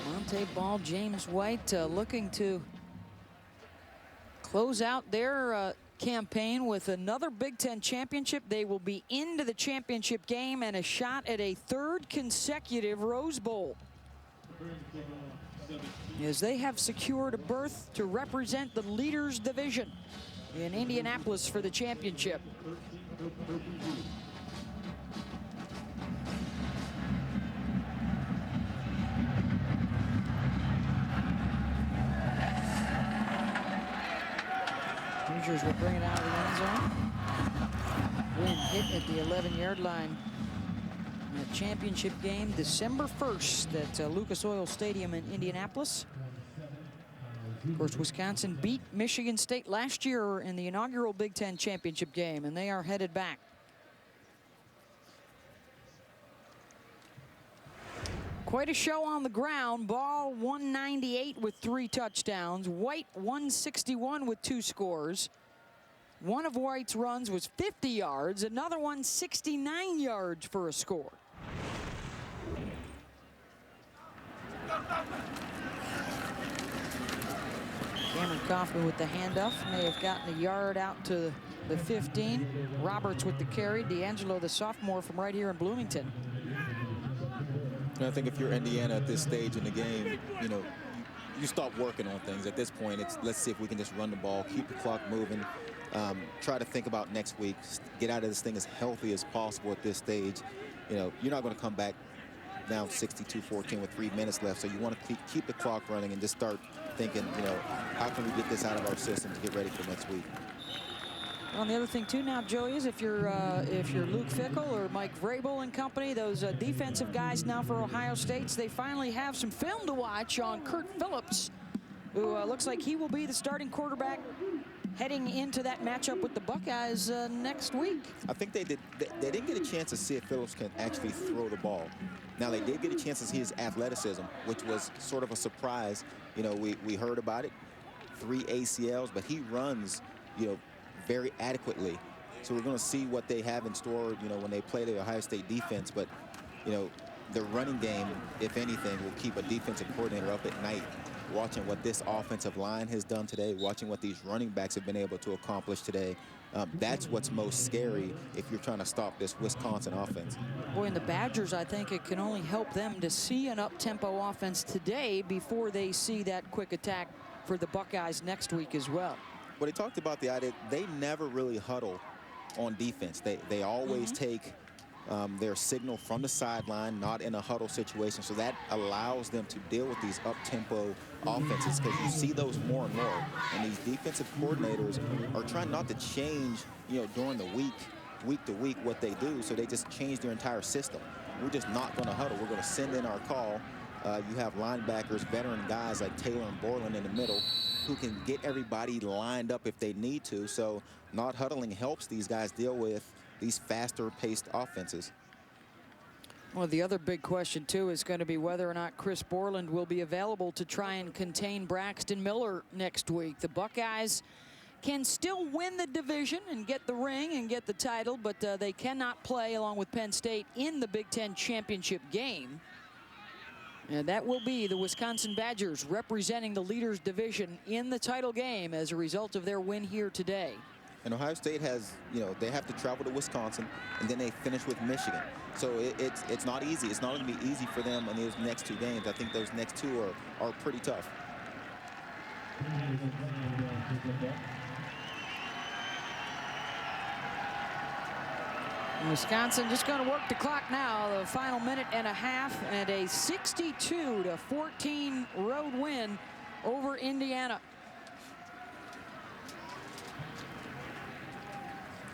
Monte Ball, James White looking to close out their campaign with another Big Ten championship. They will be into the championship game and a shot at a 3rd consecutive Rose Bowl, as they have secured a berth to represent the Leaders Division in Indianapolis for the championship. Hoosiers will bring it out of the end zone. Win hit at the 11-yard line. A championship game December 1st at Lucas Oil Stadium in Indianapolis. Of course, Wisconsin beat Michigan State last year in the inaugural Big Ten championship game, and they are headed back. Quite a show on the ground. Ball 198 with 3 touchdowns. White 161 with 2 scores. One of White's runs was 50 yards. Another one 69 yards for a score. Cameron Kaufman with the handoff. May have gotten a yard out to the 15. Roberts with the carry. D'Angelo, the sophomore from right here in Bloomington. And I think if you're Indiana at this stage in the game, you stop working on things. At this point, it's let's see if we can just run the ball, keep the clock moving, try to think about next week, get out of this thing as healthy as possible at this stage. You're not going to come back down 62-14 with 3 minutes left, so you want to keep the clock running and just start thinking, how can we get this out of our system to get ready for next week. Well, and the other thing too now, Joey, is if you're Luke Fickell or Mike Vrabel and company, those defensive guys now for Ohio State, they finally have some film to watch on Kurt Phillips, who looks like he will be the starting quarterback heading into that matchup with the Buckeyes next week. I think they didn't get a chance to see if Phillips can actually throw the ball. Now, they did get a chance to see his athleticism, which was sort of a surprise. We heard about it, 3 ACLs, but he runs, very adequately. So we're going to see what they have in store, when they play the Ohio State defense. But, the running game, if anything, will keep a defensive coordinator up at night watching what this offensive line has done today, watching what these running backs have been able to accomplish today. That's what's most scary if you're trying to stop this Wisconsin offense. Boy, and the Badgers, I think it can only help them to see an up-tempo offense today before they see that quick attack for the Buckeyes next week as well. Well, they talked about the idea they never really huddle on defense. They always take their signal from the sideline, not in a huddle situation. So that allows them to deal with these up-tempo offenses, because you see those more and more. And these defensive coordinators are trying not to change, during the week to week what they do. So they just change their entire system. We're just not going to huddle. We're going to send in our call. You have linebackers, veteran guys like Taylor and Borland in the middle who can get everybody lined up if they need to. So not huddling helps these guys deal with these faster-paced offenses. Well, the other big question, too, is going to be whether or not Chris Borland will be available to try and contain Braxton Miller next week. The Buckeyes can still win the division and get the ring and get the title, but they cannot play along with Penn State in the Big Ten championship game. And that will be the Wisconsin Badgers representing the Leaders Division in the title game as a result of their win here today. And Ohio State has, they have to travel to Wisconsin, and then they finish with Michigan. So it's not easy. It's not going to be easy for them in those next 2 games. I think those next 2 are pretty tough. Wisconsin just going to work the clock now. The final minute and a half, and a 62-14 road win over Indiana.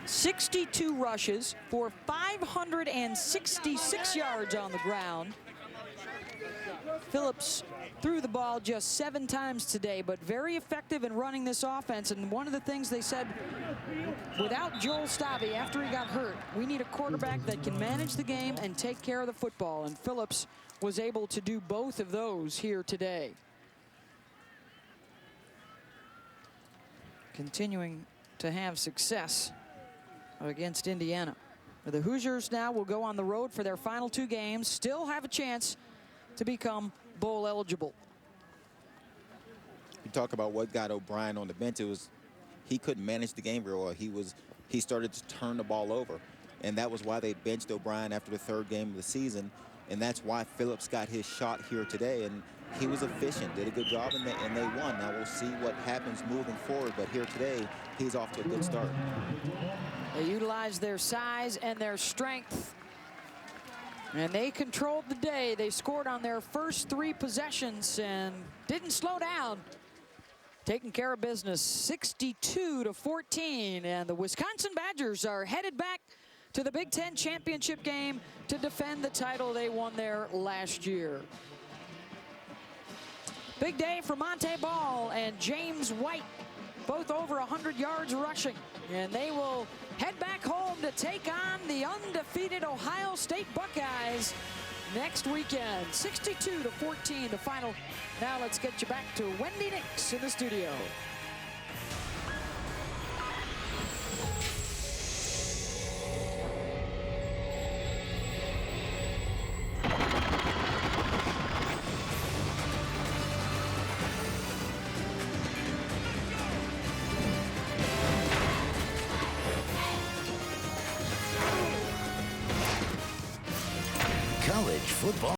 62 rushes for 566 yards on the ground. Phillips threw the ball just 7 times today, but very effective in running this offense. And one of the things they said, without Joel Stave after he got hurt, we need a quarterback that can manage the game and take care of the football. And Phillips was able to do both of those here today. Continuing to have success against Indiana. The Hoosiers now will go on the road for their final 2 games, still have a chance to become bowl eligible. You talk about what got O'Brien on the bench. It was he couldn't manage the game very well. He started to turn the ball over, and that was why they benched O'Brien after the 3rd game of the season, and that's why Phillips got his shot here today. And he was efficient, did a good job, and they won. Now we'll see what happens moving forward, but here today, he's off to a good start. They utilized their size and their strength, and they controlled the day. They scored on their first 3 possessions and didn't slow down. Taking care of business, 62-14, and the Wisconsin Badgers are headed back to the Big Ten championship game to defend the title they won there last year. Big day for Montee Ball and James White, both over 100 yards rushing. And they will head back home to take on the undefeated Ohio State Buckeyes next weekend. 62-14, the final. Now let's get you back to Wendy Nix in the studio. College football.